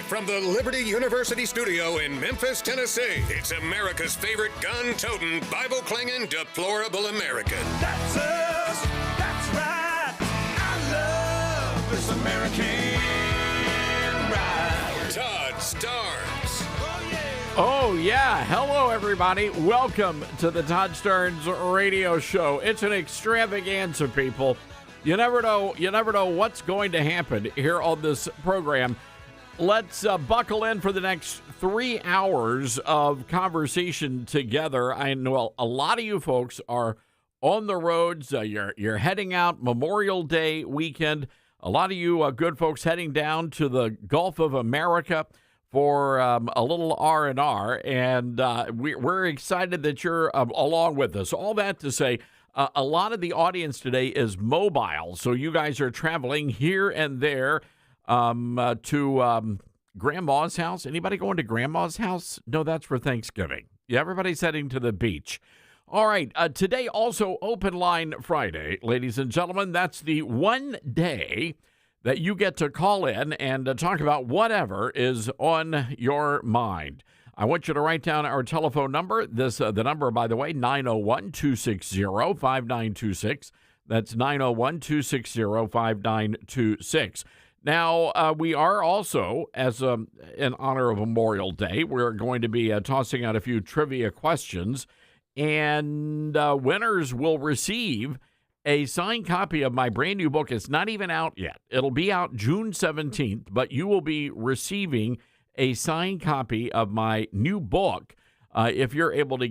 from the Liberty University studio in Memphis, Tennessee, it's America's favorite gun-toting, Bible-clinging, deplorable American. That's us. That's right. I love this American ride. Todd Starnes. Oh, yeah. Hello, everybody. Welcome to the Todd Starnes radio show. It's an extravaganza, people. You never know what's going to happen here on this program. Let's buckle in for the next 3 hours of conversation together. I know a lot of you folks are on the roads. You're heading out Memorial Day weekend. A lot of you good folks heading down to the Gulf of America for a little R&R, and we're excited that you're along with us. All that to say, a lot of the audience today is mobile, so you guys are traveling here and there to Grandma's house. Anybody going to Grandma's house? No, that's for Thanksgiving. Yeah, everybody's heading to the beach. All right, today also Open Line Friday, ladies and gentlemen. That's the one day that you get to call in and talk about whatever is on your mind. I want you to write down our telephone number. The number, by the way, 901-260-5926. That's 901-260-5926. Now, we are also, as in honor of Memorial Day, we're going to be tossing out a few trivia questions, and winners will receive a signed copy of my brand new book. It's not even out yet. It'll be out June 17th, but you will be receiving a signed copy of my new book if you're able to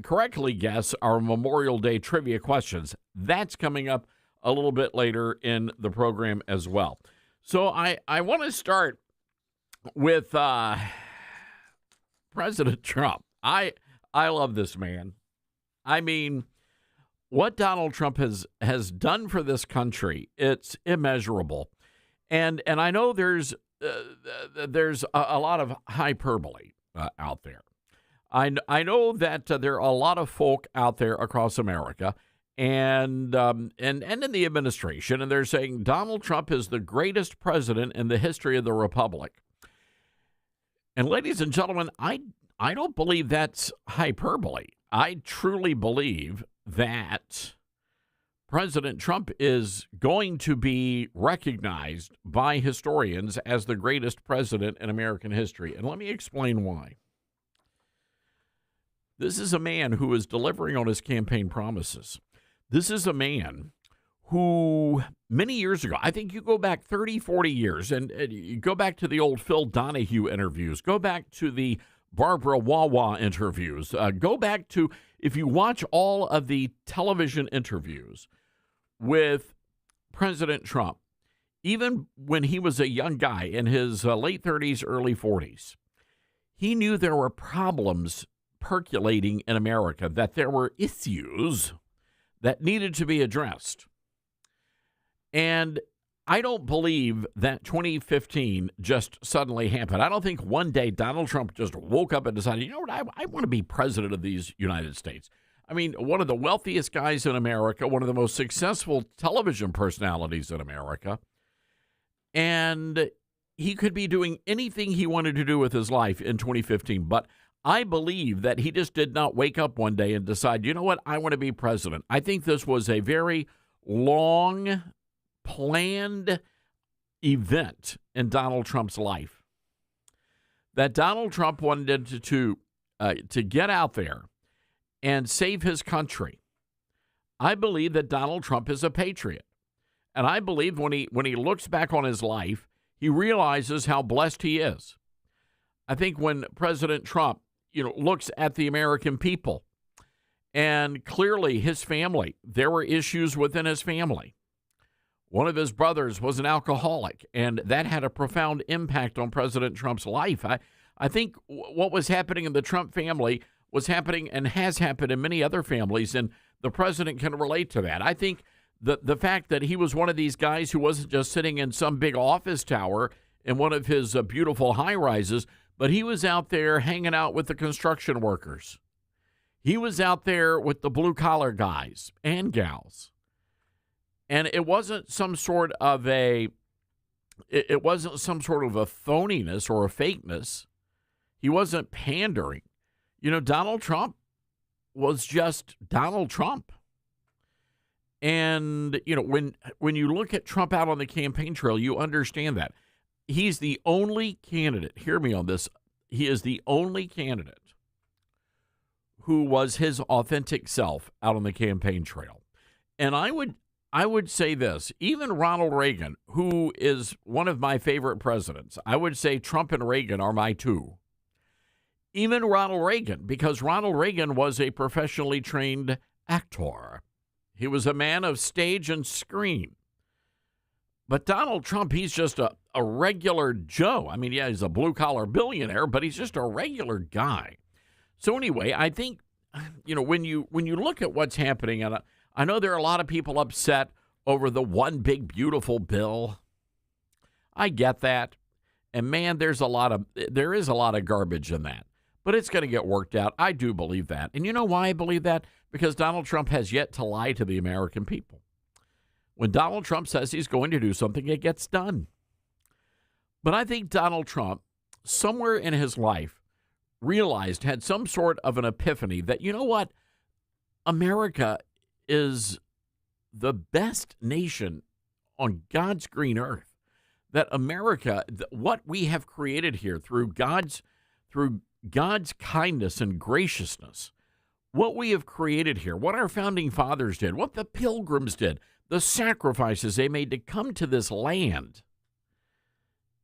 correctly guess our Memorial Day trivia questions. That's coming up a little bit later in the program as well. So I want to start with President Trump. I love this man. I mean, what Donald Trump has done for this country, it's immeasurable. And I know there's a lot of hyperbole out there. I know that there are a lot of folk out there across America and in the administration, and they're saying Donald Trump is the greatest president in the history of the republic. And ladies and gentlemen, I don't believe that's hyperbole. I truly believe that President Trump is going to be recognized by historians as the greatest president in American history. And let me explain why. This is a man who is delivering on his campaign promises. This is a man who many years ago, I think you go back 30, 40 years, and you go back to the old Phil Donahue interviews, go back to the Barbara Wawa interviews, go back to, if you watch all of the television interviews with President Trump, even when he was a young guy in his late 30s, early 40s, he knew there were problems percolating in America, that there were issues that needed to be addressed. And I don't believe that 2015 just suddenly happened. I don't think one day Donald Trump just woke up and decided, you know what, I want to be president of these United States. I mean, one of the wealthiest guys in America, one of the most successful television personalities in America, and he could be doing anything he wanted to do with his life in 2015. But I believe that he just did not wake up one day and decide, you know what, I want to be president. I think this was a very long, planned event in Donald Trump's life. That Donald Trump wanted to get out there and save his country. I believe that Donald Trump is a patriot. And I believe when he looks back on his life, he realizes how blessed he is. I think when President Trump, looks at the American people, and clearly his family, there were issues within his family. One of his brothers was an alcoholic, and that had a profound impact on President Trump's life. I think what was happening in the Trump family was happening and has happened in many other families, and the president can relate to that. I think the fact that he was one of these guys who wasn't just sitting in some big office tower in one of his beautiful high-rises, but he was out there hanging out with the construction workers. He was out there with the blue-collar guys and gals. And it wasn't some sort of a It wasn't some sort of a phoniness or a fakeness. He wasn't pandering. Donald Trump was just Donald Trump. And, when you look at Trump out on the campaign trail, you understand that. He's the only candidate, hear me on this, he is the only candidate who was his authentic self out on the campaign trail. And I would say this, even Ronald Reagan, who is one of my favorite presidents, I would say Trump and Reagan are my two. Even Ronald Reagan, because Ronald Reagan was a professionally trained actor. He was a man of stage and screen. But Donald Trump, he's just a regular Joe. I mean, yeah, he's a blue-collar billionaire, but he's just a regular guy. So anyway, I think, when you look at what's happening, and I know there are a lot of people upset over the one big beautiful bill. I get that. And man, there is a lot of garbage in that. But it's going to get worked out. I do believe that. And you know why I believe that? Because Donald Trump has yet to lie to the American people. When Donald Trump says he's going to do something, it gets done. But I think Donald Trump, somewhere in his life, had some sort of an epiphany that, you know what? America is the best nation on God's green earth. That America, what we have created here through God's kindness and graciousness, what we have created here, what our founding fathers did, what the Pilgrims did, the sacrifices they made to come to this land.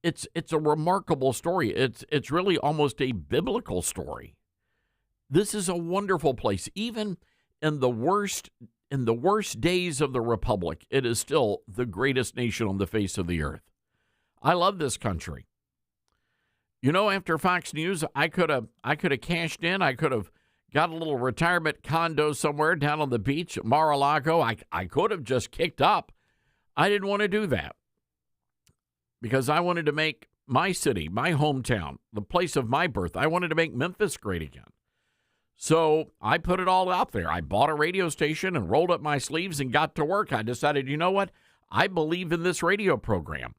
It's a remarkable story. It's really almost a biblical story. This is a wonderful place. Even in the worst days of the Republic, it is still the greatest nation on the face of the earth. I love this country. After Fox News, I could have cashed in. I could have got a little retirement condo somewhere down on the beach at Mar-a-Lago. I could have just kicked up. I didn't want to do that because I wanted to make my city, my hometown, the place of my birth, I wanted to make Memphis great again. So I put it all out there. I bought a radio station and rolled up my sleeves and got to work. I decided, you know what? I believe in this radio program.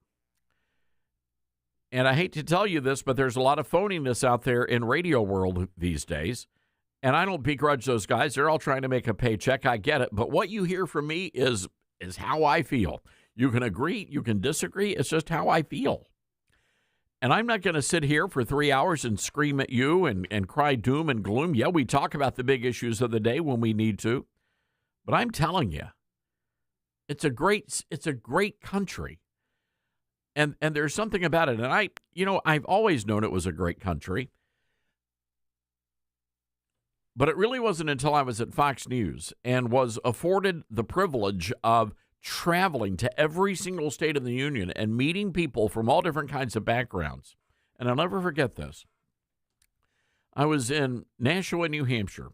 And I hate to tell you this, but there's a lot of phoniness out there in radio world these days. And I don't begrudge those guys. They're all trying to make a paycheck. I get it. But what you hear from me is how I feel. You can agree. You can disagree. It's just how I feel. And I'm not going to sit here for 3 hours and scream at you and cry doom and gloom. Yeah, we talk about the big issues of the day when we need to. But I'm telling you, it's a great country. And there's something about it. And I've always known it was a great country. But it really wasn't until I was at Fox News and was afforded the privilege of traveling to every single state in the union and meeting people from all different kinds of backgrounds. And I'll never forget this. I was in Manchester, New Hampshire.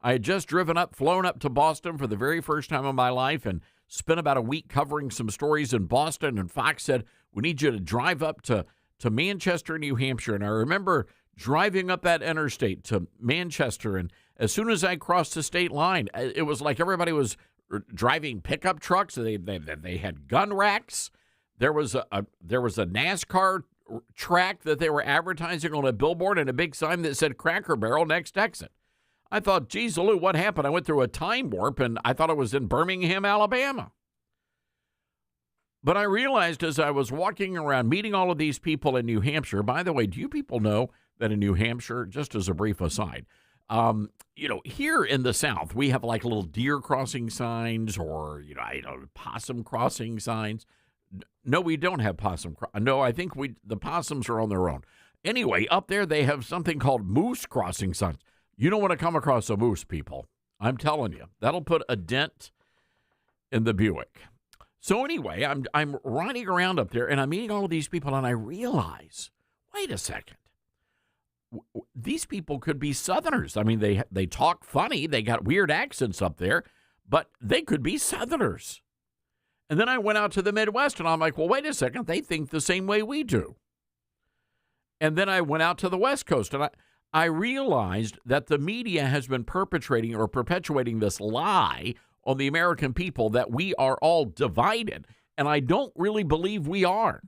I had just flown up to Boston for the very first time in my life and spent about a week covering some stories in Boston. And Fox said, we need you to drive up to Manchester, New Hampshire. And I remember driving up that interstate to Manchester, and as soon as I crossed the state line, it was like everybody was driving pickup trucks. They had gun racks. There was a NASCAR track that they were advertising on a billboard and a big sign that said Cracker Barrel next exit. I thought, geez, Lou, what happened? I went through a time warp, and I thought it was in Birmingham, Alabama. But I realized as I was walking around meeting all of these people in New Hampshire, by the way, do you people know that in New Hampshire, just as a brief aside, here in the South, we have like little deer crossing signs or, possum crossing signs. No, we don't have possum. No, I think the possums are on their own. Anyway, up there, they have something called moose crossing signs. You don't want to come across a moose, people. I'm telling you, that'll put a dent in the Buick. So anyway, I'm riding around up there, and I'm meeting all of these people, and I realize, wait a second. These people could be Southerners. I mean, they talk funny. They got weird accents up there, but they could be Southerners. And then I went out to the Midwest, and I'm like, well, wait a second. They think the same way we do. And then I went out to the West Coast, and I realized that the media has been perpetrating or perpetuating this lie on the American people that we are all divided. And I don't really believe we are.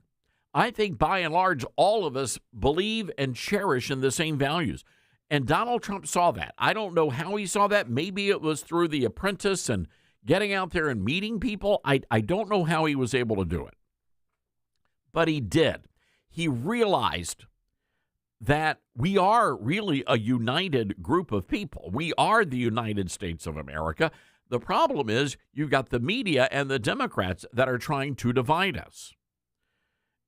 I think by and large, all of us believe and cherish in the same values. And Donald Trump saw that. I don't know how he saw that. Maybe it was through The Apprentice and getting out there and meeting people. I don't know how he was able to do it. But he did. He realized that we are really a united group of people. We are the United States of America. The problem is you've got the media and the Democrats that are trying to divide us.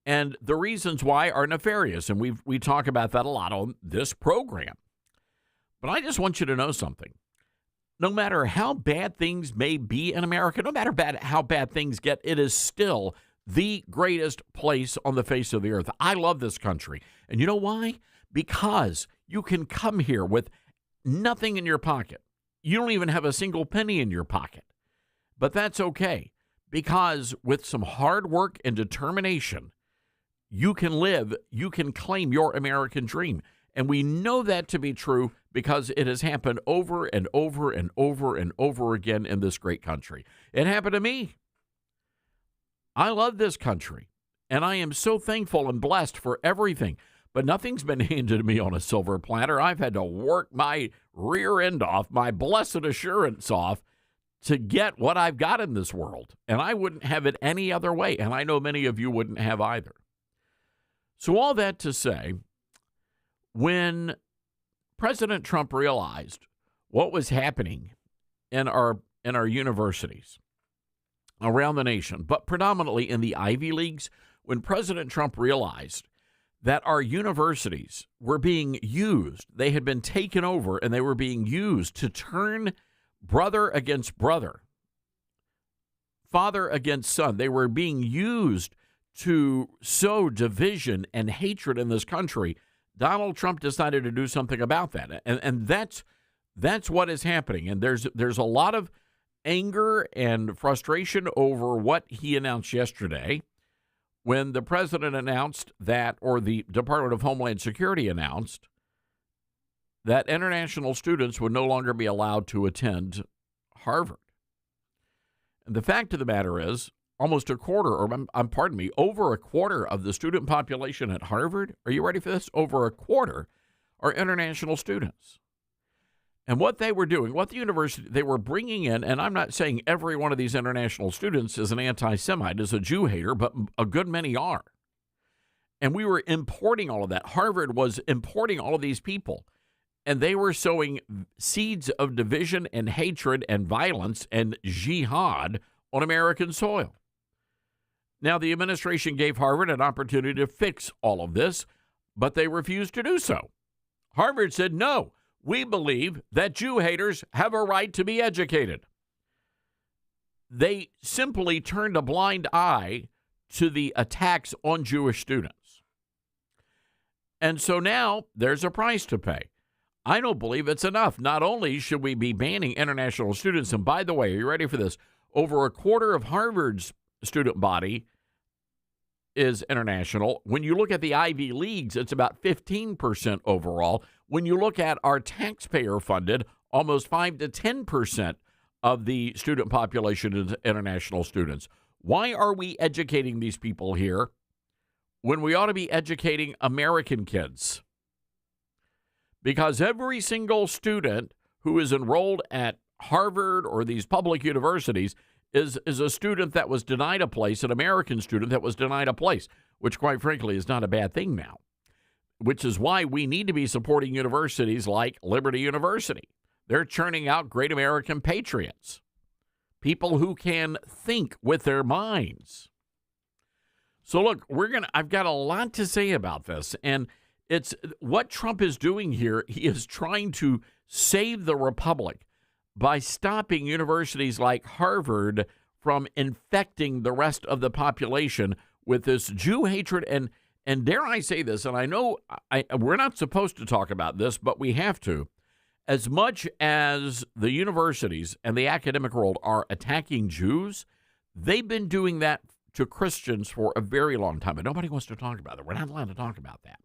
And the reasons why are nefarious, and we talk about that a lot on this program. But I just want you to know something. No matter how bad things may be in America, no matter how bad things get, it is still the greatest place on the face of the earth. I love this country. And you know why? Because you can come here with nothing in your pocket. You don't even have a single penny in your pocket. But that's okay, because with some hard work and determination, you can live, you can claim your American dream. And we know that to be true because it has happened over and over and over and over again in this great country. It happened to me. I love this country, and I am so thankful and blessed for everything. But nothing's been handed to me on a silver platter. I've had to work my rear end off, my blessed assurance off, to get what I've got in this world. And I wouldn't have it any other way, and I know many of you wouldn't have either. So all that to say, when President Trump realized what was happening in our universities around the nation, but predominantly in the Ivy Leagues, when President Trump realized that our universities were being used, they had been taken over, and they were being used to turn brother against brother, father against son. They were being used to sow division and hatred in this country. Donald Trump decided to do something about that. And that's what is happening. And there's a lot of anger and frustration over what he announced yesterday when the president announced that, or the Department of Homeland Security announced that international students would no longer be allowed to attend Harvard. And the fact of the matter is, almost a quarter, over a quarter of the student population at Harvard, are you ready for this? Over a quarter are international students. And what they were doing, what the university, they were bringing in, and I'm not saying every one of these international students is an anti-Semite, is a Jew hater, but a good many are. And we were importing all of that. Harvard was importing all of these people. And they were sowing seeds of division and hatred and violence and jihad on American soil. Now, the administration gave Harvard an opportunity to fix all of this, but they refused to do so. Harvard said, no, we believe that Jew haters have a right to be educated. They simply turned a blind eye to the attacks on Jewish students. And so now there's a price to pay. I don't believe it's enough. Not only should we be banning international students, and by the way, are you ready for this? Over a quarter of Harvard's student body is international. When you look at the Ivy Leagues, it's about 15% overall. When you look at our taxpayer-funded, almost 5 to 10% of the student population is international students. Why are we educating these people here when we ought to be educating American kids? Because every single student who is enrolled at Harvard or these public universities is a student that was denied a place, an American student that was denied a place, which quite frankly is not a bad thing now, which is why we need to be supporting universities like Liberty University. They're churning out great American patriots, people who can think with their minds. So look, I've got a lot to say about this, and it's what Trump is doing here. He is trying to save the republic by stopping universities like Harvard from infecting the rest of the population with this Jew hatred. And dare I say this, and I know we're not supposed to talk about this, but we have to. As much as the universities and the academic world are attacking Jews, they've been doing that to Christians for a very long time. And nobody wants to talk about it. We're not allowed to talk about that.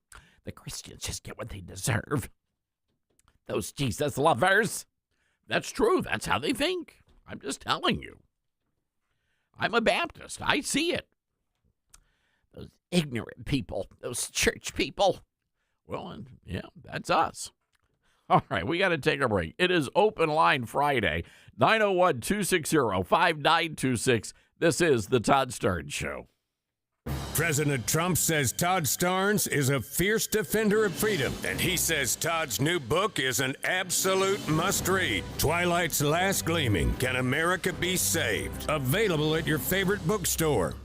The Christians just get what they deserve. Those Jesus lovers. That's true. That's how they think. I'm just telling you. I'm a Baptist. I see it. Those ignorant people, those church people. Well, and yeah, that's us. All right, we got to take a break. It is Open Line Friday, 901-260-5926. This is the Todd Starnes Show. President Trump says Todd Starnes is a fierce defender of freedom, and he says Todd's new book is an absolute must-read. Twilight's Last Gleaming, Can America Be Saved? Available at your favorite bookstore.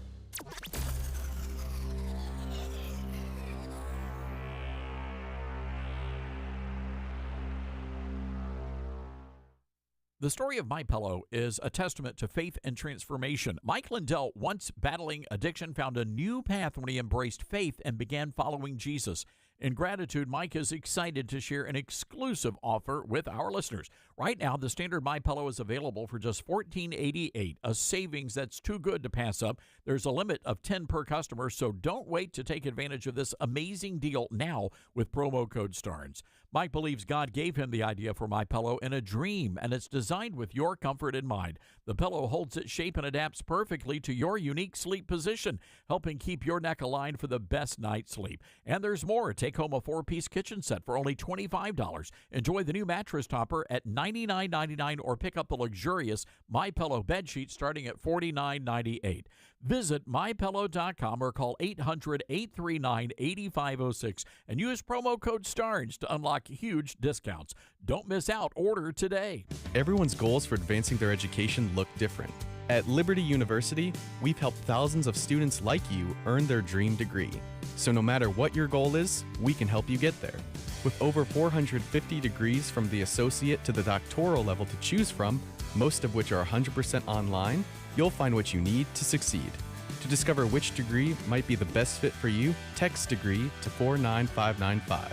The story of MyPillow is a testament to faith and transformation. Mike Lindell, once battling addiction, found a new path when he embraced faith and began following Jesus. In gratitude, Mike is excited to share an exclusive offer with our listeners. Right now, the standard MyPillow is available for just $14.88, a savings that's too good to pass up. There's a limit of 10 per customer, so don't wait to take advantage of this amazing deal now with promo code STARNS. Mike believes God gave him the idea for MyPillow in a dream, and it's designed with your comfort in mind. The pillow holds its shape and adapts perfectly to your unique sleep position, helping keep your neck aligned for the best night's sleep. And there's more. Take home a 4-piece kitchen set for only $25. Enjoy the new mattress topper at $99.99 or pick up the luxurious MyPillow bed sheet starting at $49.98. Visit MyPillow.com or call 800-839-8506 and use promo code STARNS to unlock huge discounts. Don't miss out. Order today. Everyone's goals for advancing their education look different. At Liberty University, we've helped thousands of students like you earn their dream degree. So no matter what your goal is, we can help you get there. With over 450 degrees from the associate to the doctoral level to choose from, most of which are 100% online, you'll find what you need to succeed. To discover which degree might be the best fit for you, text degree to 49595.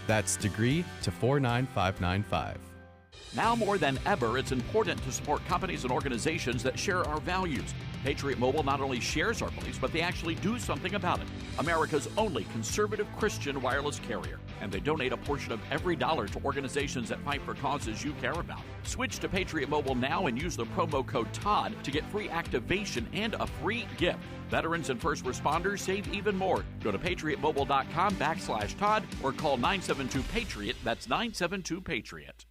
That's degree to 49595. Now more than ever, it's important to support companies and organizations that share our values. Patriot Mobile not only shares our beliefs, but they actually do something about it. America's only conservative Christian wireless carrier. And they donate a portion of every dollar to organizations that fight for causes you care about. Switch to Patriot Mobile now and use the promo code TODD to get free activation and a free gift. Veterans and first responders save even more. Go to patriotmobile.com/Todd or call 972-PATRIOT. That's 972-PATRIOT.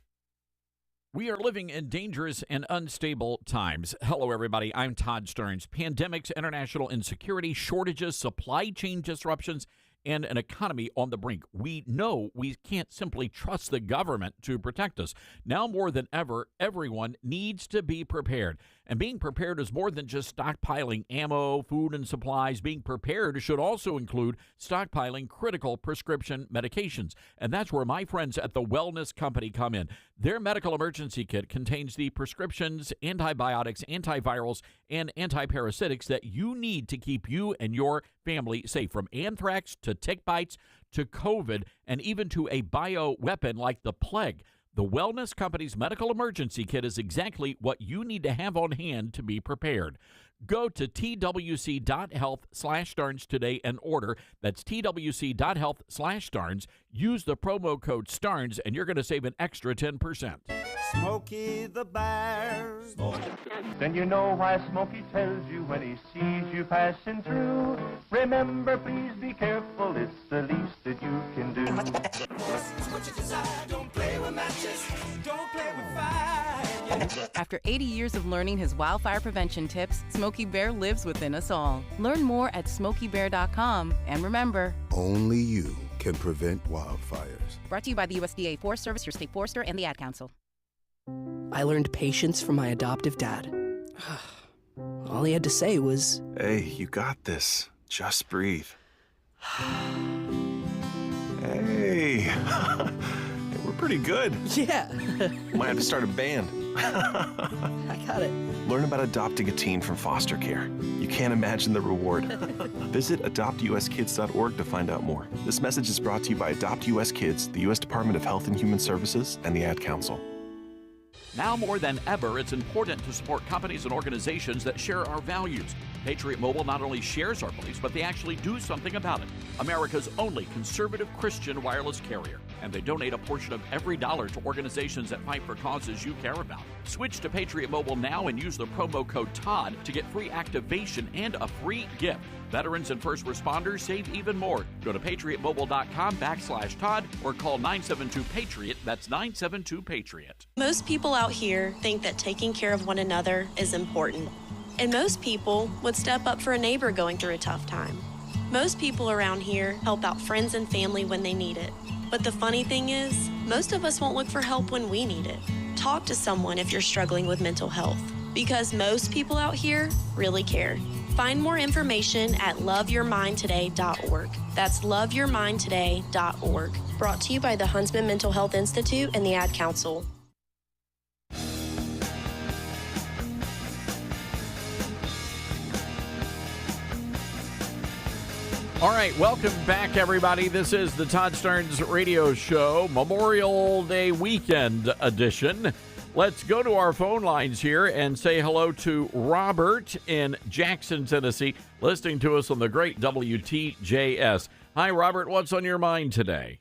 We are living in dangerous and unstable times. Hello, everybody. I'm Todd Starnes. Pandemics, international insecurity, shortages, supply chain disruptions, and an economy on the brink. We know we can't simply trust the government to protect us. Now more than ever, everyone needs to be prepared. And being prepared is more than just stockpiling ammo, food, and supplies. Being prepared should also include stockpiling critical prescription medications. And that's where my friends at the Wellness Company come in. Their medical emergency kit contains the prescriptions, antibiotics, antivirals, and antiparasitics that you need to keep you and your family safe, from anthrax to tick bites to COVID and even to a bioweapon like the plague. The Wellness Company's medical emergency kit is exactly what you need to have on hand to be prepared. Go to twc.health/Starnes today and order. That's twc.health/Starnes. Use the promo code STARNS and you're going to save an extra 10%. Smokey the Bear. Then you know why Smokey tells you when he sees you passing through. Remember, please be careful, it's the least that you can do. What you desire, don't play with matches, don't play with fire. After 80 years of learning his wildfire prevention tips, Smokey Bear lives within us all. Learn more at SmokeyBear.com. And remember, only you can prevent wildfires. Brought to you by the USDA Forest Service, your state forester, and the Ad Council. I learned patience from my adoptive dad. All he had to say was, "Hey, you got this. Just breathe." Hey, we're pretty good. yeah. Might have to start a band. I got it. Learn about adopting a teen from foster care. You can't imagine the reward. Visit adoptuskids.org to find out more. This message is brought to you by Adopt US Kids, the U.S. Department of Health and Human Services, and the Ad Council. Now more than ever, it's important to support companies and organizations that share our values. Patriot Mobile not only shares our beliefs, but they actually do something about it. America's only conservative Christian wireless carrier. and they donate a portion of every dollar to organizations that fight for causes you care about. Switch to Patriot Mobile now and use the promo code TODD to get free activation and a free gift. Veterans and first responders save even more. Go to patriotmobile.com/Todd or call 972-PATRIOT. That's 972-PATRIOT. Most people out here think that taking care of one another is important. And most people would step up for a neighbor going through a tough time. Most people around here help out friends and family when they need it. But the funny thing is, most of us won't look for help when we need it. Talk to someone if you're struggling with mental health, because most people out here really care. Find more information at loveyourmindtoday.org. That's loveyourmindtoday.org. Brought to you by the Huntsman Mental Health Institute and the Ad Council. All right, welcome back, everybody. This is the Todd Starnes Radio Show, Memorial Day Weekend edition. Let's go to our phone lines here and say hello to Robert in Jackson, Tennessee, listening to us on the great WTJS. Hi, Robert. What's on your mind today?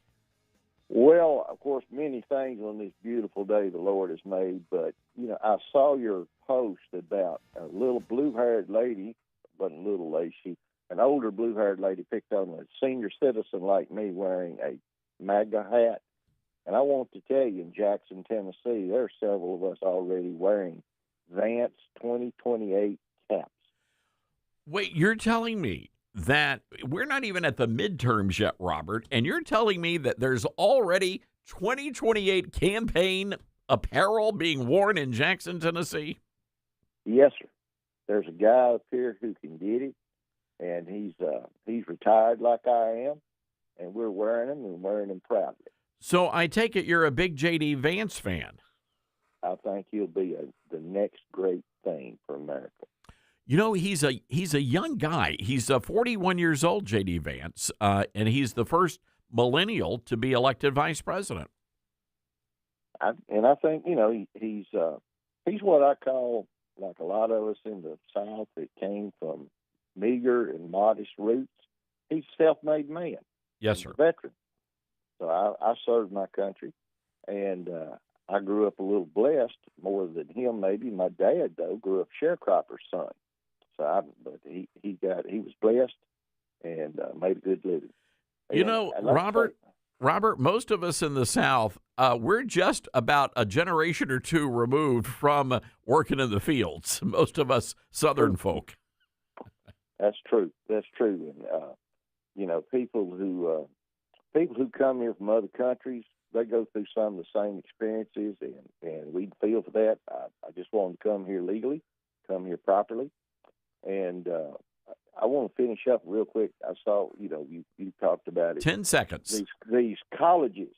Well, of course, many things on this beautiful day the Lord has made, but, I saw your post about a little blue-haired lady, wasn't a little lady, an older blue-haired lady picked on a senior citizen like me wearing a MAGA hat. And I want to tell you, in Jackson, Tennessee, there are several of us already wearing Vance 2028 caps. Wait, you're telling me that we're not even at the midterms yet, Robert, and you're telling me that there's already 2028 campaign apparel being worn in Jackson, Tennessee? Yes, sir. There's a guy up here who can get it, and he's retired like I am, and we're wearing them and wearing them proudly. So I take it you're a big J.D. Vance fan. I think he'll be the next great thing for America. He's a young guy. He's 41 years old, J.D. Vance, and he's the first millennial to be elected vice president. I think he's what I call, like a lot of us in the South that came from meager and modest roots. He's a self-made man. Yes, He's sir. a veteran. So I served my country, and I grew up a little blessed, more than him maybe. My dad, though, grew up sharecropper's son. So but he was blessed and made a good living. Robert, most of us in the South, we're just about a generation or two removed from working in the fields. Most of us Southern folk. That's true. And people who come here from other countries, they go through some of the same experiences, and we feel for that. I just want to come here legally, come here properly, and I want to finish up real quick. I saw, you talked about it. 10 seconds. These colleges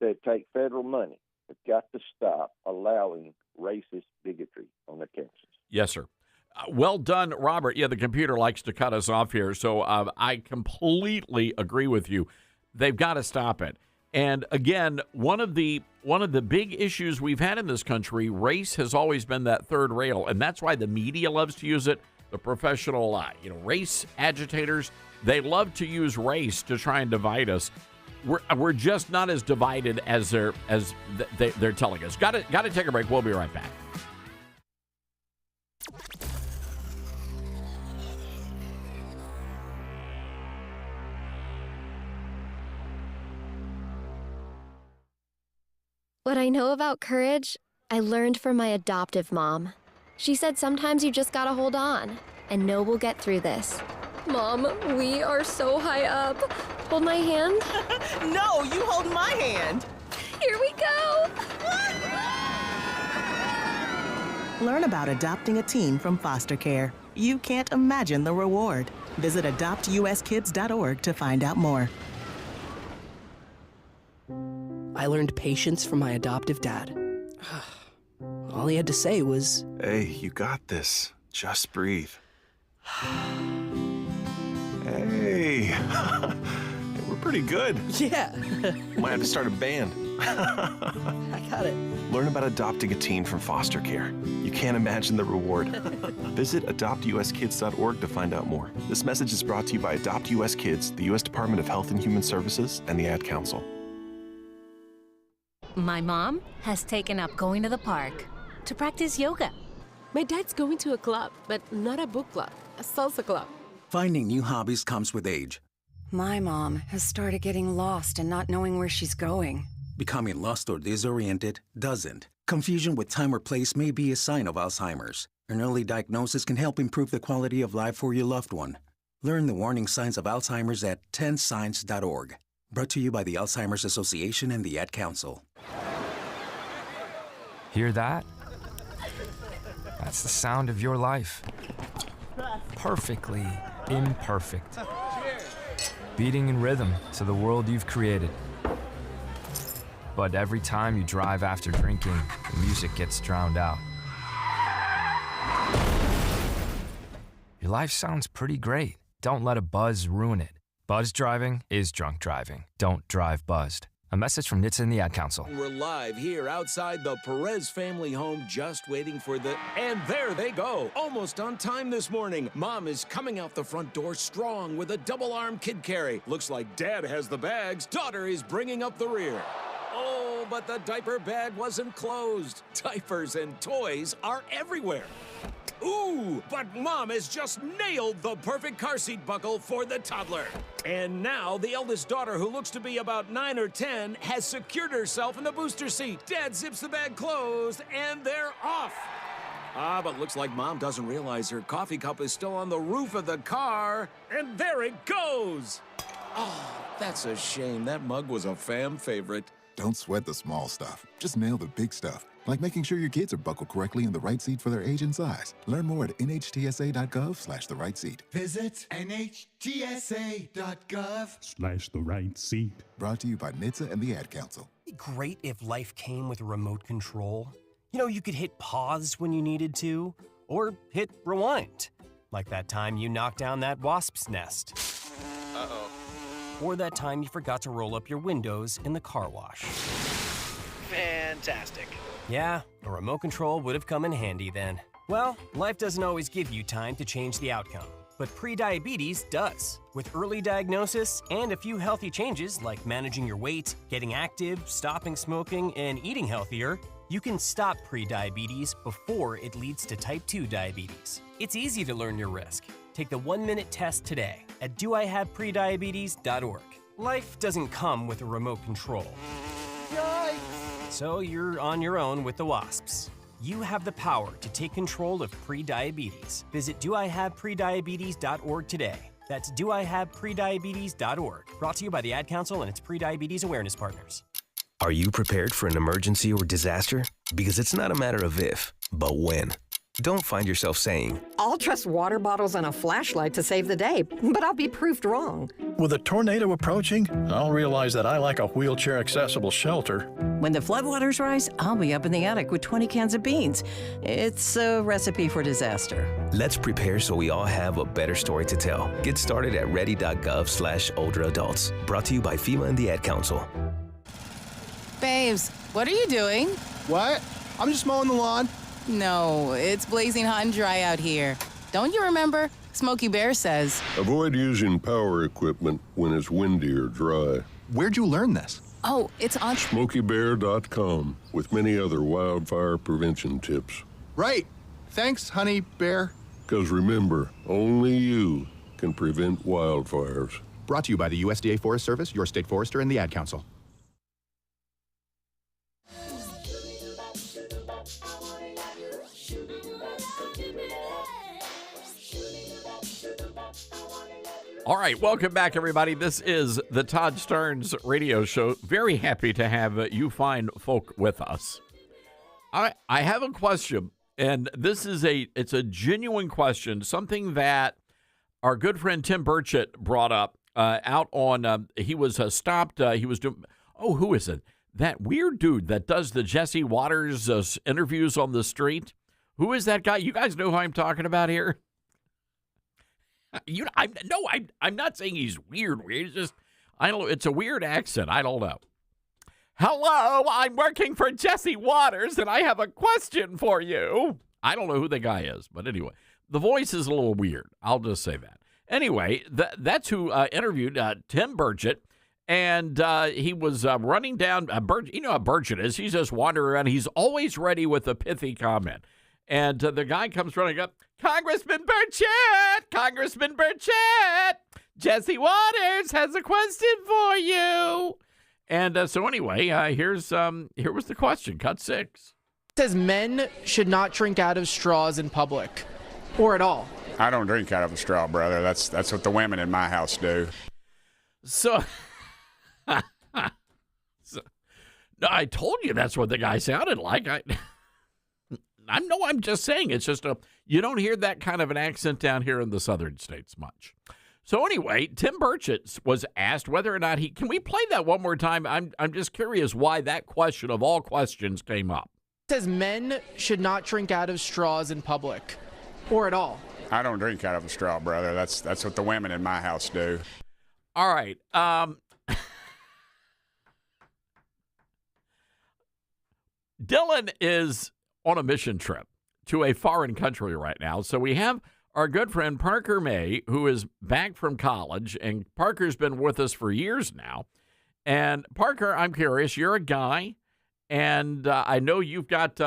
that take federal money have got to stop allowing racist bigotry on their campuses. Yes, sir. Well done, Robert. Yeah, the computer likes to cut us off here, so I completely agree with you. They've got to stop it. And again, one of the big issues we've had in this country, race has always been that third rail, and that's why the media loves to use it. The professional, race agitators, they love to use race to try and divide us. We're just not as divided as they're telling us. Got to take a break. We'll be right back. What I know about courage, I learned from my adoptive mom. She said sometimes you just gotta hold on and know we'll get through this. Mom, we are so high up. Hold my hand. No, you hold my hand. Here we go. Learn about adopting a teen from foster care. You can't imagine the reward. Visit adoptuskids.org to find out more. I learned patience from my adoptive dad. All he had to say was, Hey, you got this. Just breathe. Hey. We're pretty good. yeah. Might have to start a band. I got it. Learn about adopting a teen from foster care. You can't imagine the reward. Visit adoptuskids.org to find out more. This message is brought to you by Adopt US Kids, the U.S. Department of Health and Human Services, and the Ad Council. My mom has taken up going to the park to practice yoga. My dad's going to a club, but not a book club, a salsa club. Finding new hobbies comes with age. My mom has started getting lost and not knowing where she's going. Becoming lost or disoriented doesn't. Confusion with time or place may be a sign of Alzheimer's. An early diagnosis can help improve the quality of life for your loved one. Learn the warning signs of Alzheimer's at 10signs.org. Brought to you by the Alzheimer's Association and the Ad Council. Hear that? That's the sound of your life. Perfectly imperfect. Beating in rhythm to the world you've created. But every time you drive after drinking, the music gets drowned out. Your life sounds pretty great. Don't let a buzz ruin it. Buzz driving is drunk driving. Don't drive buzzed. A message from NHTSA and the Ad Council. We're live here outside the Perez family home, just waiting for the... And there they go, almost on time this morning. Mom is coming out the front door strong with a double-arm kid carry. Looks like Dad has the bags. Daughter is bringing up the rear. Oh, but the diaper bag wasn't closed. Diapers and toys are everywhere. Ooh, but Mom has just nailed the perfect car seat buckle for the toddler. And now the eldest daughter, who looks to be about 9 or 10, has secured herself in the booster seat. Dad zips the bag closed, and they're off. But looks like Mom doesn't realize her coffee cup is still on the roof of the car. And there it goes. Oh, that's a shame. That mug was a fam favorite. Don't sweat the small stuff. Just nail the big stuff, like making sure your kids are buckled correctly in the right seat for their age and size. Learn more at nhtsa.gov/the right seat. Visit nhtsa.gov/the right seat. Brought to you by NHTSA and the Ad Council. It'd be great if life came with a remote control. You know, you could hit pause when you needed to, or hit rewind. Like that time you knocked down that wasp's nest. Uh-oh. Or that time you forgot to roll up your windows in the car wash. Fantastic. Yeah, a remote control would have come in handy then. Well, life doesn't always give you time to change the outcome, but prediabetes does. With early diagnosis and a few healthy changes like managing your weight, getting active, stopping smoking, and eating healthier, you can stop prediabetes before it leads to type 2 diabetes. It's easy to learn your risk. Take the 1-minute test today at doihaveprediabetes.org. Life doesn't come with a remote control. Yikes! So you're on your own with the wasps. You have the power to take control of prediabetes. Visit doihaveprediabetes.org today. That's doihaveprediabetes.org. Brought to you by the Ad Council and its prediabetes awareness partners. Are you prepared for an emergency or disaster? Because it's not a matter of if, but when. Don't find yourself saying, I'll trust water bottles and a flashlight to save the day, but I'll be proved wrong. With a tornado approaching, I'll realize that I like a wheelchair-accessible shelter. When the floodwaters rise, I'll be up in the attic with 20 cans of beans. It's a recipe for disaster. Let's prepare so we all have a better story to tell. Get started at ready.gov/older adults. Brought to you by FEMA and the Ad Council. Babes, what are you doing? What? I'm just mowing the lawn. No, it's blazing hot and dry out here. Don't you remember? Smokey Bear says. Avoid using power equipment when it's windy or dry. Where'd you learn this? Oh, it's on SmokeyBear.com with many other wildfire prevention tips. Right. Thanks, Honey Bear. Because remember, only you can prevent wildfires. Brought to you by the USDA Forest Service, your state forester, and the Ad Council. All right, welcome back, everybody. This is the Todd Starnes radio show. Very happy to have you fine folk with us. I have a question, and this is it's a genuine question, something that our good friend Tim Burchett brought up out on, he was stopped, he was doing, who is it? That weird dude that does the Jesse Waters interviews on the street. Who is that guy? You guys know who I'm talking about here? I'm not saying he's weird. It's just, I don't know. It's a weird accent. I don't know. Hello, I'm working for Jesse Waters, and I have a question for you. I don't know who the guy is, but anyway, the voice is a little weird. I'll just say that. Anyway, that's who interviewed Tim Burchett, And he was running down, you know how Burchett is. He's just wandering around. He's always ready with a pithy comment. And the guy comes running up, Congressman Burchett, Congressman Burchett, Jesse Waters has a question for you. And so anyway, here was the question, cut 6. It says men should not drink out of straws in public, or at all. I don't drink out of a straw, brother. That's what the women in my house do. So, no, I told you that's what the guy sounded like. I know I'm just saying it's just you don't hear that kind of an accent down here in the southern states much. So anyway, Tim Burchett was asked whether or not can we play that one more time? I'm just curious why that question of all questions came up. It says men should not drink out of straws in public, or at all. I don't drink out of a straw, brother. That's what the women in my house do. All right. Dylan is on a mission trip to a foreign country right now. So we have our good friend Parker May, who is back from college, and Parker's been with us for years now. And Parker, I'm curious, you're a guy, and I know you date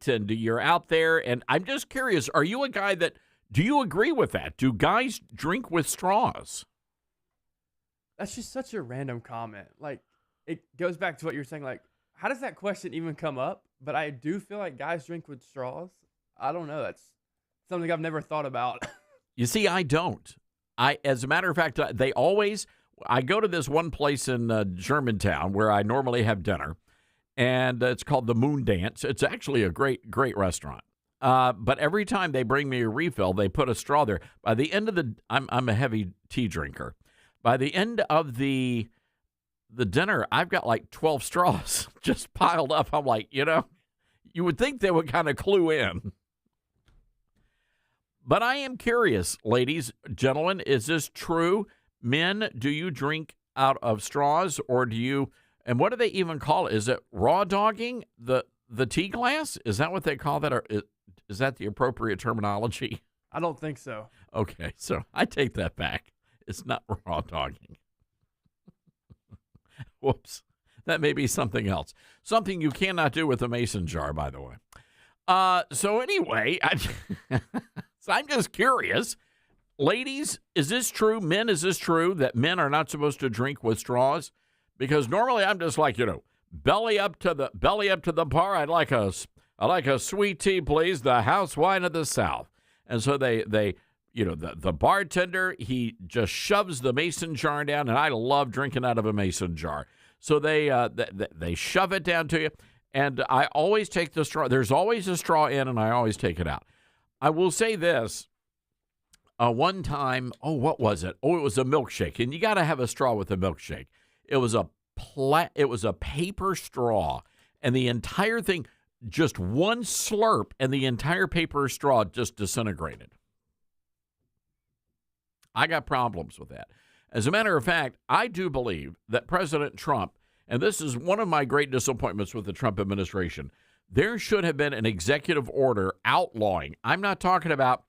and you're out there, and I'm just curious, are you a guy do you agree with that? Do guys drink with straws? That's just such a random comment. Like, it goes back to what you're saying, like, how does that question even come up? But I do feel like guys drink with straws. I don't know. That's something I've never thought about. You see, I don't. As a matter of fact, I go to this one place in Germantown where I normally have dinner, and it's called the Moon Dance. It's actually a great restaurant. But every time they bring me a refill, they put a straw there. By the end of I'm a heavy tea drinker. By the end of the dinner, I've got like 12 straws just piled up. I'm like, you would think they would kind of clue in. But I am curious, ladies, gentlemen, is this true? Men, do you drink out of straws, or do you, and what do they even call it? Is it raw dogging the tea glass? Is that what they call that? Or is that the appropriate terminology? I don't think so. Okay, so I take that back. It's not raw dogging. Whoops. That may be something else. Something you cannot do with a mason jar, by the way. So anyway, so I'm just curious. Ladies, is this true? Men, is this true that men are not supposed to drink with straws? Because normally I'm just like, belly up to the bar. I like a sweet tea, please. The house wine of the South. And so they the bartender, he just shoves the mason jar down, and I love drinking out of a mason jar. So they shove it down to you, and I always take the straw. There's always a straw in, and I always take it out. I will say this. One time, what was it? It was a milkshake, and you got to have a straw with a milkshake. It was a paper straw, and the entire thing, just one slurp, and the entire paper straw just disintegrated. I got problems with that. As a matter of fact, I do believe that President Trump, and this is one of my great disappointments with the Trump administration, there should have been an executive order outlawing. I'm not talking about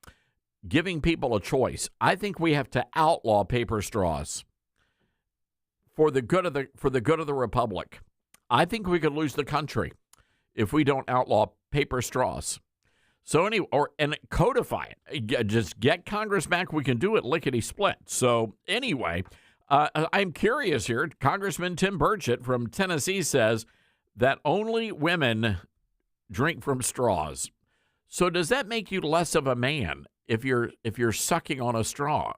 giving people a choice. I think we have to outlaw paper straws for the good of the republic. I think we could lose the country if we don't outlaw paper straws. So and codify it. Just get Congress back. We can do it lickety split. So anyway, I'm curious here. Congressman Tim Burchett from Tennessee says that only women drink from straws. So does that make you less of a man if you're sucking on a straw?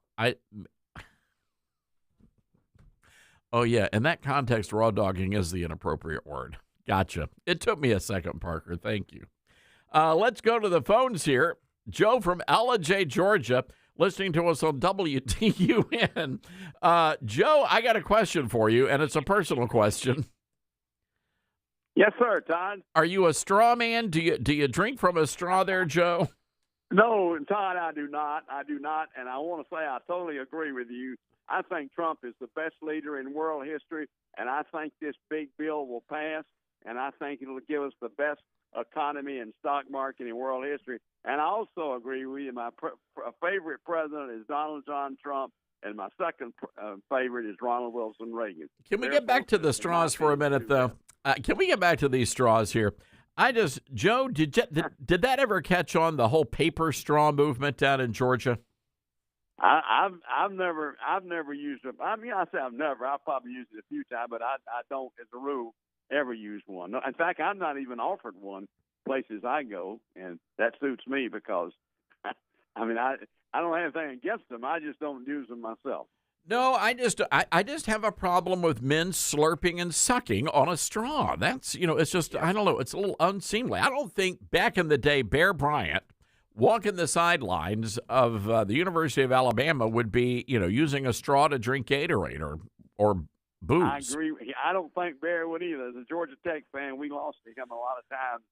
Oh yeah, in that context, raw dogging is the inappropriate word. Gotcha. It took me a second, Parker. Thank you. Let's go to the phones here. Joe from Ellijay, Georgia, listening to us on WTUN. Joe, I got a question for you, and it's a personal question. Yes, sir, Todd. Are you a straw man? Do you drink from a straw there, Joe? No, Todd, I do not. And I want to say I totally agree with you. I think Trump is the best leader in world history, and I think this big bill will pass, and I think it'll give us the best economy and stock market in world history. And I also agree with you. My favorite president is Donald John Trump, and my second favorite is Ronald Wilson Reagan. Can we get back to the straws for a minute, though? Can we get back to these straws here? Joe, did that ever catch on, the whole paper straw movement down in Georgia? I've never used it. I mean, I say I've never. I've probably used it a few times, but I don't, as a rule, ever use one. No, in fact, I'm not even offered one places I go, and that suits me because, I mean, I don't have anything against them. I just don't use them myself. No, I just have a problem with men slurping and sucking on a straw. That's, it's just, I don't know, it's a little unseemly. I don't think back in the day, Bear Bryant walking the sidelines of the University of Alabama would be, using a straw to drink Gatorade or booze. I agree. I don't think Bear would either. As a Georgia Tech fan, we lost to him a lot of times.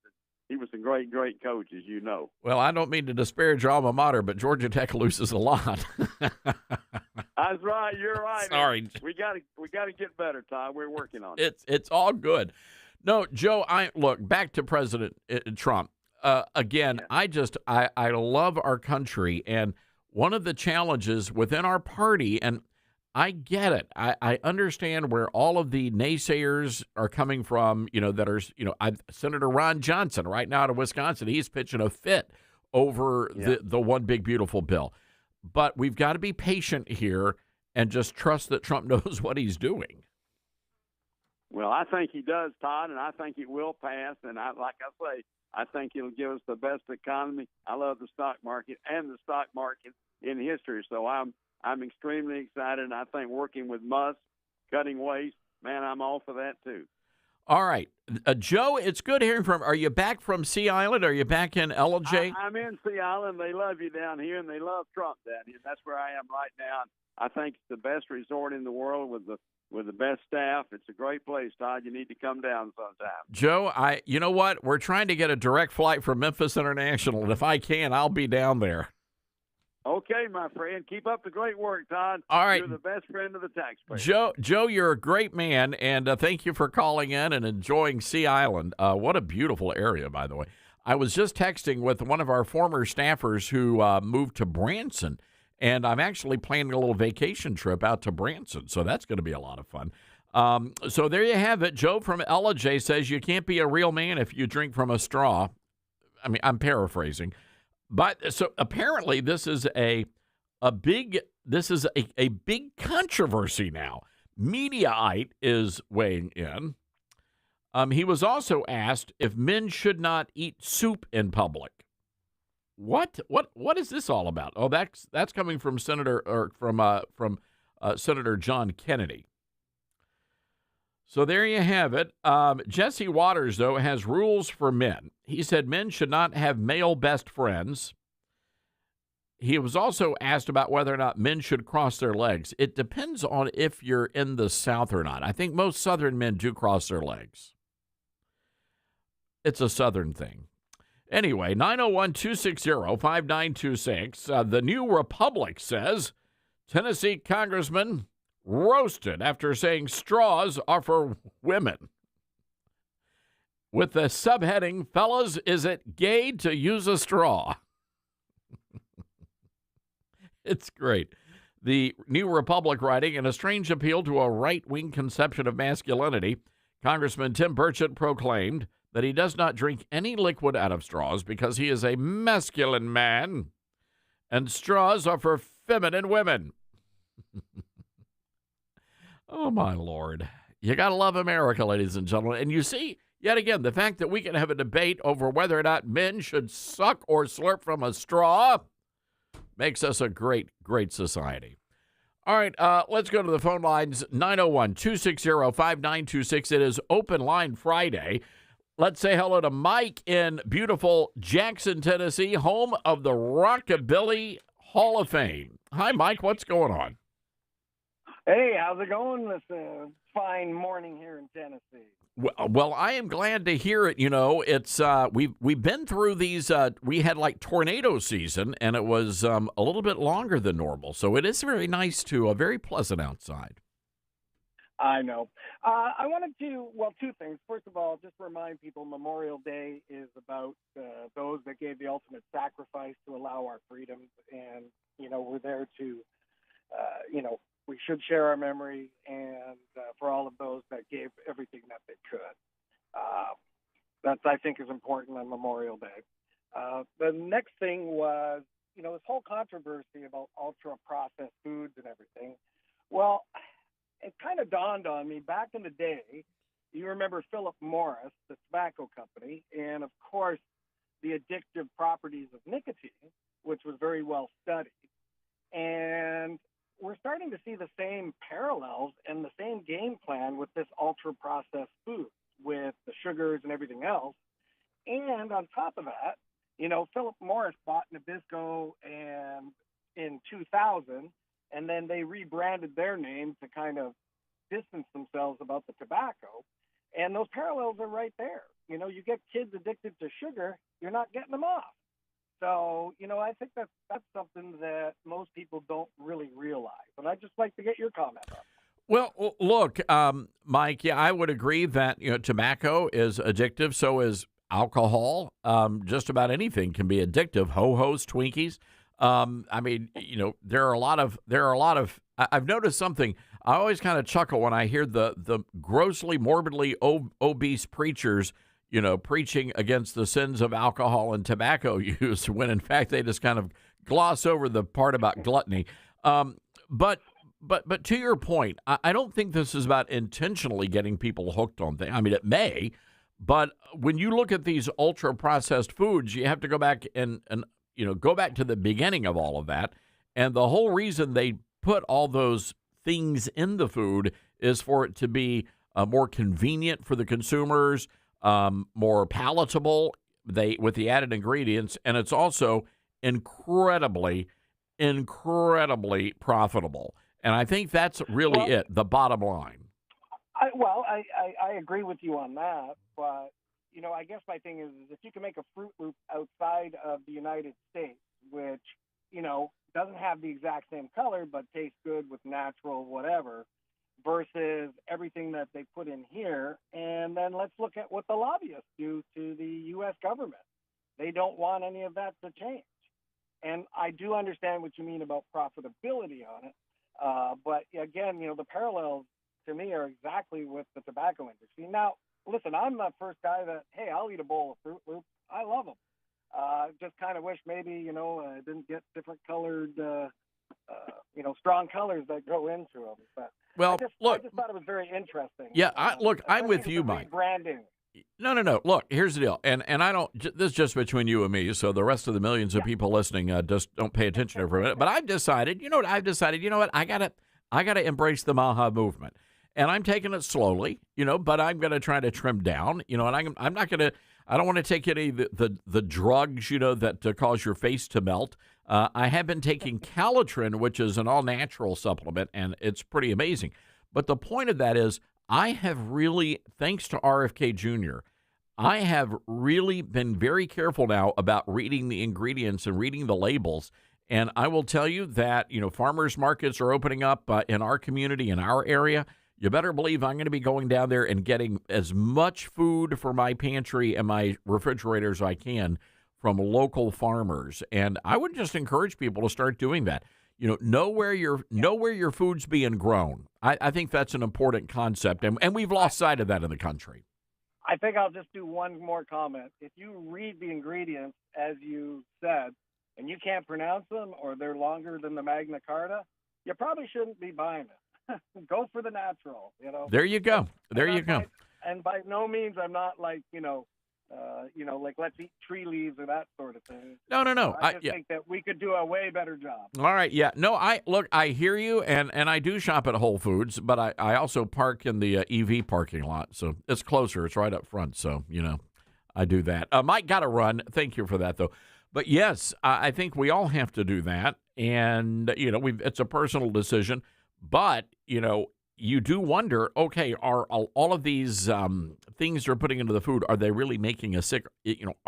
He was a great, great coach, as you know. Well, I don't mean to disparage your alma mater, but Georgia Tech loses a lot. That's right. You're right. Sorry. We got to get better, Todd. We're working on it. It's all good. No, Joe, look, back to President Trump. Again, yeah. I love our country, and one of the challenges within our party, and I get it. I understand where all of the naysayers are coming from, that are, Senator Ron Johnson right now out of Wisconsin, he's pitching a fit over the one big beautiful bill. But we've got to be patient here and just trust that Trump knows what he's doing. Well, I think he does, Todd, and I think it will pass. And like I say, I think it'll give us the best economy. I love the stock market and the stock market in history. So I'm extremely excited, and I think working with Musk, cutting waste, man, I'm all for that too. All right. Joe, it's good hearing from. Are you back from Sea Island? Are you back in LJ? I'm in Sea Island. They love you down here, and they love Trump down here. That's where I am right now. I think it's the best resort in the world with the best staff. It's a great place, Todd. You need to come down sometime. Joe, you know what? We're trying to get a direct flight from Memphis International, and if I can, I'll be down there. Okay, my friend. Keep up the great work, Todd. All right. You're the best friend of the taxpayer. Joe, you're a great man, and thank you for calling in and enjoying Sea Island. What a beautiful area, by the way. I was just texting with one of our former staffers who moved to Branson, and I'm actually planning a little vacation trip out to Branson, so that's going to be a lot of fun. So there you have it. Joe from LJ says you can't be a real man if you drink from a straw. I mean, I'm paraphrasing. But so apparently this is a big controversy now. Mediaite is weighing in. He was also asked if men should not eat soup in public. What is this all about? Oh, that's coming from Senator John Kennedy. So there you have it. Jesse Waters, though, has rules for men. He said men should not have male best friends. He was also asked about whether or not men should cross their legs. It depends on if you're in the South or not. I think most Southern men do cross their legs. It's a Southern thing. Anyway, 901-260-5926. The New Republic says Tennessee Congressman roasted after saying straws are for women. With the subheading, fellas, is it gay to use a straw? It's great. The New Republic writing, in a strange appeal to a right-wing conception of masculinity, Congressman Tim Burchett proclaimed that he does not drink any liquid out of straws because he is a masculine man, and straws are for feminine women. Oh, my Lord. You got to love America, ladies and gentlemen. And you see, yet again, the fact that we can have a debate over whether or not men should suck or slurp from a straw makes us a great, great society. All right, let's go to the phone lines, 901-260-5926. It is Open Line Friday. Let's say hello to Mike in beautiful Jackson, Tennessee, home of the Rockabilly Hall of Fame. Hi, Mike. What's going on? Hey, how's it going this fine morning here in Tennessee? Well, I am glad to hear it. You know, it's we've been through these. We had like tornado season, and it was a little bit longer than normal. So it is very nice to very pleasant outside. I know. I wanted to, two things. First of all, just remind people Memorial Day is about those that gave the ultimate sacrifice to allow our freedoms, and we're there to we should share our memory, and for all of those that gave everything that they could. That, I think, is important on Memorial Day. The next thing was, this whole controversy about ultra-processed foods and everything. Well, it kind of dawned on me back in the day. You remember Philip Morris, the tobacco company, and, of course, the addictive properties of nicotine, which was very well studied. And we're starting to see the same parallels and the same game plan with this ultra-processed food, with the sugars and everything else. And on top of that, Philip Morris bought Nabisco in 2000, and then they rebranded their name to kind of distance themselves about the tobacco. And those parallels are right there. You get kids addicted to sugar, you're not getting them off. So, I think that's something that most people don't really realize. And I'd just like to get your comment on that. Well, look, Mike, yeah, I would agree that tobacco is addictive. So is alcohol. Just about anything can be addictive. Ho-hos, Twinkies. There are a lot of. I've noticed something. I always kind of chuckle when I hear the grossly morbidly obese preachers, preaching against the sins of alcohol and tobacco use, when in fact they just kind of gloss over the part about gluttony. But to your point, I don't think this is about intentionally getting people hooked on things. I mean, it may, but when you look at these ultra processed foods, you have to go back and go back to the beginning of all of that. And the whole reason they put all those things in the food is for it to be more convenient for the consumers, more palatable with the added ingredients, and it's also incredibly profitable. And I think that's really the bottom line. I agree with you on that, but I guess my thing is if you can make a Fruit Loop outside of the United States, which doesn't have the exact same color but tastes good with natural whatever, versus everything that they put in here. And then let's look at what the lobbyists do to the U.S. government. They don't want any of that to change. And I do understand what you mean about profitability on it. But again, the parallels to me are exactly with the tobacco industry. Now, listen, I'm the first guy that, hey, I'll eat a bowl of Fruit Loops. I love them. Just kind of wish maybe, I didn't get different colored, strong colors that go into them. But well, I just thought it was very interesting. Yeah, I'm with you, Mike. Branding. No. Look, here's the deal. And I don't, this is just between you and me, so the rest of the millions of people listening just don't pay attention to it for a minute. But I've decided, I gotta embrace the Maha movement. And I'm taking it slowly, but I'm going to try to trim down, and I'm not going to, I don't want to take any of the drugs, that cause your face to melt. I have been taking Calitrin, which is an all-natural supplement, and it's pretty amazing. But the point of that is I have really, thanks to RFK Jr., I have really been very careful now about reading the ingredients and reading the labels. And I will tell you that, farmers markets are opening up in our community, in our area. You better believe I'm going to be going down there and getting as much food for my pantry and my refrigerator as I can from local farmers. And I would just encourage people to start doing that. Know where your food's being grown. I think that's an important concept, and we've lost sight of that in the country. I think I'll just do one more comment. If you read the ingredients, as you said, and you can't pronounce them or they're longer than the Magna Carta, you probably shouldn't be buying it. Go for the natural, There you go. And by no means, I'm not like, like let's eat tree leaves or that sort of thing. No. I just think that we could do a way better job. All right. Yeah. No, I hear you. And I do shop at Whole Foods, but I also park in the EV parking lot. So it's closer. It's right up front. So, I do that. Mike got to run. Thank you for that, though. But yes, I think we all have to do that. And, it's a personal decision. But, you do wonder, okay, are all of these things they're putting into the food, are they really making us sick?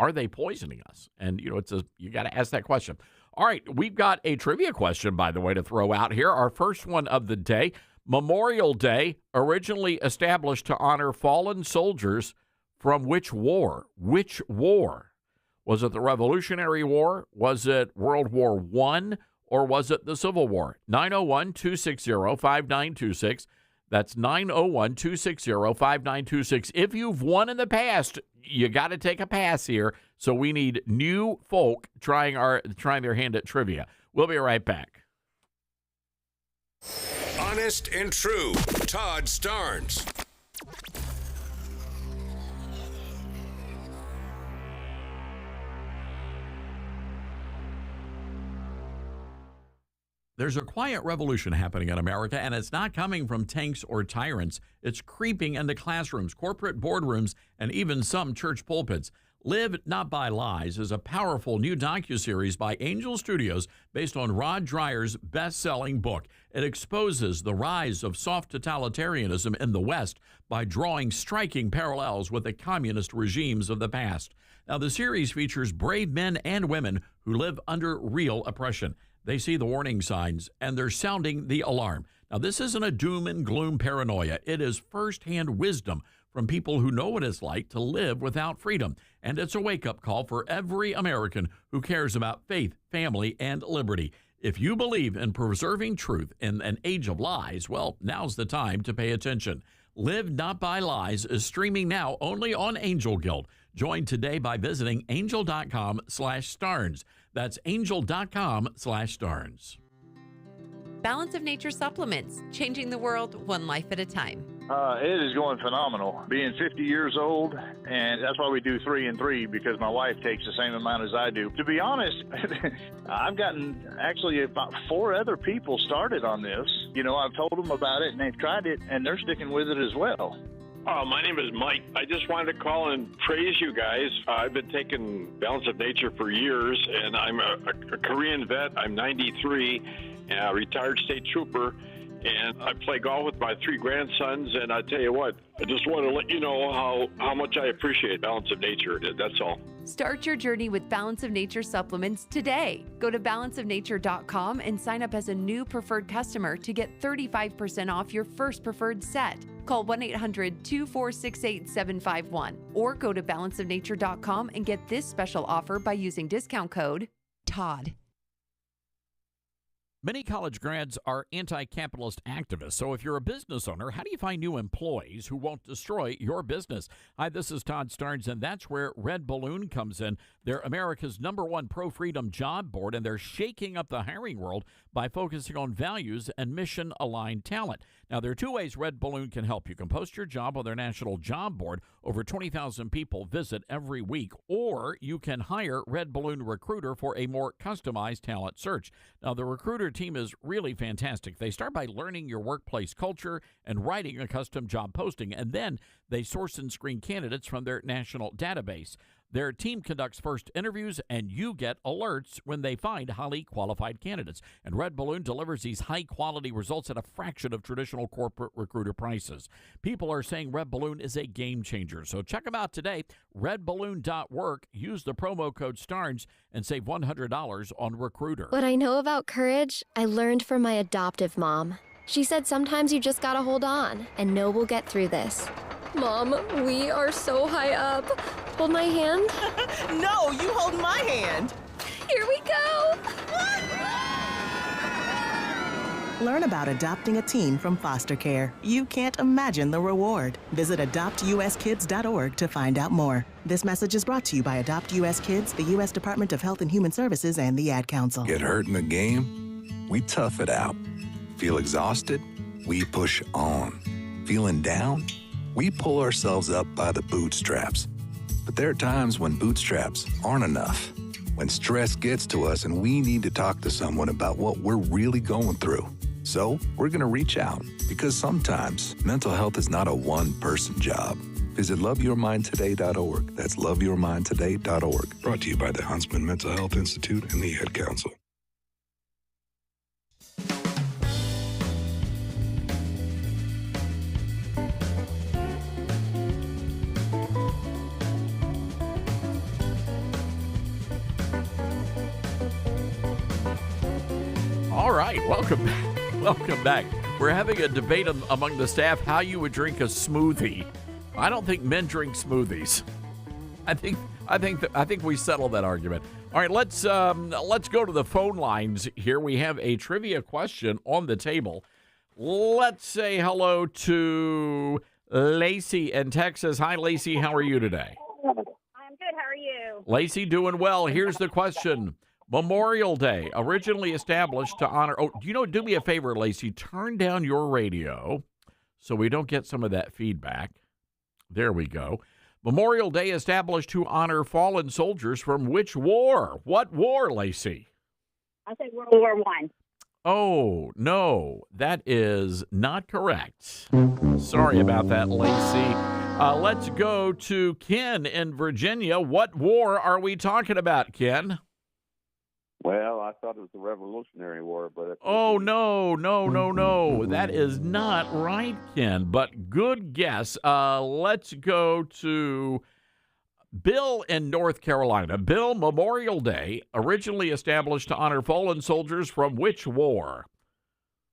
Are they poisoning us? And, you got to ask that question. All right, we've got a trivia question, by the way, to throw out here. Our first one of the day. Memorial Day, originally established to honor fallen soldiers from which war? Which war? Was it the Revolutionary War? Was it World War I? or was it the Civil War? 901-260-5926. That's 901-260-5926. If you've won in the past, you got to take a pass here. So we need new folk trying their hand at trivia. We'll be right back. Honest and True, Todd Starnes. There's a quiet revolution happening in America, and it's not coming from tanks or tyrants. It's creeping into classrooms, corporate boardrooms, and even some church pulpits. Live Not by Lies is a powerful new docuseries by Angel Studios based on Rod Dreier's best-selling book. It exposes the rise of soft totalitarianism in the West by drawing striking parallels with the communist regimes of the past. Now, the series features brave men and women who live under real oppression. They see the warning signs, and they're sounding the alarm. Now, this isn't a doom and gloom paranoia. It is firsthand wisdom from people who know what it's like to live without freedom. And it's a wake-up call for every American who cares about faith, family, and liberty. If you believe in preserving truth in an age of lies, well, now's the time to pay attention. Live Not by Lies is streaming now only on Angel Guild. Join today by visiting angel.com/Starnes. That's angel.com/Starnes. Balance of Nature supplements, changing the world one life at a time. It is going phenomenal. Being 50 years old, and that's why we do 3 and 3, because my wife takes the same amount as I do. To be honest, I've gotten actually about 4 other people started on this. You know, I've told them about it, and they've tried it, and they're sticking with it as well. My name is Mike. I just wanted to call and praise you guys. I've been taking Balance of Nature for years, and I'm a Korean vet. I'm 93, a retired state trooper, and I play golf with my 3 grandsons. And I tell you what, I just want to let you know how much I appreciate Balance of Nature. That's all. Start your journey with Balance of Nature supplements today. Go to balanceofnature.com and sign up as a new preferred customer to get 35% off your first preferred set. Call 1-800-246-8751 or go to balanceofnature.com and get this special offer by using discount code TODD. Many college grads are anti-capitalist activists. So if you're a business owner, how do you find new employees who won't destroy your business? Hi, this is Todd Starnes, and that's where Red Balloon comes in. They're America's #1 pro-freedom job board, and they're shaking up the hiring world by focusing on values and mission-aligned talent. Now, there are 2 ways Red Balloon can help. You can post your job on their national job board. Over 20,000 people visit every week. Or you can hire Red Balloon Recruiter for a more customized talent search. Now, the Recruiter team is really fantastic. They start by learning your workplace culture and writing a custom job posting, and then they source and screen candidates from their national database. Their team conducts first interviews, and you get alerts when they find highly qualified candidates. And Red Balloon delivers these high-quality results at a fraction of traditional corporate recruiter prices. People are saying Red Balloon is a game changer. So check them out today, redballoon.work. Use the promo code STARNS and save $100 on Recruiter. What I know about courage, I learned from my adoptive mom. She said sometimes you just gotta hold on and know we'll get through this. Mom, we are so high up. Hold my hand. No, you hold my hand. Here we go. Learn about adopting a teen from foster care. You can't imagine the reward. Visit adoptuskids.org to find out more. This message is brought to you by Adopt US Kids, the U.S. Department of Health and Human Services, and the Ad Council. Get hurt in the game? We tough it out. Feel exhausted? We push on. Feeling down? We pull ourselves up by the bootstraps. But there are times when bootstraps aren't enough. When stress gets to us and we need to talk to someone about what we're really going through. So we're going to reach out, because sometimes mental health is not a one-person job. Visit loveyourmindtoday.org. That's loveyourmindtoday.org. Brought to you by the Huntsman Mental Health Institute and the Ad Council. All right, welcome back. Welcome back. We're having a debate among the staff how you would drink a smoothie. I don't think men drink smoothies. I think we settled that argument. All right, let's go to the phone lines here. We have a trivia question on the table. Let's say hello to Lacey in Texas. Hi, Lacey. How are you today? I'm good. How are you? Lacey, doing well. Here's the question. Memorial Day, originally established to honor... Oh, do me a favor, Lacey. Turn down your radio so we don't get some of that feedback. There we go. Memorial Day established to honor fallen soldiers from which war? What war, Lacey? I said World War I. Oh, no, that is not correct. Sorry about that, Lacey. Let's go to Ken in Virginia. What war are we talking about, Ken? Well, I thought it was the Revolutionary War, but... Oh, no. That is not right, Ken, but good guess. Let's go to Bill in North Carolina. Bill, Memorial Day, originally established to honor fallen soldiers from which war?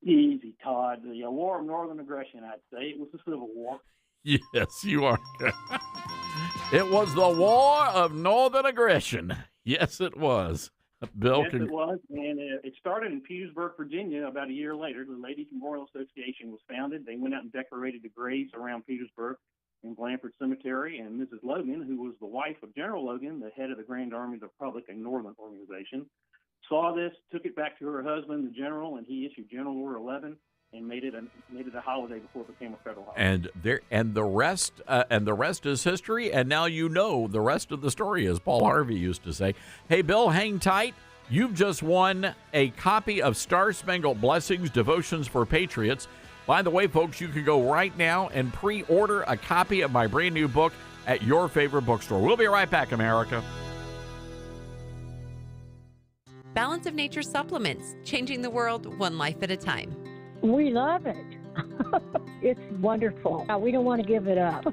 Easy, Todd. The War of Northern Aggression, I'd say. It was the Civil War. Yes, you are. It was the War of Northern Aggression. Yes, it was. Bill, yes, it was, and it started in Petersburg, Virginia. About a year later, the Ladies Memorial Association was founded. They went out and decorated the graves around Petersburg in Blanford Cemetery, and Mrs. Logan, who was the wife of General Logan, the head of the Grand Army of the Republic, a Northern organization, saw this, took it back to her husband, the general, and he issued General Order 11 and made it a holiday before it became a federal holiday. And the rest is history. And now you know the rest of the story, as Paul Harvey used to say. Hey, Bill, hang tight. You've just won a copy of Star Spangled Blessings, Devotions for Patriots. By the way, folks, you can go right now and pre-order a copy of my brand new book at your favorite bookstore. We'll be right back, America. Balance of Nature supplements, changing the world one life at a time. We love it. It's wonderful. We don't want to give it up.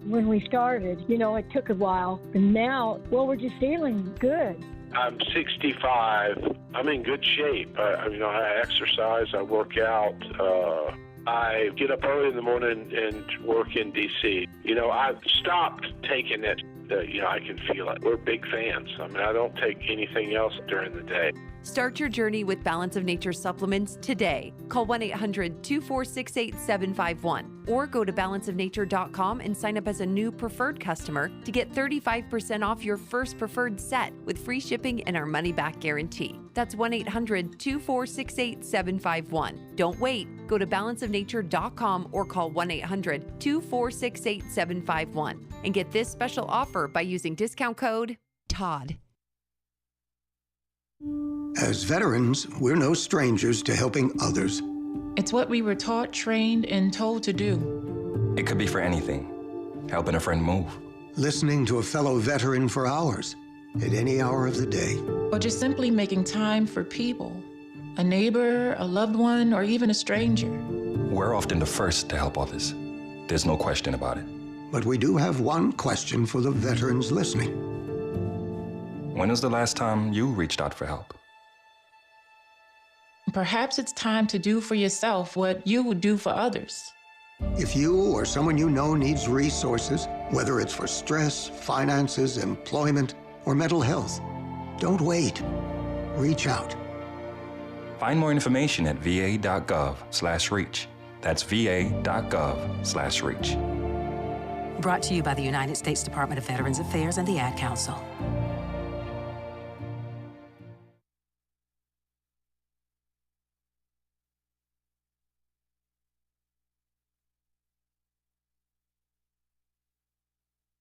When we started, it took a while. And now, we're just feeling good. I'm 65. I'm in good shape. I exercise. I work out. I get up early in the morning and work in D.C. I've stopped taking it. I can feel it. We're big fans. I don't take anything else during the day. Start your journey with Balance of Nature supplements today. Call 1-800-246-8751 or go to balanceofnature.com and sign up as a new preferred customer to get 35% off your first preferred set with free shipping and our money-back guarantee. That's 1-800-246-8751. Don't wait. Go to balanceofnature.com or call 1-800-246-8751 and get this special offer by using discount code TODD. As veterans, we're no strangers to helping others. It's what we were taught, trained, and told to do. It could be for anything. Helping a friend move. Listening to a fellow veteran for hours, at any hour of the day. Or just simply making time for people. A neighbor, a loved one, or even a stranger. We're often the first to help others. There's no question about it. But we do have one question for the veterans listening. When was the last time you reached out for help? Perhaps it's time to do for yourself what you would do for others. If you or someone you know needs resources, whether it's for stress, finances, employment, or mental health, don't wait. Reach out. Find more information at va.gov/reach. That's va.gov/reach. Brought to you by the United States Department of Veterans Affairs and the Ad Council.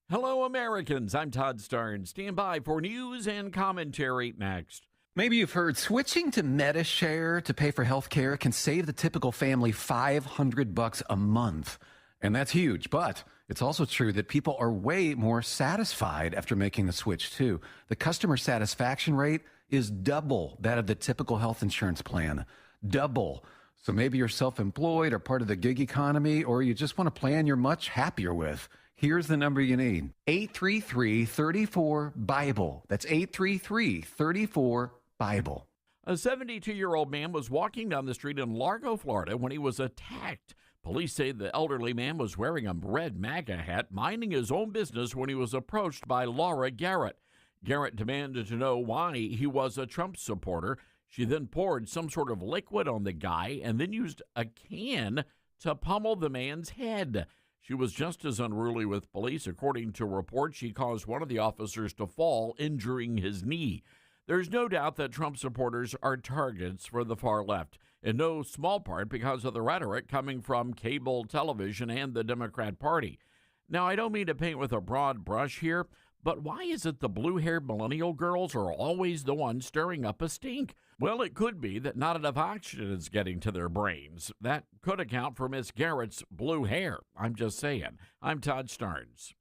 Hello, Americans. I'm Todd Starnes. Stand by for news and commentary next. Maybe you've heard switching to MediShare to pay for health care can save the typical family $500 a month. And that's huge. But it's also true that people are way more satisfied after making the switch, too. The customer satisfaction rate is double that of the typical health insurance plan. Double. So maybe you're self-employed or part of the gig economy, or you just want a plan you're much happier with. Here's the number you need. 833-34-BIBLE. That's 833-34-BIBLE. A 72-year-old man was walking down the street in Largo, Florida, when he was attacked Police say the elderly man was wearing a red MAGA hat, minding his own business when he was approached by Laura Garrett. Garrett demanded to know why he was a Trump supporter. She then poured some sort of liquid on the guy and then used a can to pummel the man's head. She was just as unruly with police. According to reports, she caused one of the officers to fall, injuring his knee. There's no doubt that Trump supporters are targets for the far left, in no small part because of the rhetoric coming from cable television and the Democrat Party. Now, I don't mean to paint with a broad brush here, but why is it the blue-haired millennial girls are always the ones stirring up a stink? Well, it could be that not enough oxygen is getting to their brains. That could account for Miss Garrett's blue hair. I'm just saying. I'm Todd Starnes.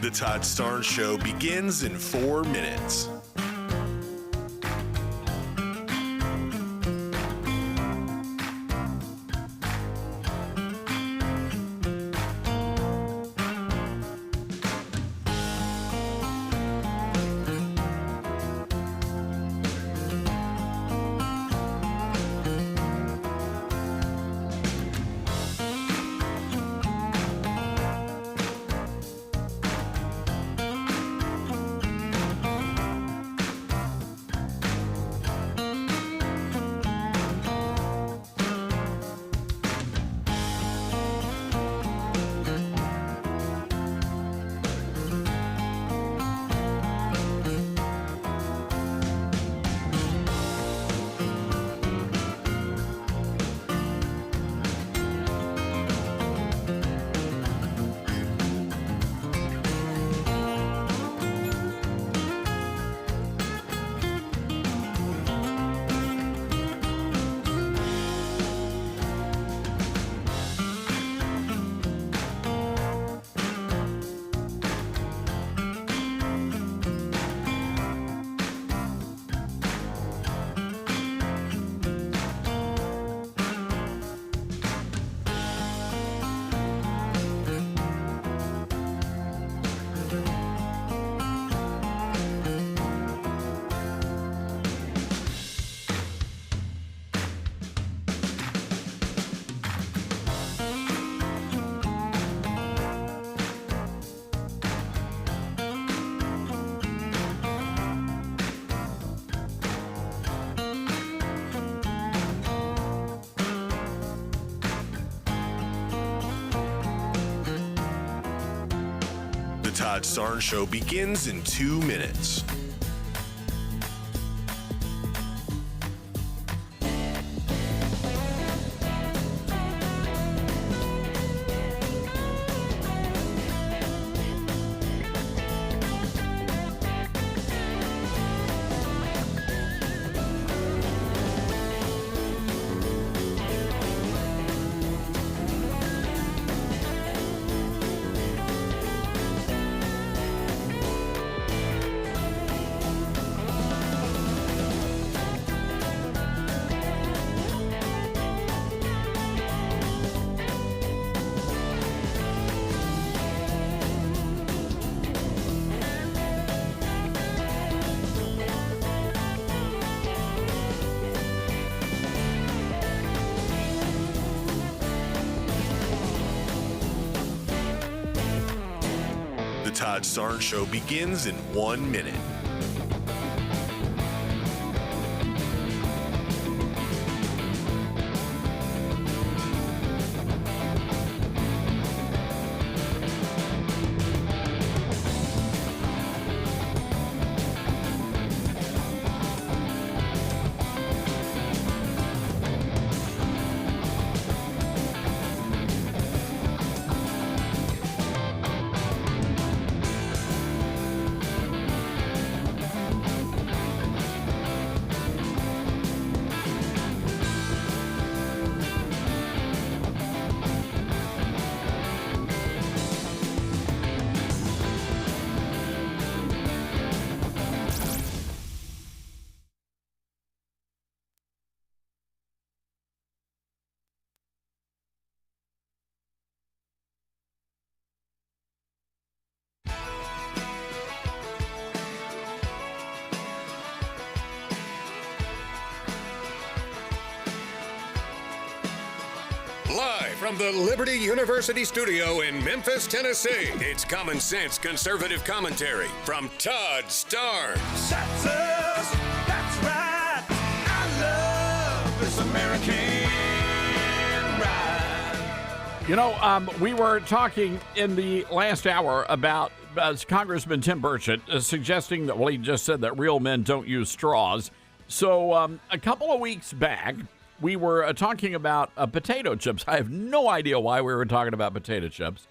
The Todd Starnes Show begins in 4 minutes. The Todd Starnes Show begins in 2 minutes. The Todd Starnes Show begins in 1 minute. from the Liberty University studio in Memphis, Tennessee, it's Common Sense Conservative Commentary from Todd Starnes. That's us. That's right. I love this American ride. You know, we were talking in the last hour about Congressman Tim Burchett suggesting that, well, he just said that real men don't use straws. So a couple of weeks back, we were talking about potato chips. I have no idea why we were talking about potato chips,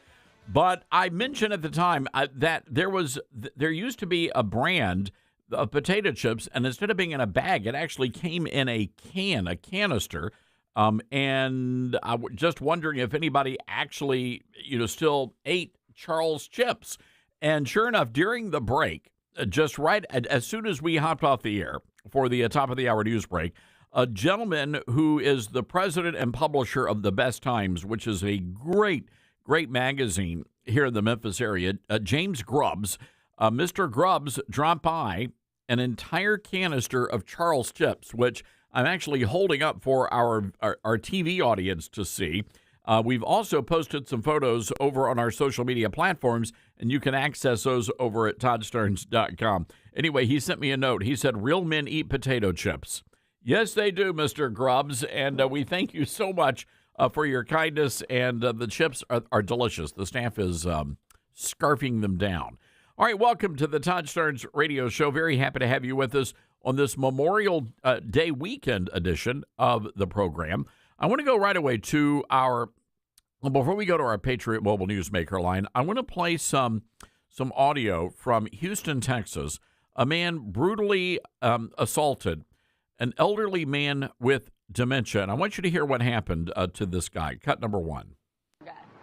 but I mentioned at the time that there used to be a brand of potato chips, and instead of being in a bag, it actually came in a canister. And I was just wondering if anybody actually, still ate Charles chips. And sure enough, during the break, just right as soon as we hopped off the air for the top of the hour news break, a gentleman who is the president and publisher of The Best Times, which is a great magazine here in the Memphis area, James Grubbs. Mr. Grubbs dropped by an entire canister of Charles chips, which I'm actually holding up for our TV audience to see. We've also posted some photos over on our social media platforms, and you can access those over at ToddStarnes.com. Anyway, he sent me a note. He said, real men eat potato chips. Yes, they do, Mr. Grubbs, and we thank you so much for your kindness, and the chips are delicious. The staff is scarfing them down. All right, welcome to the Todd Starnes radio show. Very happy to have you with us on this Memorial Day weekend edition of the program. I want to go right away to before we go to our Patriot Mobile Newsmaker line, I want to play some audio from Houston, Texas. A man brutally assaulted an elderly man with dementia. And I want you to hear what happened to this guy. Cut number one.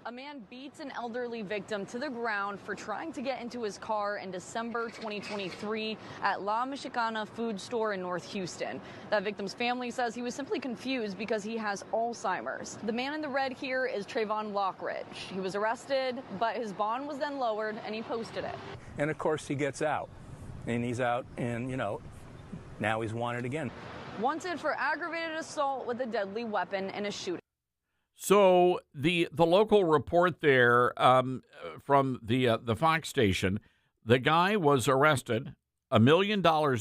A man beats an elderly victim to the ground for trying to get into his car in December 2023 at La Michicana food store in North Houston. That victim's family says he was simply confused because he has Alzheimer's. The man in the red here is Trayvon Lockridge. He was arrested, but his bond was then lowered and he posted it. And of course he gets out, and he's out, and now he's wanted again. Wanted for aggravated assault with a deadly weapon and a shooting. So the local report there from the Fox station, the guy was arrested, $1 million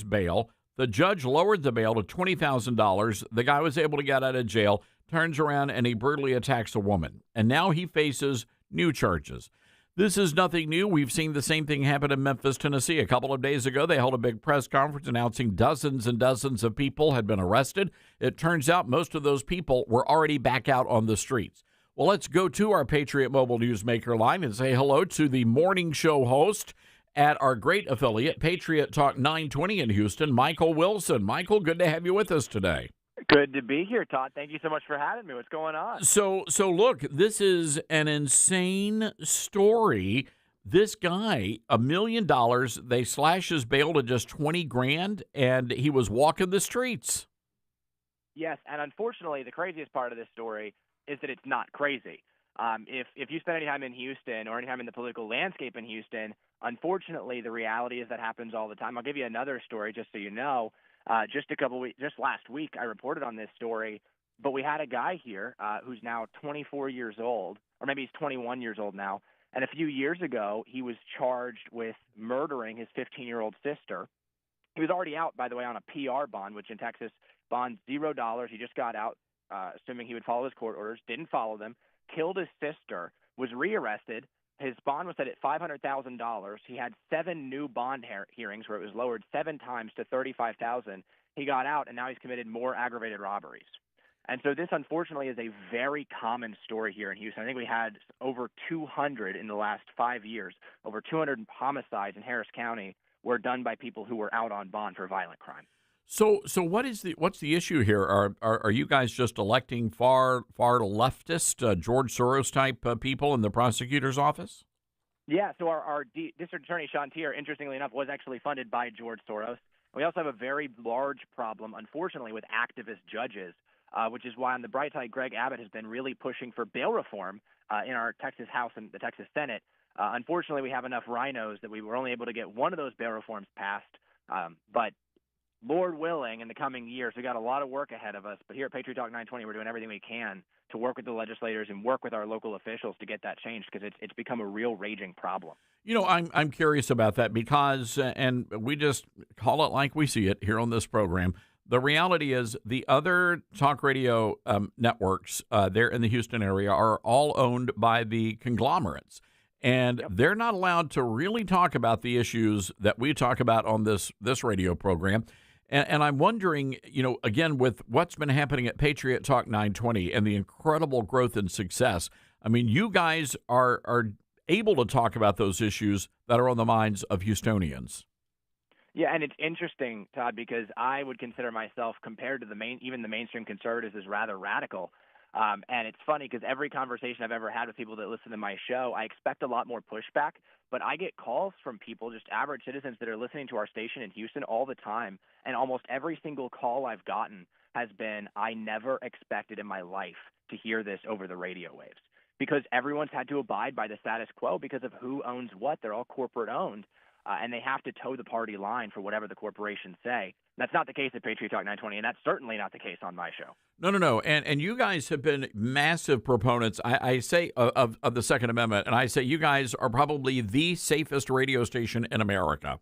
bail. The judge lowered the bail to $20,000. The guy was able to get out of jail, turns around, and he brutally attacks a woman. And now he faces new charges. This is nothing new. We've seen the same thing happen in Memphis, Tennessee. A couple of days ago, they held a big press conference announcing dozens and dozens of people had been arrested. It turns out most of those people were already back out on the streets. Well, let's go to our Patriot Mobile Newsmaker line and say hello to the morning show host at our great affiliate, Patriot Talk 920 in Houston, Michael Wilson. Michael, good to have you with us today. Good to be here, Todd. Thank you so much for having me. What's going on? So look, this is an insane story. This guy, $1 million, they slash his bail to just $20,000, and he was walking the streets. Yes, and unfortunately, the craziest part of this story is that it's not crazy. If you spend any time in Houston or any time in the political landscape in Houston, unfortunately, the reality is that happens all the time. I'll give you another story just so you know. Just last week, I reported on this story, but we had a guy here who's now 24 years old, or maybe he's 21 years old now. And a few years ago, he was charged with murdering his 15-year-old sister. He was already out, by the way, on a PR bond, which in Texas, bond $0. He just got out, assuming he would follow his court orders, didn't follow them, killed his sister, was rearrested. His bond was set at $500,000. He had 7 new bond hearings where it was lowered 7 times to $35,000. He got out, and now he's committed more aggravated robberies. And so this, unfortunately, is a very common story here in Houston. I think we had over 200 in the last 5 years. Over 200 homicides in Harris County were done by people who were out on bond for violent crime. So what's the issue here? Are you guys just electing far leftist George Soros type people in the prosecutor's office? Yeah. So our district attorney Sean Tier, interestingly enough, was actually funded by George Soros. We also have a very large problem, unfortunately, with activist judges, which is why on the bright side, Greg Abbott has been really pushing for bail reform in our Texas House and the Texas Senate. Unfortunately, we have enough rhinos that we were only able to get one of those bail reforms passed, but Lord willing, in the coming years, we got a lot of work ahead of us. But here at Patriot Talk 920, we're doing everything we can to work with the legislators and work with our local officials to get that changed, because it's become a real raging problem. You know, I'm curious about that because, and we just call it like we see it here on this program. The reality is the other talk radio networks there in the Houston area are all owned by the conglomerates, and they're not allowed to really talk about the issues that we talk about on this radio program. And I'm wondering, you know, again, with what's been happening at Patriot Talk 920 and the incredible growth and success, I mean, you guys are able to talk about those issues that are on the minds of Houstonians. Yeah, and it's interesting, Todd, because I would consider myself, compared to even the mainstream conservatives, as rather radical. And it's funny because every conversation I've ever had with people that listen to my show, I expect a lot more pushback, but I get calls from people, just average citizens that are listening to our station in Houston all the time, and almost every single call I've gotten has been, I never expected in my life to hear this over the radio waves, because everyone's had to abide by the status quo because of who owns what. They're all corporate owned. And they have to toe the party line for whatever the corporations say. That's not the case at Patriot Talk 920, and that's certainly not the case on my show. No. And you guys have been massive proponents, I say, of the Second Amendment, and I say you guys are probably the safest radio station in America.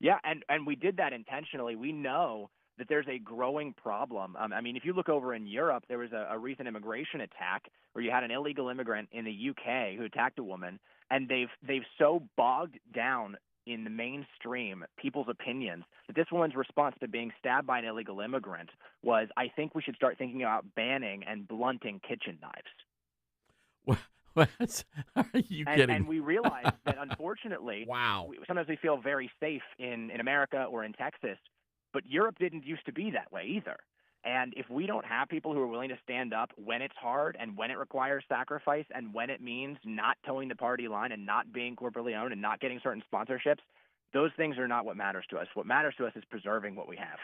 Yeah, and we did that intentionally. We know that there's a growing problem. I mean, if you look over in Europe, there was a recent immigration attack where you had an illegal immigrant in the UK who attacked a woman, and they've so bogged down in the mainstream people's opinions that this woman's response to being stabbed by an illegal immigrant was, I think we should start thinking about banning and blunting kitchen knives. What? Are you kidding? And we realize that, unfortunately, wow. Sometimes we feel very safe in America or in Texas, but Europe didn't used to be that way either. And if we don't have people who are willing to stand up when it's hard and when it requires sacrifice and when it means not towing the party line and not being corporately owned and not getting certain sponsorships, those things are not what matters to us. What matters to us is preserving what we have.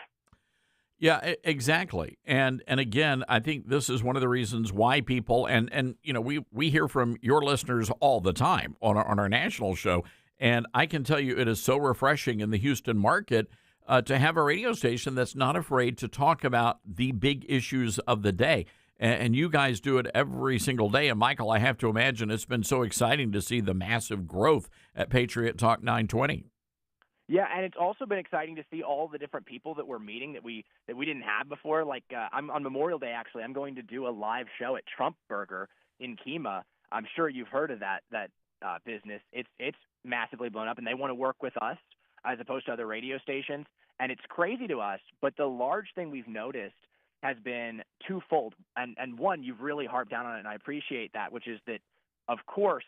Yeah, exactly. And again, I think this is one of the reasons why people, and you know, we hear from your listeners all the time on our national show, and I can tell you it is so refreshing in the Houston market to have a radio station that's not afraid to talk about the big issues of the day. And you guys do it every single day. And, Michael, I have to imagine it's been so exciting to see the massive growth at Patriot Talk 920. Yeah, and it's also been exciting to see all the different people that we're meeting that we didn't have before. Like I'm on Memorial Day, actually, I'm going to do a live show at Trump Burger in Kemah. I'm sure you've heard of that business. It's massively blown up, and they want to work with us as opposed to other radio stations. And it's crazy to us, but the large thing we've noticed has been twofold. And one, you've really harped down on it, and I appreciate that, which is that, of course,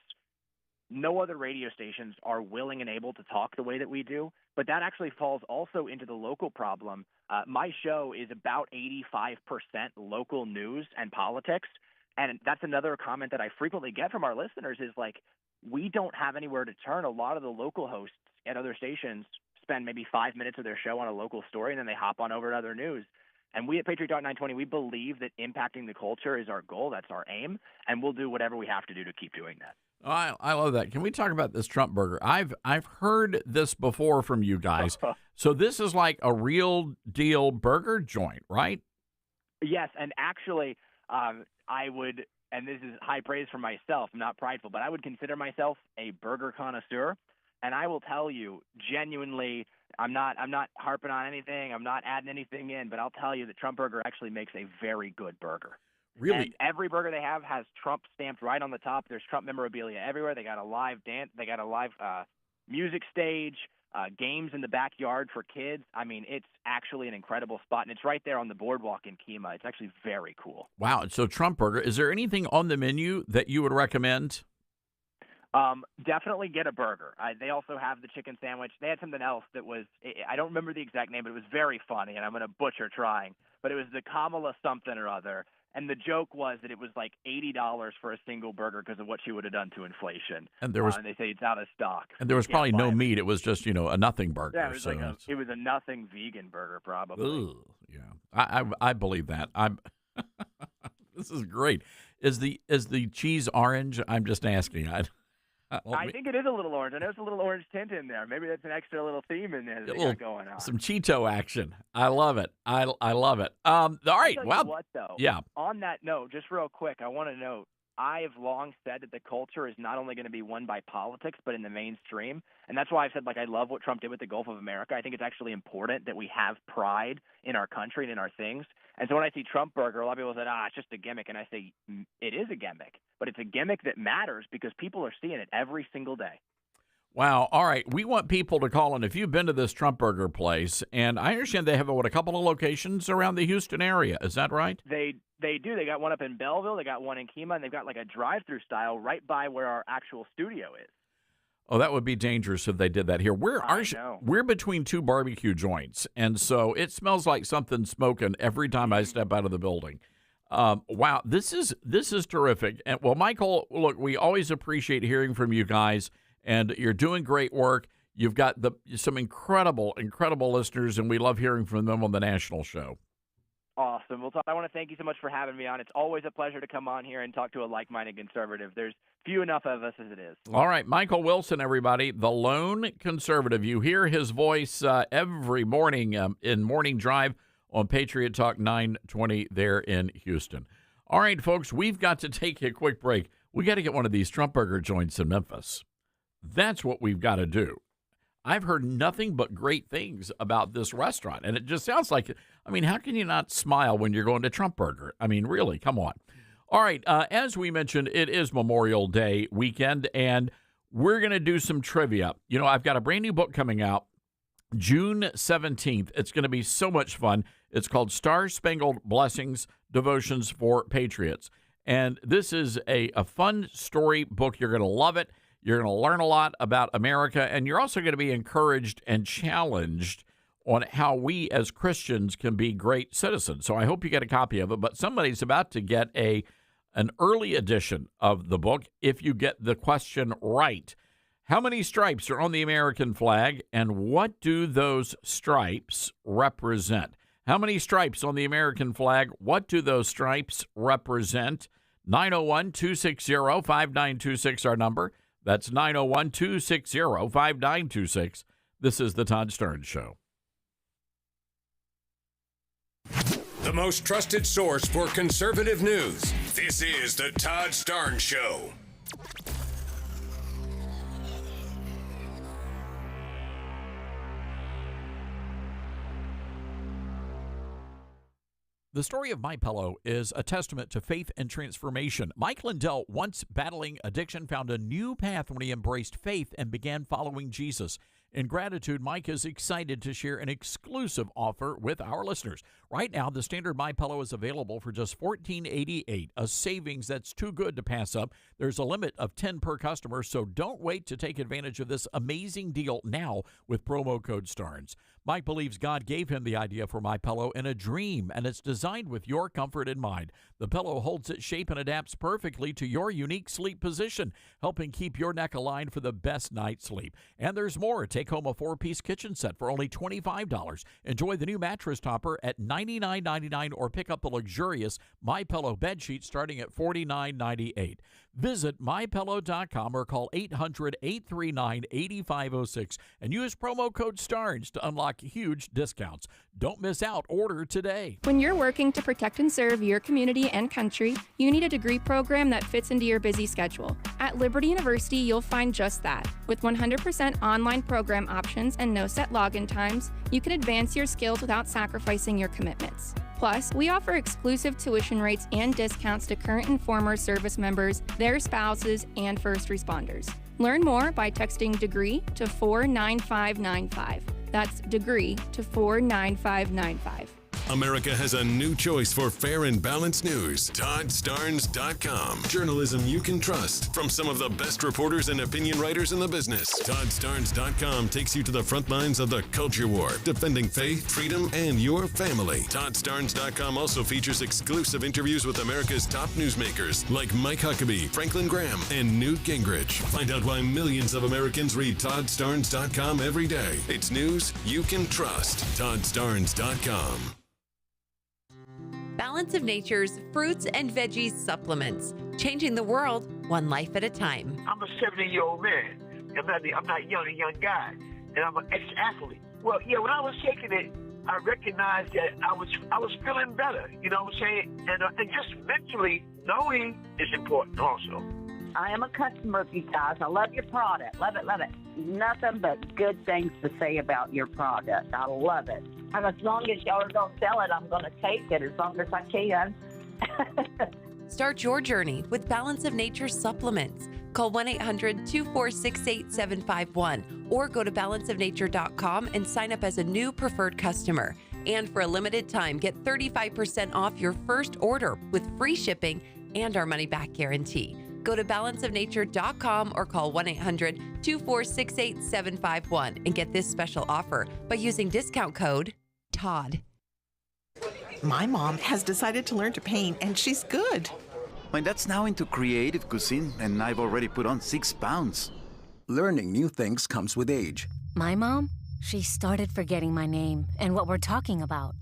no other radio stations are willing and able to talk the way that we do, but that actually falls also into the local problem. My show is about 85% local news and politics, and that's another comment that I frequently get from our listeners is like, we don't have anywhere to turn. A lot of the local hosts at other stations spend maybe 5 minutes of their show on a local story, and then they hop on over to other news. And we at Patriot Talk 920, we believe that impacting the culture is our goal. That's our aim, and we'll do whatever we have to do to keep doing that. I love that. Can we talk about this Trump Burger? I've heard this before from you guys. So this is like a real deal burger joint, right? Yes, and actually, I would, and this is high praise for myself, I'm not prideful, but I would consider myself a burger connoisseur. And I will tell you, genuinely, I'm not harping on anything. I'm not adding anything in, but I'll tell you that Trump Burger actually makes a very good burger. Really? And every burger they have has Trump stamped right on the top. There's Trump memorabilia everywhere. They got a live dance. They got a live music stage, games in the backyard for kids. I mean, it's actually an incredible spot, and it's right there on the boardwalk in Kemah. It's actually very cool. Wow. So Trump Burger, is there anything on the menu that you would recommend? Definitely get a burger. They also have the chicken sandwich. They had something else that was, I don't remember the exact name, but it was very funny, and I'm going to butcher trying. But it was the Kamala something or other. And the joke was that it was like $80 for a single burger because of what she would have done to inflation. And there was, and they say it's out of stock. And there was probably no meat. It was just, a nothing burger. Yeah, it was a nothing vegan burger, probably. Ugh, yeah, I believe that. This is great. Is the cheese orange? I'm just asking. I think it is a little orange. I know it's a little orange tint in there. Maybe that's an extra little theme in there that they got going on. Some Cheeto action. I love it. I love it. All right. Well, what though? Yeah. On that note, just real quick, I want to note I have long said that the culture is not only going to be won by politics, but in the mainstream. And that's why I've said, I love what Trump did with the Gulf of America. I think it's actually important that we have pride in our country and in our things. And so when I see Trump Burger, a lot of people say, it's just a gimmick. And I say, it is a gimmick, but it's a gimmick that matters because people are seeing it every single day. Wow. All right. We want people to call in if you've been to this Trump Burger place. And I understand they have, a couple of locations around the Houston area. Is that right? They do. They got one up in Belleville. They got one in Kemah. And they've got a drive-through style right by where our actual studio is. Oh, that would be dangerous if they did that here. We're between two barbecue joints, and so it smells like something smoking every time I step out of the building. Wow, this is terrific. And well, Michael, look, we always appreciate hearing from you guys, and you're doing great work. You've got some incredible listeners, and we love hearing from them on the national show. Awesome. Well, Todd, I want to thank you so much for having me on. It's always a pleasure to come on here and talk to a like-minded conservative. There's few enough of us as it is. All right, Michael Wilson, everybody, the lone conservative. You hear his voice every morning in Morning Drive on Patriot Talk 920 there in Houston. All right, folks, we've got to take a quick break. We got to get one of these Trump Burger joints in Memphis. That's what we've got to do. I've heard nothing but great things about this restaurant, and it just sounds like, how can you not smile when you're going to Trump Burger? Really, come on. All right, as we mentioned, it is Memorial Day weekend, and we're going to do some trivia. I've got a brand new book coming out June 17th. It's going to be so much fun. It's called Star-Spangled Blessings, Devotions for Patriots. And this is a fun story book. You're going to love it. You're going to learn a lot about America, and you're also going to be encouraged and challenged on how we as Christians can be great citizens. So I hope you get a copy of it, but somebody's about to get an early edition of the book if you get the question right. How many stripes are on the American flag, and what do those stripes represent? How many stripes on the American flag? What do those stripes represent? 901-260-5926, our number. That's 901-260-5926. This is the Todd Starnes Show. The most trusted source for conservative news. This is the Todd Starnes Show. The story of MyPillow is a testament to faith and transformation. Mike Lindell, once battling addiction, found a new path when he embraced faith and began following Jesus. In gratitude, Mike is excited to share an exclusive offer with our listeners. Right now, the standard MyPillow is available for just $14.88, a savings that's too good to pass up. There's a limit of 10 per customer, so don't wait to take advantage of this amazing deal now with promo code STARNS. Mike believes God gave him the idea for MyPillow in a dream, and it's designed with your comfort in mind. The pillow holds its shape and adapts perfectly to your unique sleep position, helping keep your neck aligned for the best night's sleep. And there's more. Take home a 4-piece kitchen set for only $25. Enjoy the new mattress topper at $99.99 or pick up the luxurious MyPillow bed sheet starting at $49.98. Visit MyPillow.com or call 800-839-8506 and use promo code STARNS to unlock huge discounts. Don't miss out. Order today. When you're working to protect and serve your community and country, you need a degree program that fits into your busy schedule. At Liberty University, you'll find just that. With 100% online program options and no set login times, you can advance your skills without sacrificing your commitments. Plus, we offer exclusive tuition rates and discounts to current and former service members, their spouses, and first responders. Learn more by texting DEGREE to 49595. That's DEGREE to 49595. America has a new choice for fair and balanced news. ToddStarnes.com. Journalism you can trust from some of the best reporters and opinion writers in the business. ToddStarnes.com takes you to the front lines of the culture war, defending faith, freedom, and your family. ToddStarnes.com also features exclusive interviews with America's top newsmakers like Mike Huckabee, Franklin Graham, and Newt Gingrich. Find out why millions of Americans read ToddStarnes.com every day. It's news you can trust. ToddStarnes.com. Balance of Nature's fruits and veggies supplements, changing the world one life at a time. I'm a 70-year-old man. I'm not a young guy, and I'm an ex-athlete. Well, yeah, when I was taking it, I recognized that I was feeling better. You know what I'm saying? And just mentally knowing is important also. I am a customer of you guys. I love your product. Love it, love it. Nothing but good things to say about your product. I love it. And as long as y'all are going to sell it, I'm going to take it as long as I can. Start your journey with Balance of Nature supplements. Call 1-800-246-8751 or go to balanceofnature.com and sign up as a new preferred customer. And for a limited time, get 35% off your first order with free shipping and our money-back guarantee. Go to balanceofnature.com or call 1-800-246-8751 and get this special offer by using discount code TODD. My mom has decided to learn to paint, and she's good. My dad's now into creative cuisine, and I've already put on 6 pounds. Learning new things comes with age. My mom, she started forgetting my name and what we're talking about.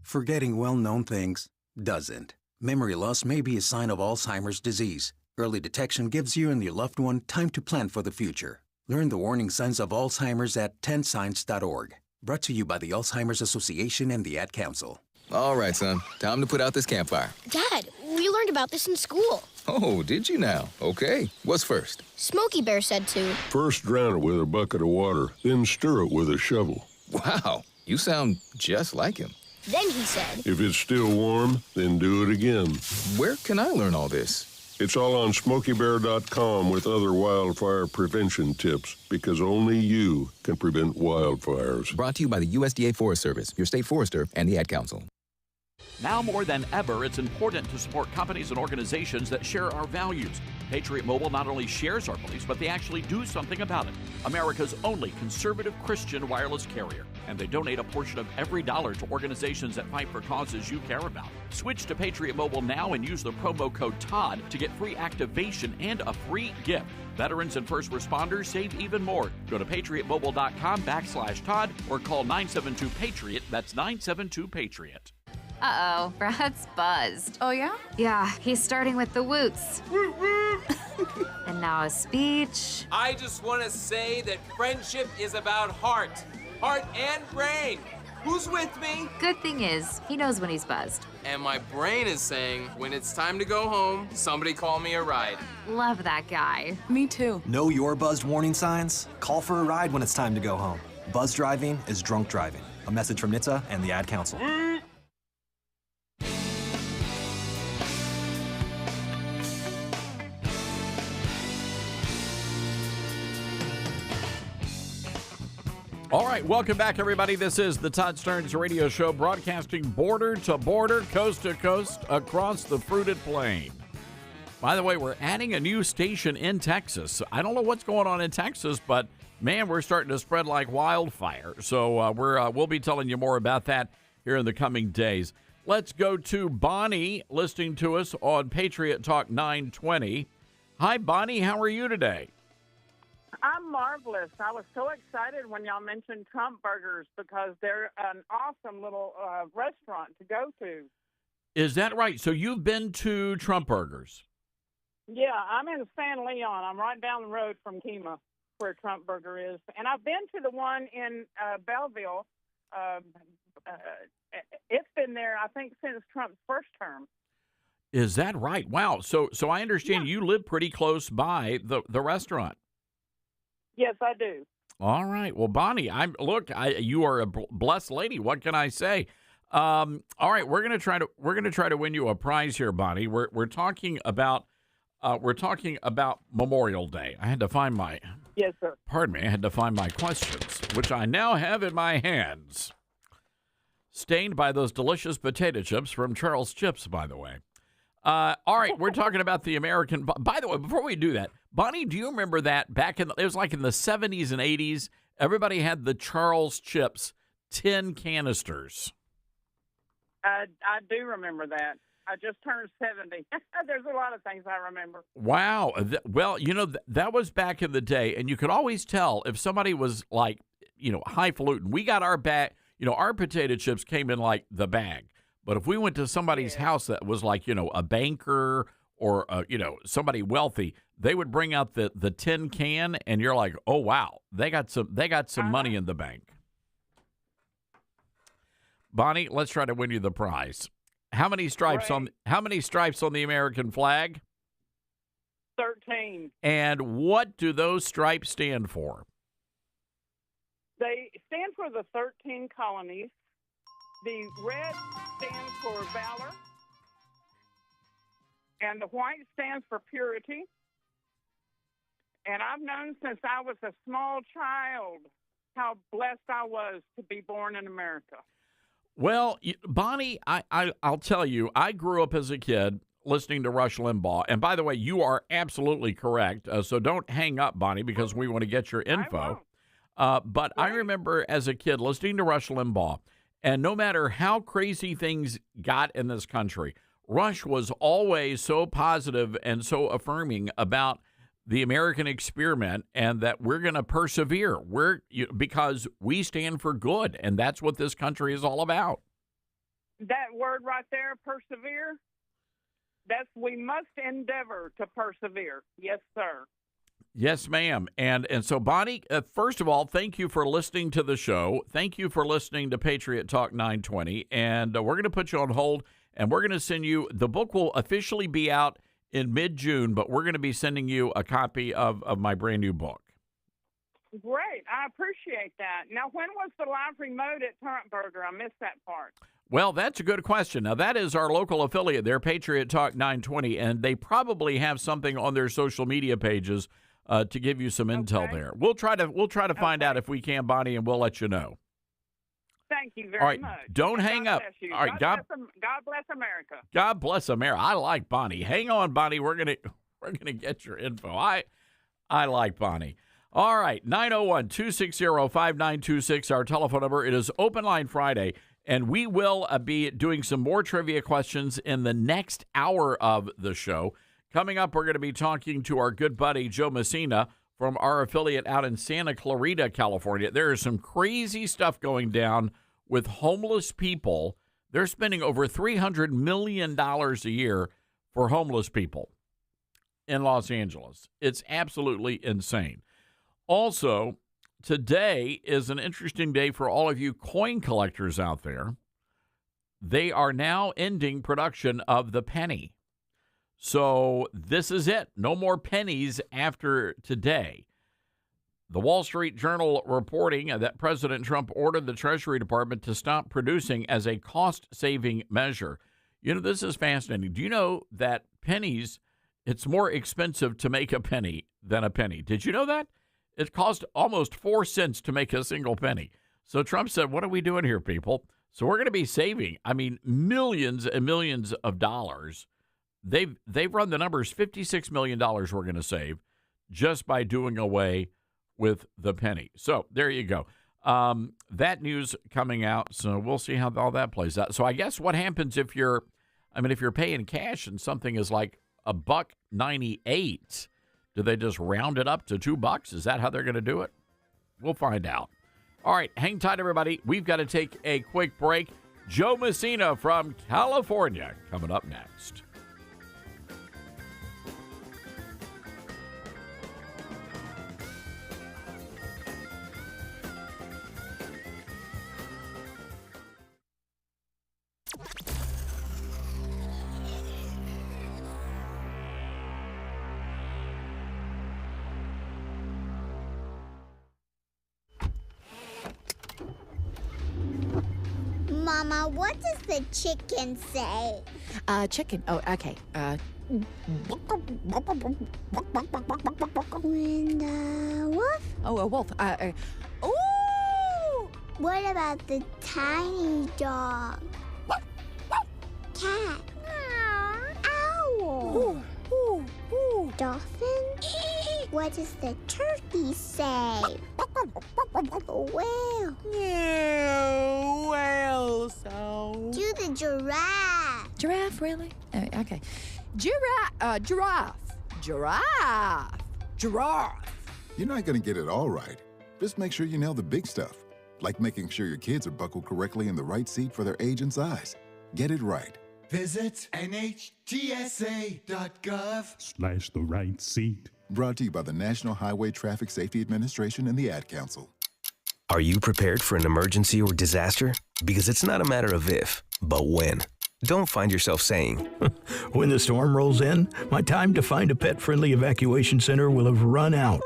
Forgetting well-known things doesn't. Memory loss may be a sign of Alzheimer's disease. Early detection gives you and your loved one time to plan for the future. Learn the warning signs of Alzheimer's at 10signs.org. Brought to you by the Alzheimer's Association and the Ad Council. All right, son. Time to put out this campfire. Dad, we learned about this in school. Oh, did you now? Okay. What's first? Smokey Bear said to. First drown it with a bucket of water, then stir it with a shovel. Wow, you sound just like him. Then he said. If it's still warm, then do it again. Where can I learn all this? It's all on SmokeyBear.com with other wildfire prevention tips, because only you can prevent wildfires. Brought to you by the USDA Forest Service, your state forester, and the Ad Council. Now more than ever, it's important to support companies and organizations that share our values. Patriot Mobile not only shares our beliefs, but they actually do something about it. America's only conservative Christian wireless carrier. And they donate a portion of every dollar to organizations that fight for causes you care about. Switch to Patriot Mobile now and use the promo code TODD to get free activation and a free gift. Veterans and first responders save even more. Go to patriotmobile.com/Todd or call 972-PATRIOT. That's 972-PATRIOT. Uh-oh, Brad's buzzed. Oh, yeah? Yeah, he's starting with the woots. And now a speech. I just want to say that friendship is about heart and brain. Who's with me? Good thing is, he knows when he's buzzed. And my brain is saying, when it's time to go home, somebody call me a ride. Love that guy. Me too. Know your buzzed warning signs? Call for a ride when it's time to go home. Buzz driving is drunk driving. A message from NHTSA and the Ad Council. All right, welcome back, everybody. This is the Todd Stearns Radio Show, broadcasting border to border, coast to coast, across the fruited plain. By the way, we're adding a new station in Texas. I don't know what's going on in Texas, but, man, we're starting to spread like wildfire. So we'll be telling you more about that here in the coming days. Let's go to Bonnie, listening to us on Patriot Talk 920. Hi, Bonnie. How are you today? I'm marvelous. I was so excited when y'all mentioned Trump Burgers because they're an awesome little restaurant to go to. Is that right? So you've been to Trump Burgers? Yeah, I'm in San Leon. I'm right down the road from Kemah, where Trump Burger is. And I've been to the one in Belleville. It's been there, I think, since Trump's first term. Is that right? Wow. So I understand you live pretty close by the restaurant. Yes, I do. All right. Well, Bonnie, you are a blessed lady. What can I say? All right, we're gonna try to win you a prize here, Bonnie. We're talking about Memorial Day. I had to find my Yes, sir. Pardon me. I had to find my questions, which I now have in my hands, stained by those delicious potato chips from Charles Chips, by the way. All right, we're talking about the American. By the way, before we do that, Bonnie, do you remember that back it was like in the 70s and 80s? Everybody had the Charles Chips tin canisters. I do remember that. I just turned 70. There's a lot of things I remember. Wow. Well, that was back in the day, and you could always tell if somebody was like, highfalutin. We got our bag. Our potato chips came in like the bag. But if we went to somebody's house that was like, a banker or, somebody wealthy, they would bring out the tin can, and you're like, oh, wow, they got some money in the bank. Bonnie, let's try to win you the prize. How many stripes on the American flag? 13. And what do those stripes stand for? They stand for the 13 colonies. The red stands for valor, and the white stands for purity. And I've known since I was a small child how blessed I was to be born in America. Well, Bonnie, I'll tell you, I grew up as a kid listening to Rush Limbaugh. And by the way, you are absolutely correct. So don't hang up, Bonnie, because we want to get your info. But I remember as a kid listening to Rush Limbaugh, and no matter how crazy things got in this country, Rush was always so positive and so affirming about the American experiment and that we're going to persevere. Because we stand for good, and that's what this country is all about. That word right there, persevere, we must endeavor to persevere. Yes, sir. Yes, ma'am. And so, Bonnie, first of all, thank you for listening to the show. Thank you for listening to Patriot Talk 920. And we're going to put you on hold, and we're going to send you, the book will officially be out in mid-June, but we're going to be sending you a copy of my brand new book. Great. I appreciate that. Now, when was the live remote at Trump-Burger? I missed that part. Well, that's a good question. Now, that is our local affiliate there, Patriot Talk 920, and they probably have something on their social media pages to give you some intel there. We'll try to find out if we can, Bonnie, and we'll let you know. Thank you very much. Don't hang up. You. All right, God bless America. God bless America. I like Bonnie. Hang on, Bonnie. We're gonna get your info. I like Bonnie. All right, 901-260-5926, our telephone number. It is Open Line Friday, and we will be doing some more trivia questions in the next hour of the show. Coming up, we're going to be talking to our good buddy, Joe Messina, from our affiliate out in Santa Clarita, California. There is some crazy stuff going down with homeless people. They're spending over $300 million a year for homeless people in Los Angeles. It's absolutely insane. Also, today is an interesting day for all of you coin collectors out there. They are now ending production of the penny. So this is it. No more pennies after today. The Wall Street Journal reporting that President Trump ordered the Treasury Department to stop producing as a cost-saving measure. This is fascinating. Do you know that pennies, it's more expensive to make a penny than a penny? Did you know that? It cost almost 4 cents to make a single penny. So Trump said, what are we doing here, people? So we're going to be saving, millions and millions of dollars. They've run the numbers, $56 million we're going to save just by doing away with the penny. So there you go. That news coming out. So we'll see how all that plays out. So I guess what happens if you're paying cash and something is like $1.98, do they just round it up to $2? Is that how they're going to do it? We'll find out. All right, hang tight, everybody. We've got to take a quick break. Joe Messina from California coming up next. Mama, what does the chicken say? Chicken. Oh, okay. When the wolf? Oh, a wolf. Ooh! What about the tiny dog? Cat? Owl? Dolphin? What does the turkey say? Whale? Whale sound. Do the giraffe. Giraffe, really? Okay. Giraffe. You're not going to get it all right. Just make sure you nail the big stuff, like making sure your kids are buckled correctly in the right seat for their age and size. Get it right. Visit NHTSA.gov/the right seat. Brought to you by the National Highway Traffic Safety Administration and the Ad Council. Are you prepared for an emergency or disaster? Because it's not a matter of if, but when. Don't find yourself saying, when the storm rolls in, my time to find a pet-friendly evacuation center will have run out.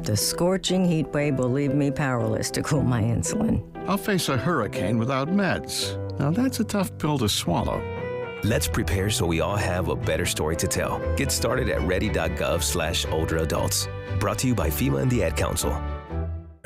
The scorching heat wave will leave me powerless to cool my insulin. I'll face a hurricane without meds. Now that's a tough pill to swallow. Let's prepare so we all have a better story to tell. Get started at ready.gov/older adults. Brought to you by FEMA and the Ad Council.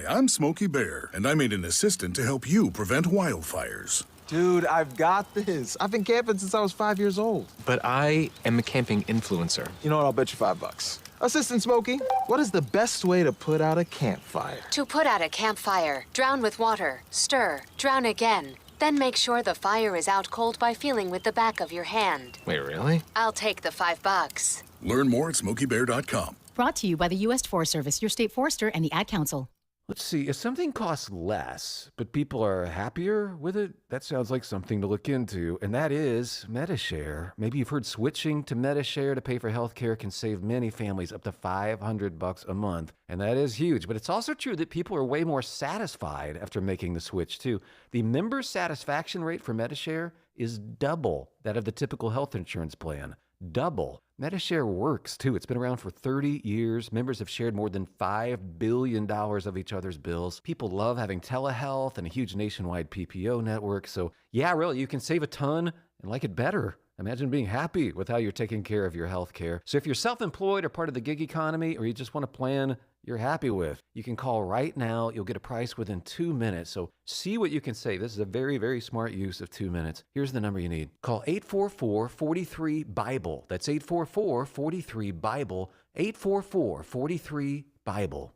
I'm Smokey Bear, and I made an assistant to help you prevent wildfires. Dude, I've got this. I've been camping since I was 5 years old. But I am a camping influencer. You know what? I'll bet you $5. Assistant Smokey, what is the best way to put out a campfire? To put out a campfire, drown with water, stir, drown again. Then make sure the fire is out cold by feeling with the back of your hand. Wait, really? I'll take the $5. Learn more at SmokeyBear.com. Brought to you by the U.S. Forest Service, your state forester, and the Ad Council. Let's see, if something costs less, but people are happier with it, that sounds like something to look into, and that is MediShare. Maybe you've heard switching to MediShare to pay for healthcare can save many families up to $500 a month, and that is huge. But it's also true that people are way more satisfied after making the switch, too. The member satisfaction rate for MediShare is double that of the typical health insurance plan. Double. MediShare works, too. It's been around for 30 years. Members have shared more than $5 billion of each other's bills. People love having telehealth and a huge nationwide PPO network. So, yeah, really, you can save a ton and like it better. Imagine being happy with how you're taking care of your health care. So if you're self-employed or part of the gig economy, or you just want a plan you're happy with, you can call right now. You'll get a price within 2 minutes. So see what you can save. This is a very, very smart use of 2 minutes. Here's the number you need. Call 844-43-BIBLE. That's 844-43-BIBLE. 844-43-BIBLE.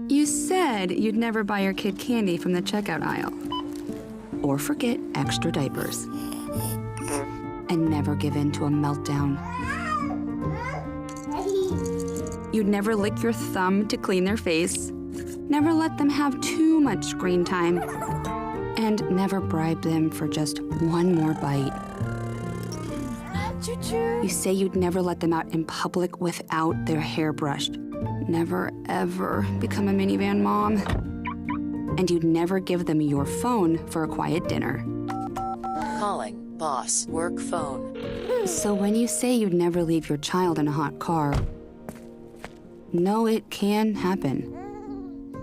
You said you'd never buy your kid candy from the checkout aisle. Or forget extra diapers. And never give in to a meltdown. You'd never lick your thumb to clean their face, never let them have too much screen time, and never bribe them for just one more bite. You say you'd never let them out in public without their hair brushed, never ever become a minivan mom, and you'd never give them your phone for a quiet dinner. Calling boss work phone. So when you say you'd never leave your child in a hot car, no, it can happen.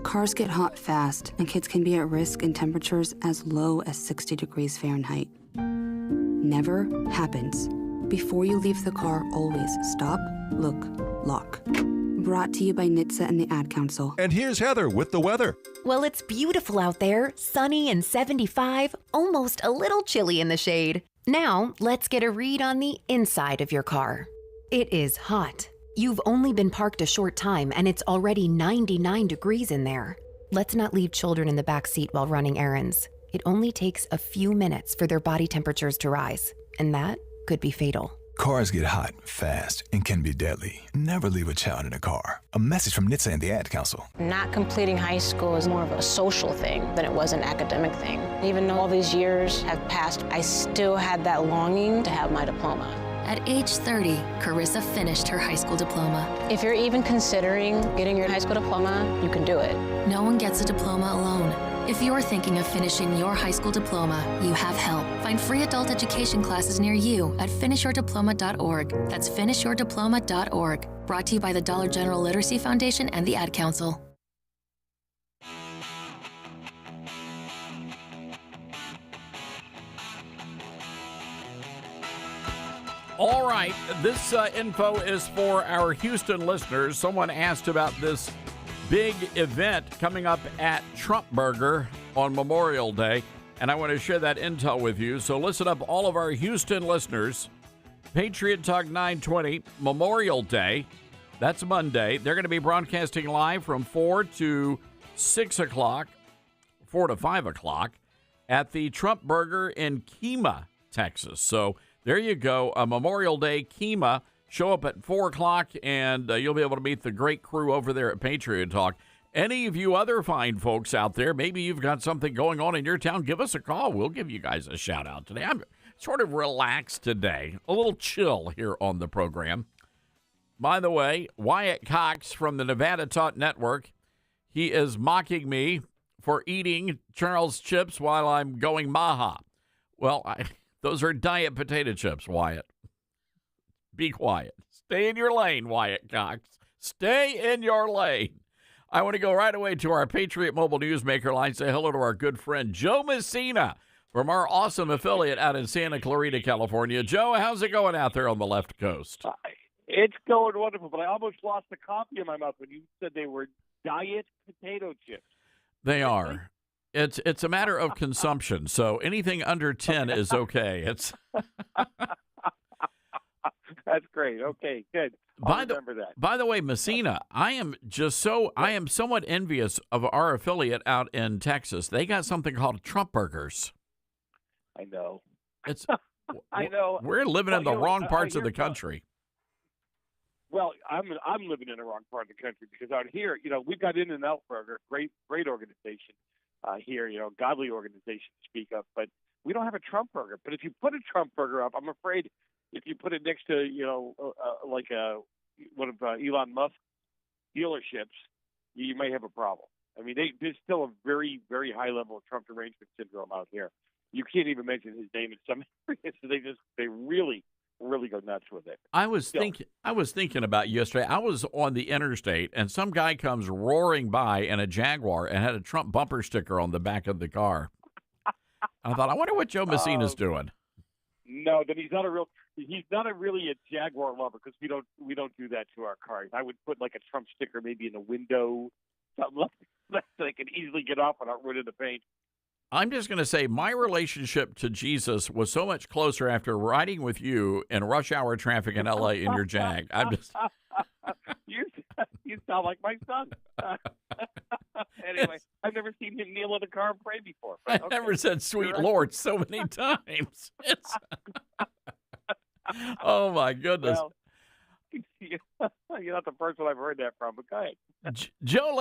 Cars get hot fast, and kids can be at risk in temperatures as low as 60 degrees Fahrenheit. Never happens. Before you leave the car, always stop, look, lock. Brought to you by NHTSA and the Ad Council. And here's Heather with the weather. Well, it's beautiful out there, sunny and 75, almost a little chilly in the shade. Now, let's get a read on the inside of your car. It is hot. You've only been parked a short time and it's already 99 degrees in there. Let's not leave children in the back seat while running errands. It only takes a few minutes for their body temperatures to rise, and that could be fatal. Cars get hot fast and can be deadly. Never leave a child in a car. A message from NHTSA and the Ad Council. Not completing high school is more of a social thing than it was an academic thing. Even though all these years have passed, I still had that longing to have my diploma. At age 30, Carissa finished her high school diploma. If you're even considering getting your high school diploma, you can do it. No one gets a diploma alone. If you're thinking of finishing your high school diploma, you have help. Find free adult education classes near you at finishyourdiploma.org. That's finishyourdiploma.org. Brought to you by the Dollar General Literacy Foundation and the Ad Council. All right, this info is for our Houston listeners. Someone asked about this big event coming up at Trump Burger on Memorial Day, and I want to share that intel with you. So listen up, all of our Houston listeners. Patriot Talk 920, Memorial Day, that's Monday. They're going to be broadcasting live from 4 to 6 o'clock, 4 to 5 o'clock, at the Trump Burger in Kemah, Texas. So there you go, a Memorial Day Kemah. Show up at 4 o'clock, and you'll be able to meet the great crew over there at Patriot Talk. Any of you other fine folks out there, maybe you've got something going on in your town, give us a call. We'll give you guys a shout out today. I'm sort of relaxed today, a little chill here on the program. By the way, Wyatt Cox from the Nevada Talk Network, he is mocking me for eating Charles chips while I'm going Maha. Well, those are diet potato chips, Wyatt. Be quiet. Stay in your lane, Wyatt Cox. Stay in your lane. I want to go right away to our Patriot Mobile Newsmaker line, say hello to our good friend Joe Messina from our awesome affiliate out in Santa Clarita, California. Joe, how's it going out there on the left coast? It's going wonderful, but I almost lost the coffee in my mouth when you said they were diet potato chips. They are. It's a matter of consumption, so anything under 10 is okay. It's That's great. Okay, good. Remember that. By the way, Messina, I am somewhat envious of our affiliate out in Texas. They got something called Trump burgers. I know. It's I know. We're living in the wrong parts of the country. Well, I'm living in the wrong part of the country because out here, we've got In-N-Out Burger, great organization here, godly organization to speak of, but we don't have a Trump burger. But if you put a Trump burger up, I'm afraid if you put it next to, like one of Elon Musk's dealerships, you may have a problem. I mean, there's still a very, very high level of Trump derangement syndrome out here. You can't even mention his name in some areas. They really go nuts with it. I was thinking about yesterday. I was on the interstate, and some guy comes roaring by in a Jaguar and had a Trump bumper sticker on the back of the car. I thought, I wonder what Joe Messina's doing. No, then he's not really a Jaguar lover because we don't do that to our cars. I would put like a Trump sticker maybe in the window, something like that, so they can easily get off without ruining the paint. I'm just going to say my relationship to Jesus was so much closer after riding with you in rush hour traffic in L.A. in your Jag. You sound like my son. Anyway, I've never seen him kneel in a car and pray before. I never said "Sweet Lord" so many times. Oh my goodness. Well, you're not the first one I've heard that from, but go ahead. Joe,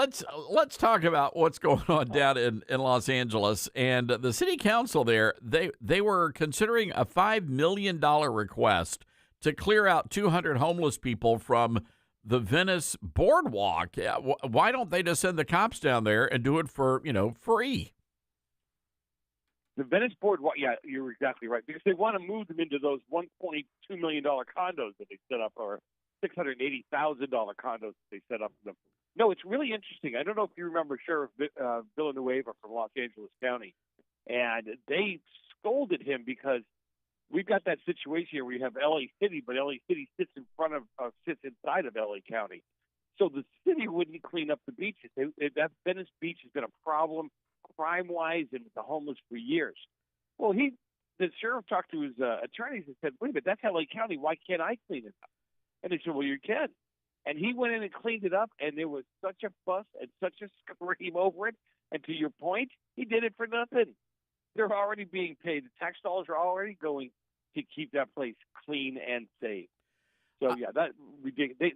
let's talk about what's going on down in Los Angeles. And the city council there, they were considering a $5 million request to clear out 200 homeless people from the Venice boardwalk. Why don't they just send the cops down there and do it for, free? The Venice boardwalk, yeah, you're exactly right, because they want to move them into those $1.2 million condos that they set up, or $680,000 condos that they set up for them. No, it's really interesting. I don't know if you remember Sheriff Villanueva from Los Angeles County, and they scolded him because we've got that situation here where you have L.A. City, but L.A. City sits inside of L.A. County. So the city wouldn't clean up the beaches. That Venice Beach has been a problem crime-wise and with the homeless for years. Well, the sheriff talked to his attorneys and said, wait a minute, that's L.A. County. Why can't I clean it up? And they said, well, you can. And he went in and cleaned it up, and there was such a fuss and such a scream over it. And to your point, he did it for nothing. They're already being paid. The tax dollars are already going to keep that place clean and safe. So, yeah,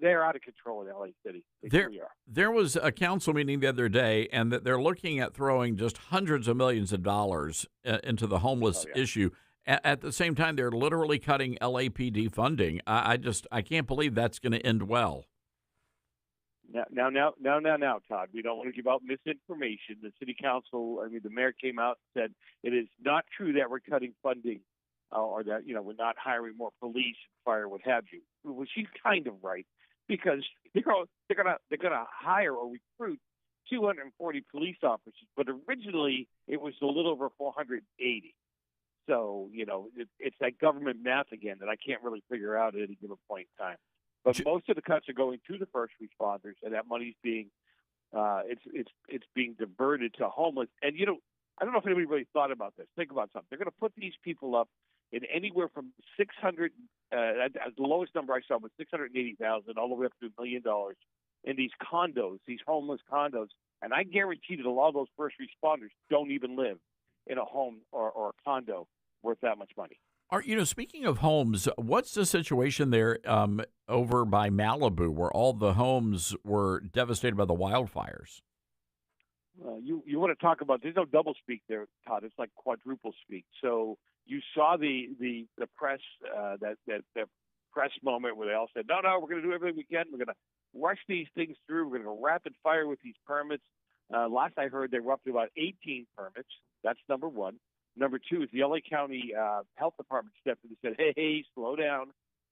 they're out of control in L.A. City. They really are. There was a council meeting the other day, and that they're looking at throwing just hundreds of millions of dollars into the homeless issue. At the same time, they're literally cutting LAPD funding. I can't believe that's going to end well. Now, Todd, we don't want to give out misinformation. The city council, the mayor came out and said it is not true that we're cutting funding or that, we're not hiring more police, fire, what have you. Well, she's kind of right, because they're gonna hire or recruit 240 police officers, but originally it was a little over 480. So, it's that government math again that I can't really figure out at any given point in time. But most of the cuts are going to the first responders, and that money's being it's being diverted to homeless. And I don't know if anybody really thought about this. Think about something. They're going to put these people up in anywhere from 600. The lowest number I saw was 680,000, all the way up to $1 million in these condos, these homeless condos. And I guarantee that a lot of those first responders don't even live in a home or a condo worth that much money. Speaking of homes, what's the situation there over by Malibu, where all the homes were devastated by the wildfires? You want to talk about, there's no double speak there, Todd. It's like quadruple speak. So you saw the press, that press moment where they all said, no, we're going to do everything we can. We're going to rush these things through. We're going to go rapid fire with these permits. Last I heard, they were up to about 18 permits. That's number one. Number two is the LA County Health Department stepped in and said, hey, slow down.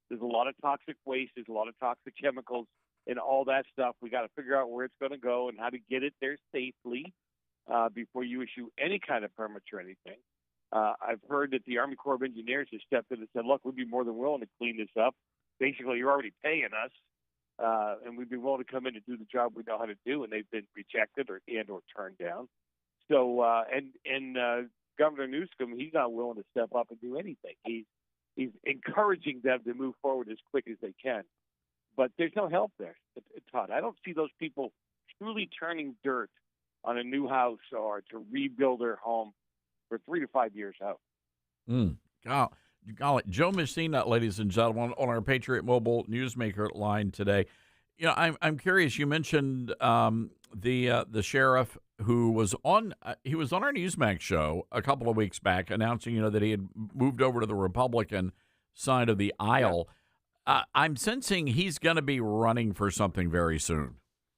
There's a lot of toxic waste. There's a lot of toxic chemicals and all that stuff. We got to figure out where it's going to go and how to get it there safely before you issue any kind of permits or anything. I've heard that the Army Corps of Engineers has stepped in and said, look, we'd be more than willing to clean this up. Basically, you're already paying us, and we'd be willing to come in and do the job we know how to do, and they've been rejected or turned down. So, Governor Newsom, he's not willing to step up and do anything. He's encouraging them to move forward as quick as they can. But there's no help there, Todd. I don't see those people truly turning dirt on a new house or to rebuild their home for 3 to 5 years out. Joe Messina, ladies and gentlemen, on our Patriot Mobile Newsmaker line today. You know, I'm curious. You mentioned the sheriff who was on our Newsmax show a couple of weeks back, announcing that he had moved over to the Republican side of the aisle. Yeah. I'm sensing he's going to be running for something very soon.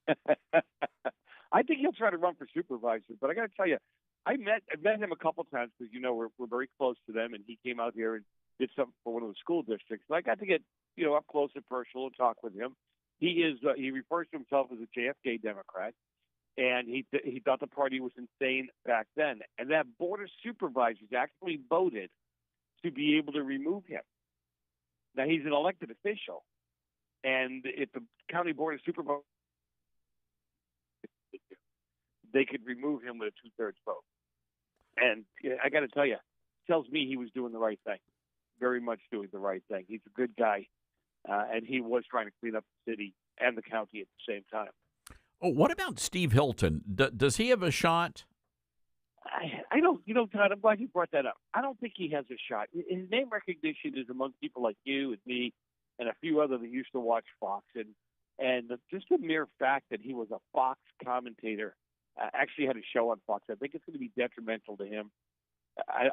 I think he'll try to run for supervisor, but I got to tell you, I met him a couple times because we're very close to them, and he came out here and did something for one of the school districts. And I got to get up close and personal and talk with him. He refers to himself as a JFK Democrat, and he thought the party was insane back then. And that board of supervisors actually voted to be able to remove him. Now he's an elected official, and if the county board of supervisors, they could remove him with a 2/3 vote. And I got to tell you, it tells me he was doing the right thing, very much doing the right thing. He's a good guy, and he was trying to clean up the city and the county at the same time. Oh, what about Steve Hilton? Does he have a shot? I don't, Todd, I'm glad you brought that up. I don't think he has a shot. His name recognition is among people like you and me and a few others that used to watch Fox. And just the mere fact that he was a Fox commentator, actually had a show on Fox, I think it's going to be detrimental to him.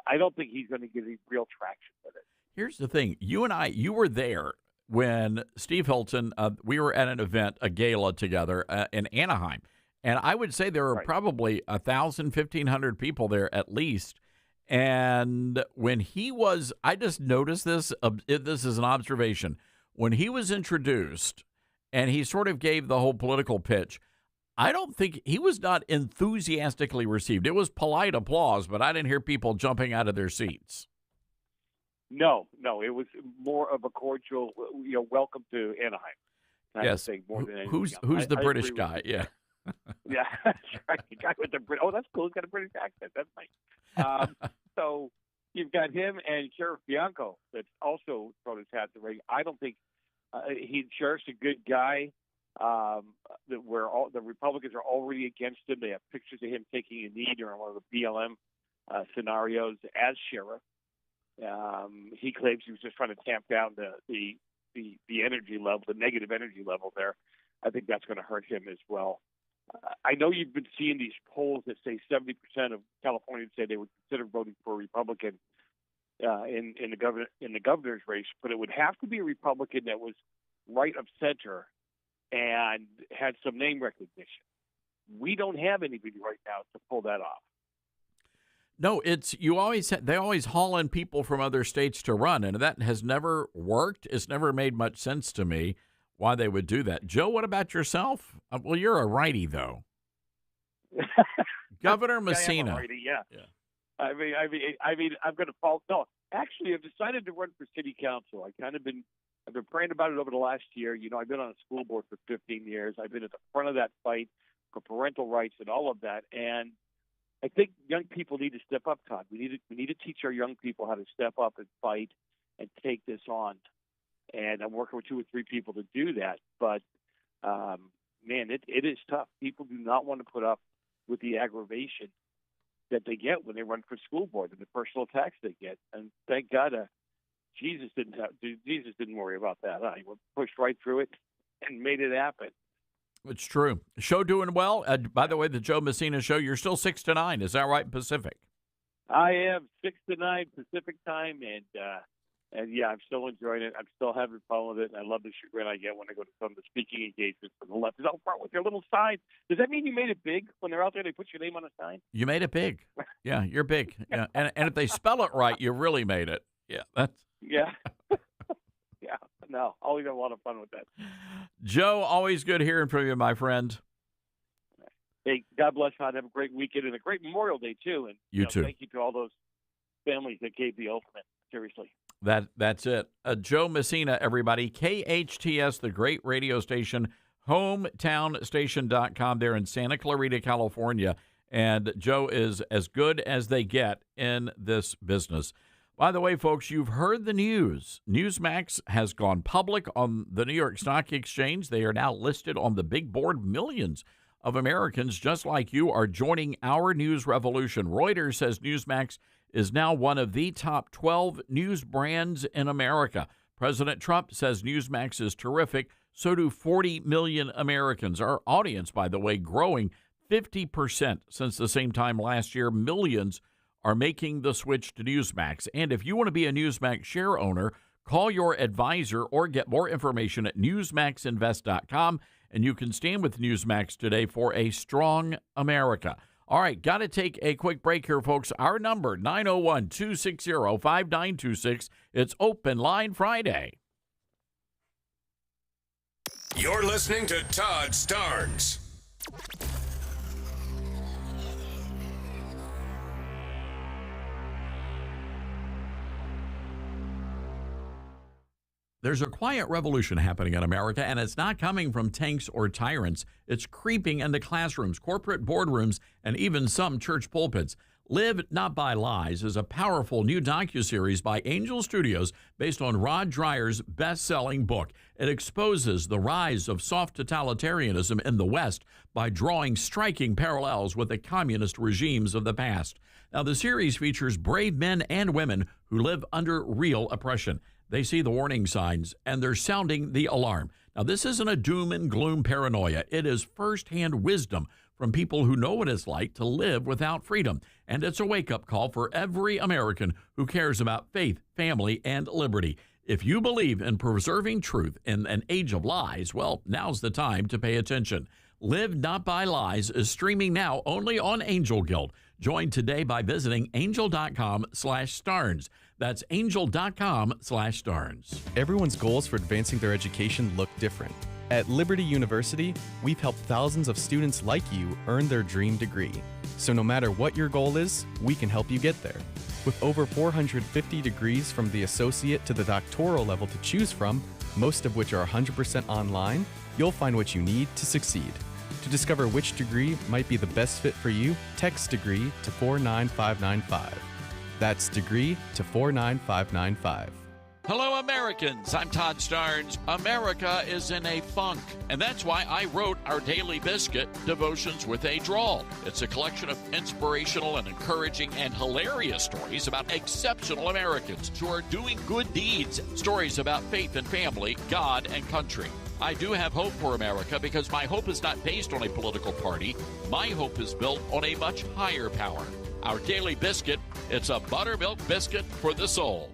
I don't think he's going to get any real traction with it. Here's the thing. You were there when Steve Hilton, we were at an event, a gala together in Anaheim. And I would say there were probably 1,000, 1,500 people there at least. And when he was, I just noticed this, this is an observation. When he was introduced and he sort of gave the whole political pitch, I don't think he was not enthusiastically received. It was polite applause, but I didn't hear people jumping out of their seats. No, it was more of a cordial, welcome to Anaheim. Yes. More than who's the British guy? Yeah. Yeah, that's right. The guy with the oh, that's cool. He's got a British accent. That's nice. So you've got him and Sheriff Bianco that's also thrown his hat in the ring. I don't think Sheriff's a good guy. Where all the Republicans are already against him. They have pictures of him taking a knee during one of the BLM scenarios as sheriff. He claims he was just trying to tamp down the energy level, the negative energy level there. I think that's going to hurt him as well. I know you've been seeing these polls that say 70% of Californians say they would consider voting for a Republican in the governor's race, but it would have to be a Republican that was right of center and had some name recognition. We don't have anybody right now to pull that off. No, they always haul in people from other states to run, and that has never worked. It's never made much sense to me why they would do that. Joe, what about yourself? Well, you're a righty, though. Governor Messina. I am a righty, yeah. I mean, I'm going to fall. No, actually, I've decided to run for city council. I've been praying about it over the last year. I've been on a school board for 15 years. I've been at the front of that fight for parental rights and all of that. And I think young people need to step up, Todd. We need to teach our young people how to step up and fight and take this on. And I'm working with 2 or 3 people to do that. But, man, it is tough. People do not want to put up with the aggravation that they get when they run for school board and the personal attacks they get. And thank God Jesus didn't worry about that. He pushed right through it and made it happen. It's true. Show doing well. By the way, the Joe Messina Show, you're still 6 to 9. Is that right, Pacific? I am 6 to 9 Pacific time, and yeah, I'm still enjoying it. I'm still having fun with it, and I love the chagrin I get when I go to some of the speaking engagements for the left. Is out front with your little sign. Does that mean you made it big when they're out there? They put your name on a sign. You made it big. Yeah, you're big. Yeah, and if they spell it right, you really made it. Yeah, that's. Yeah. Yeah. No, always have a lot of fun with that. Joe, always good hearing from you, my friend. Hey, God bless you. Have a great weekend and a great Memorial Day, too. And you too. Thank you to all those families that gave the ultimate. Seriously. That's it. Joe Messina, everybody. KHTS, the great radio station, hometownstation.com there in Santa Clarita, California. And Joe is as good as they get in this business. By the way, folks, you've heard the news. Newsmax has gone public on the New York Stock Exchange. They are now listed on the big board. Millions of Americans just like you are joining our news revolution. Reuters says Newsmax is now one of the top 12 news brands in America. President Trump says Newsmax is terrific. So do 40 million Americans. Our audience, by the way, growing 50% since the same time last year. Millions are making the switch to Newsmax. And if you want to be a Newsmax share owner, call your advisor or get more information at newsmaxinvest.com. And you can stand with Newsmax today for a strong America. All right, got to take a quick break here, folks. Our number, 901-260-5926. It's Open Line Friday. You're listening to Todd Starnes. There's a quiet revolution happening in America, and it's not coming from tanks or tyrants. It's creeping into classrooms, corporate boardrooms, and even some church pulpits. Live Not by Lies is a powerful new docuseries by Angel Studios based on Rod Dreier's best-selling book. It exposes the rise of soft totalitarianism in the West by drawing striking parallels with the communist regimes of the past. Now, the series features brave men and women who live under real oppression. They see the warning signs, and they're sounding the alarm. Now, this isn't a doom and gloom paranoia. It is firsthand wisdom from people who know what it's like to live without freedom. And it's a wake-up call for every American who cares about faith, family, and liberty. If you believe in preserving truth in an age of lies, well, now's the time to pay attention. Live Not by Lies is streaming now only on Angel Guild. Join today by visiting angel.com/Starnes. That's angel.com/Starnes. Everyone's goals for advancing their education look different. At Liberty University, we've helped thousands of students like you earn their dream degree. So no matter what your goal is, we can help you get there. With over 450 degrees from the associate to the doctoral level to choose from, most of which are 100% online, you'll find what you need to succeed. To discover which degree might be the best fit for you, text degree to 49595. That's degree to 49595. Hello, Americans. I'm Todd Starnes. America is in a funk, and that's why I wrote our daily biscuit, Devotions with a Drawl. It's a collection of inspirational and encouraging and hilarious stories about exceptional Americans who are doing good deeds, stories about faith and family, God and country. I do have hope for America because my hope is not based on a political party. My hope is built on a much higher power. Our daily biscuit, it's a buttermilk biscuit for the soul.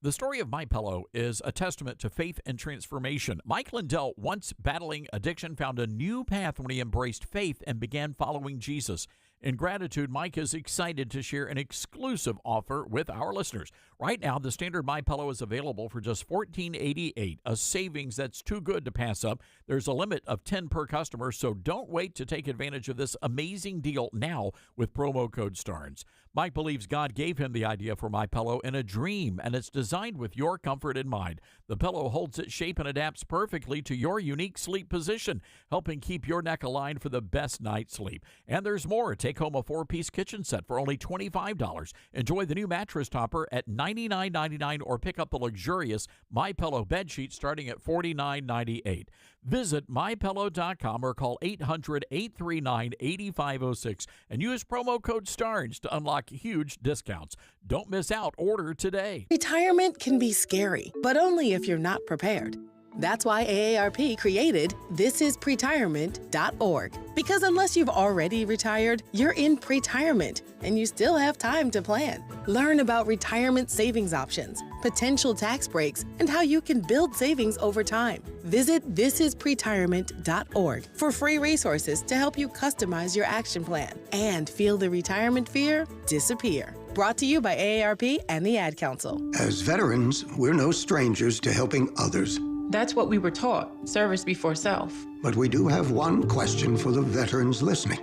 The story of MyPillow is a testament to faith and transformation. Mike Lindell, once battling addiction, found a new path when he embraced faith and began following Jesus. In gratitude, Mike is excited to share an exclusive offer with our listeners. Right now, the standard MyPillow is available for just $14.88, a savings that's too good to pass up. There's a limit of 10 per customer, so don't wait to take advantage of this amazing deal now with promo code STARNS. Mike believes God gave him the idea for MyPillow in a dream, and it's designed with your comfort in mind. The pillow holds its shape and adapts perfectly to your unique sleep position, helping keep your neck aligned for the best night's sleep. And there's more. Take home a 4-piece kitchen set for only $25. Enjoy the new mattress topper at $99.99 or pick up the luxurious MyPillow bed sheet starting at $49.98. Visit MyPillow.com or call 800-839-8506 and use promo code STARNS to unlock huge discounts. Don't miss out. Order today. Retirement can be scary, but only if you're not prepared. That's why AARP created thisispretirement.org. Because unless you've already retired, you're in pretirement, and you still have time to plan. Learn about retirement savings options, potential tax breaks, and how you can build savings over time. Visit thisispretirement.org for free resources to help you customize your action plan and feel the retirement fear disappear. Brought to you by AARP and the Ad Council. As veterans, we're no strangers to helping others. That's what we were taught, service before self. But we do have one question for the veterans listening.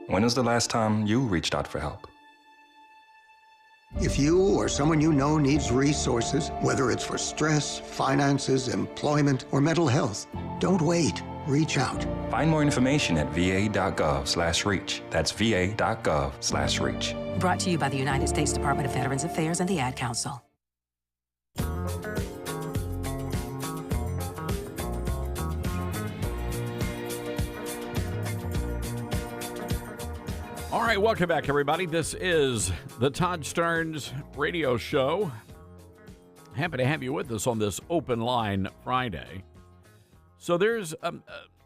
When was the last time you reached out for help? If you or someone you know needs resources, whether it's for stress, finances, employment, or mental health, don't wait. Reach out. Find more information at va.gov/reach. That's va.gov/reach. Brought to you by the United States Department of Veterans Affairs and the Ad Council. All right, welcome back, everybody. This is the Todd Starnes Radio Show. Happy to have you with us on this Open Line Friday. So there's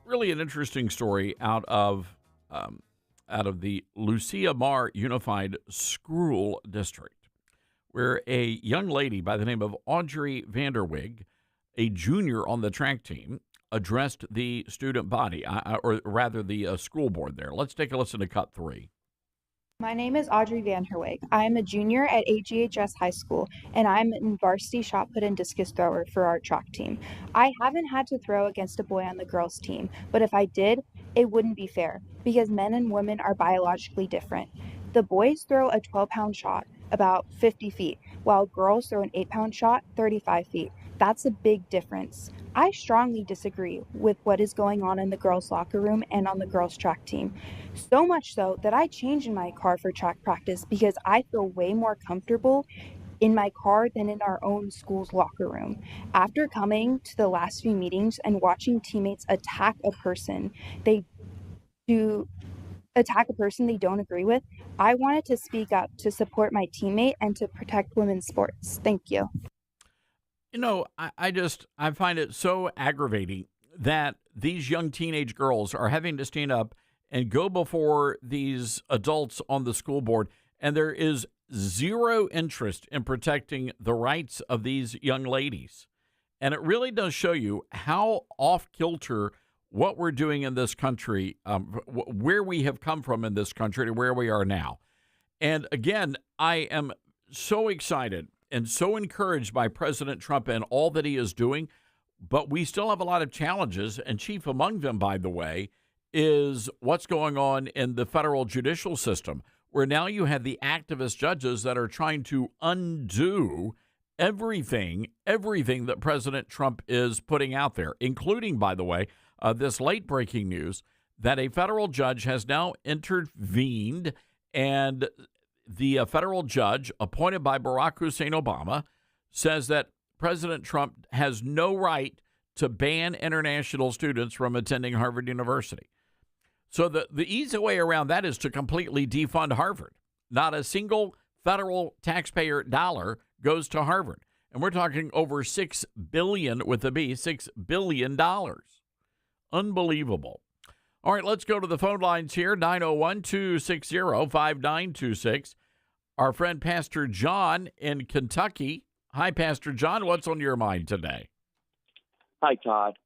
really an interesting story out of the Lucia Mar Unified School District, where a young lady by the name of Audrey Vanderwig, a junior on the track team, addressed the student body, or rather the school board there. Let's take a listen to cut 3. My name is Audrey Van Herweg. I am a junior at AGHS High School, and I'm in varsity shot put and discus thrower for our track team. I haven't had to throw against a boy on the girls' team, but if I did, it wouldn't be fair because men and women are biologically different. The boys throw a 12-pound shot about 50 feet, while girls throw an 8-pound shot 35 feet. That's a big difference. I strongly disagree with what is going on in the girls' locker room and on the girls' track team. So much so that I change in my car for track practice because I feel way more comfortable in my car than in our own school's locker room. After coming to the last few meetings and watching teammates attack a person they don't agree with, I wanted to speak up to support my teammate and to protect women's sports. Thank you. You know, I find it so aggravating that these young teenage girls are having to stand up and go before these adults on the school board, and there is zero interest in protecting the rights of these young ladies. And it really does show you how off-kilter what we're doing in this country, where we have come from in this country to where we are now. And again, I am so excited and so encouraged by President Trump and all that he is doing, but we still have a lot of challenges, and chief among them, by the way, is what's going on in the federal judicial system, where now you have the activist judges that are trying to undo everything that President Trump is putting out there, including, by the way, this late-breaking news that a federal judge has now intervened, and the federal judge appointed by Barack Hussein Obama says that President Trump has no right to ban international students from attending Harvard University. So the easy way around that is to completely defund Harvard. Not a single federal taxpayer dollar goes to Harvard. And we're talking over $6 billion with a B, $6 billion. Unbelievable. All right, let's go to the phone lines here, 901-260-5926. Our friend Pastor John in Kentucky. Hi, Pastor John. What's on your mind today? Hi, Todd.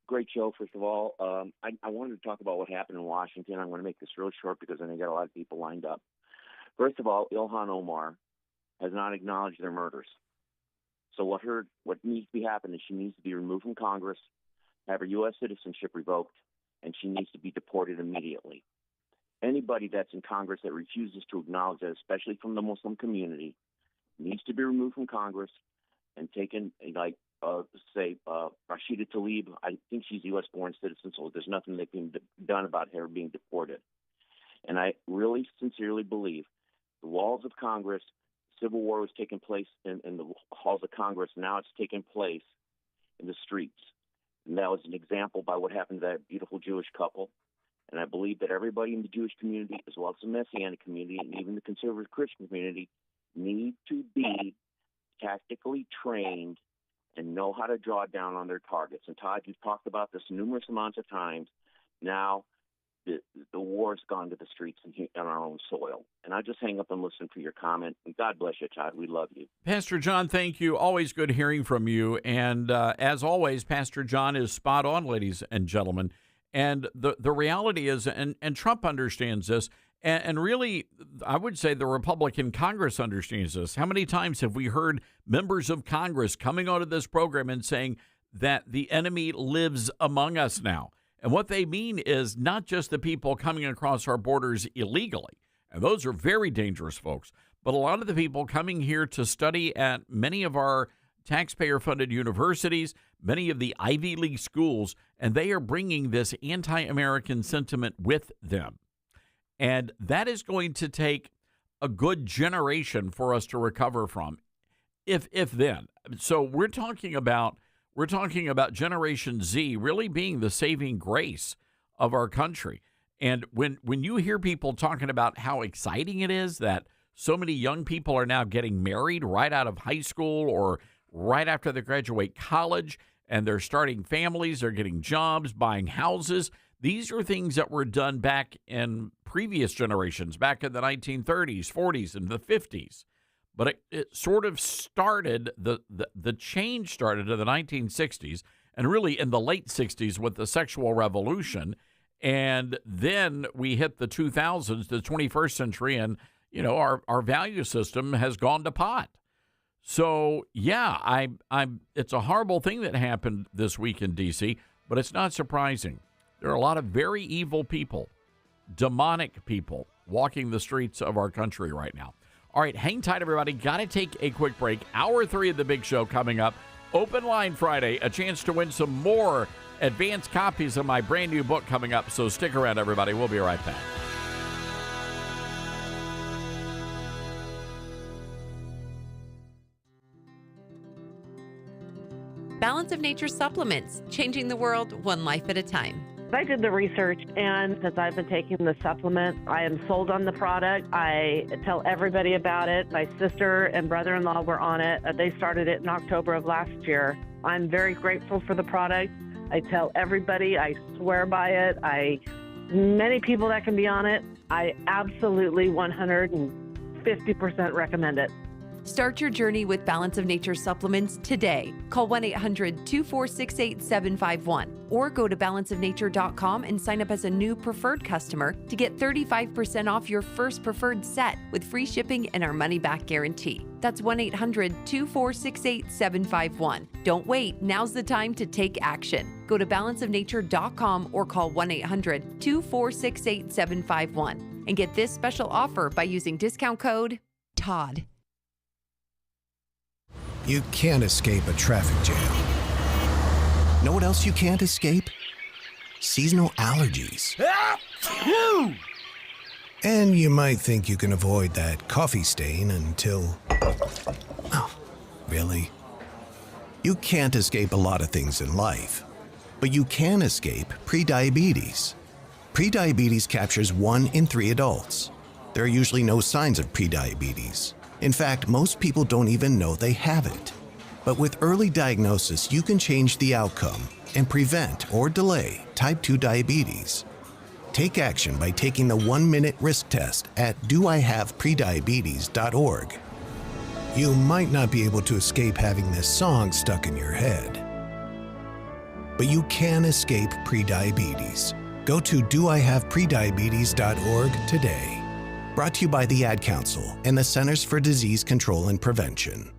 Great show, first of all. I wanted to talk about what happened in Washington. I'm going to make this real short because I know you got a lot of people lined up. First of all, Ilhan Omar has not acknowledged their murders. So what needs to be happening is she needs to be removed from Congress, have her U.S. citizenship revoked, and she needs to be deported immediately. Anybody that's in Congress that refuses to acknowledge that, especially from the Muslim community, needs to be removed from Congress and taken, like, Rashida Tlaib. I think she's a U.S.-born citizen, so there's nothing that can be done about her being deported. And I really sincerely believe the walls of Congress, Civil War was taking place in the halls of Congress. Now it's taking place in the streets. And that was an example by what happened to that beautiful Jewish couple. And I believe that everybody in the Jewish community, as well as the Messianic community, and even the conservative Christian community, need to be tactically trained and know how to draw down on their targets. And Todd, you've talked about this numerous amounts of times. Now the war's gone to the streets on our own soil. And I just hang up and listen for your comment. And God bless you, Todd. We love you. Pastor John, thank you. Always good hearing from you. And as always, Pastor John is spot on, ladies and gentlemen. And the reality is, and Trump understands this, and really, I would say the Republican Congress understands this. How many times have we heard members of Congress coming onto this program and saying that the enemy lives among us now? And what they mean is not just the people coming across our borders illegally, and those are very dangerous folks, but a lot of the people coming here to study at many of our taxpayer-funded universities, many of the Ivy League schools, and they are bringing this anti-American sentiment with them. And that is going to take a good generation for us to recover from, if then. So we're talking about Generation Z really being the saving grace of our country. And when you hear people talking about how exciting it is that so many young people are now getting married right out of high school or right after they graduate college, and they're starting families, they're getting jobs, buying houses. These are things that were done back in previous generations, back in the 1930s, 40s, and the 50s. But it sort of started, the change started in the 1960s, and really in the late 60s with the sexual revolution. And then we hit the 2000s, the 21st century, and, you know, our value system has gone to pot. So, yeah, it's a horrible thing that happened this week in D.C., but it's not surprising. There are a lot of very evil people, demonic people, walking the streets of our country right now. All right, hang tight, everybody. Got to take a quick break. Hour 3 of the Big Show coming up. Open Line Friday, a chance to win some more advanced copies of my brand new book coming up. So stick around, everybody. We'll be right back. Balance of Nature supplements, changing the world one life at a time. I did the research, and since I've been taking the supplement, I am sold on the product. I tell everybody about it. My sister and brother-in-law were on it. They started it in October of last year. I'm very grateful for the product. I tell everybody, I swear by it. Many people that can be on it, I absolutely 150% recommend it. Start your journey with Balance of Nature supplements today. Call 1-800-246-8751 or go to balanceofnature.com and sign up as a new preferred customer to get 35% off your first preferred set with free shipping and our money-back guarantee. That's 1-800-246-8751. Don't wait. Now's the time to take action. Go to balanceofnature.com or call 1-800-246-8751 and get this special offer by using discount code TODD. You can't escape a traffic jam. Know what else you can't escape? Seasonal allergies. And you might think you can avoid that coffee stain until... Oh, really? You can't escape a lot of things in life, but you can escape prediabetes. Prediabetes captures 1 in 3 adults. There are usually no signs of prediabetes. In fact, most people don't even know they have it. But with early diagnosis, you can change the outcome and prevent or delay type 2 diabetes. Take action by taking the 1-minute risk test at doihaveprediabetes.org. You might not be able to escape having this song stuck in your head, but you can escape prediabetes. Go to doihaveprediabetes.org today. Brought to you by the Ad Council and the Centers for Disease Control and Prevention.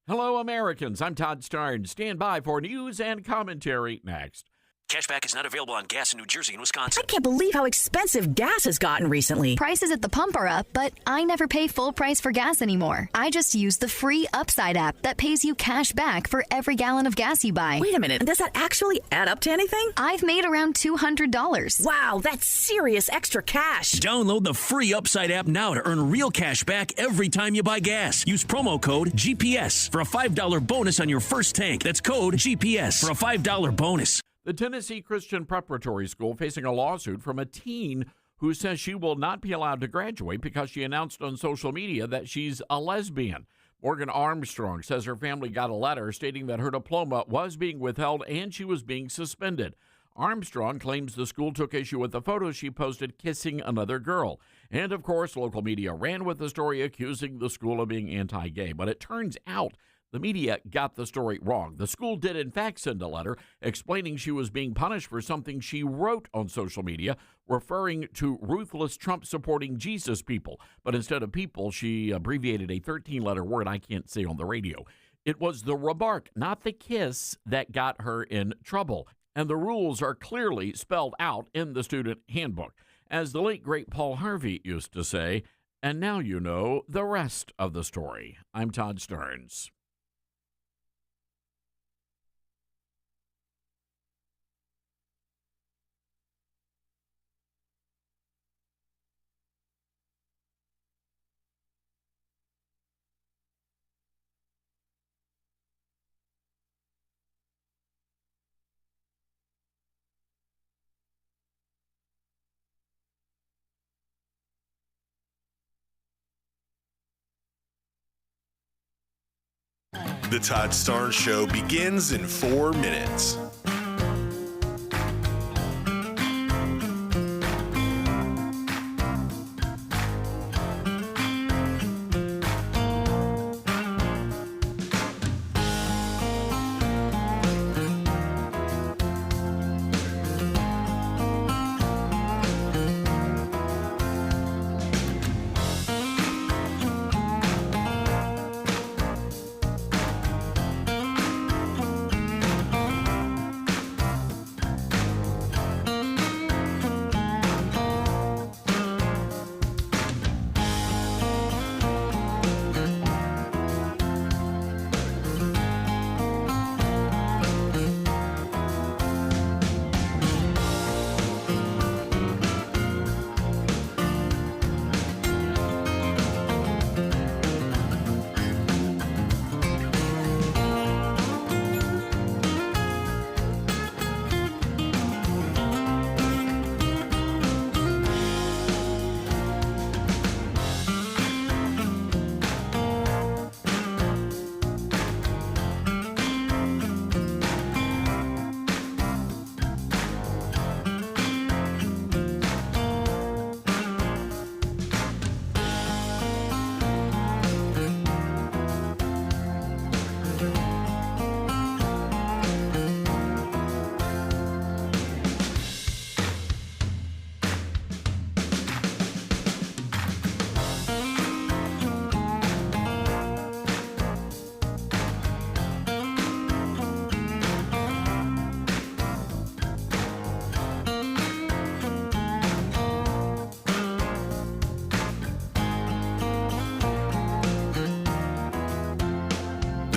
Hello, Americans. I'm Todd Starnes. Stand by for news and commentary next. Cashback is not available on gas in New Jersey and Wisconsin. I can't believe how expensive gas has gotten recently. Prices at the pump are up, but I never pay full price for gas anymore. I just use the free Upside app that pays you cash back for every gallon of gas you buy. Wait a minute. Does that actually add up to anything? I've made around $200. Wow, that's serious extra cash. Download the free Upside app now to earn real cash back every time you buy gas. Use promo code GPS for a $5 bonus on your first tank. That's code GPS for a $5 bonus. The Tennessee Christian Preparatory School facing a lawsuit from a teen who says she will not be allowed to graduate because she announced on social media that she's a lesbian. Morgan Armstrong says her family got a letter stating that her diploma was being withheld and she was being suspended. Armstrong claims the school took issue with the photos she posted kissing another girl. And, of course, local media ran with the story accusing the school of being anti-gay. But it turns out the media got the story wrong. The school did, in fact, send a letter explaining she was being punished for something she wrote on social media, referring to ruthless Trump-supporting Jesus people. But instead of people, she abbreviated a 13-letter word I can't say on the radio. It was the remark, not the kiss, that got her in trouble. And the rules are clearly spelled out in the student handbook. As the late, great Paul Harvey used to say, and now you know the rest of the story. I'm Todd Starnes. The Todd Starnes Show begins in 4 minutes.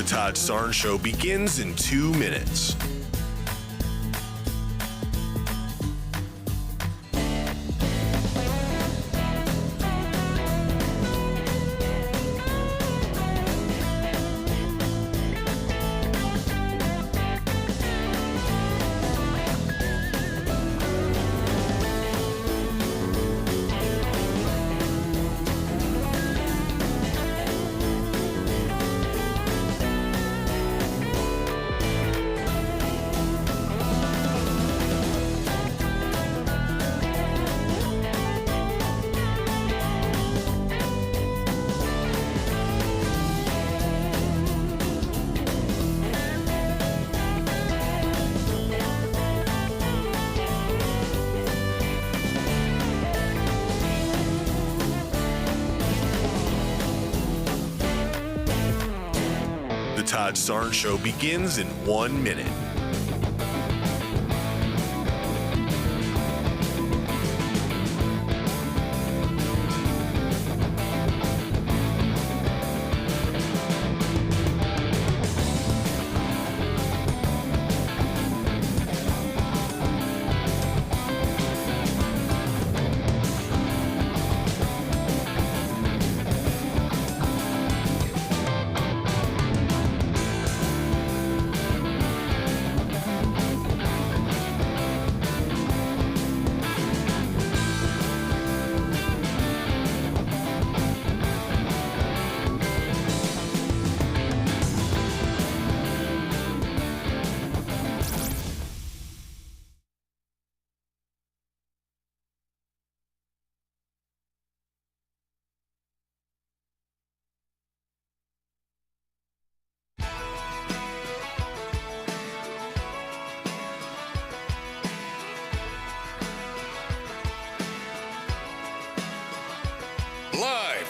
Todd Starnes Show begins in 2 minutes. Todd Starnes Show begins in 1 minute.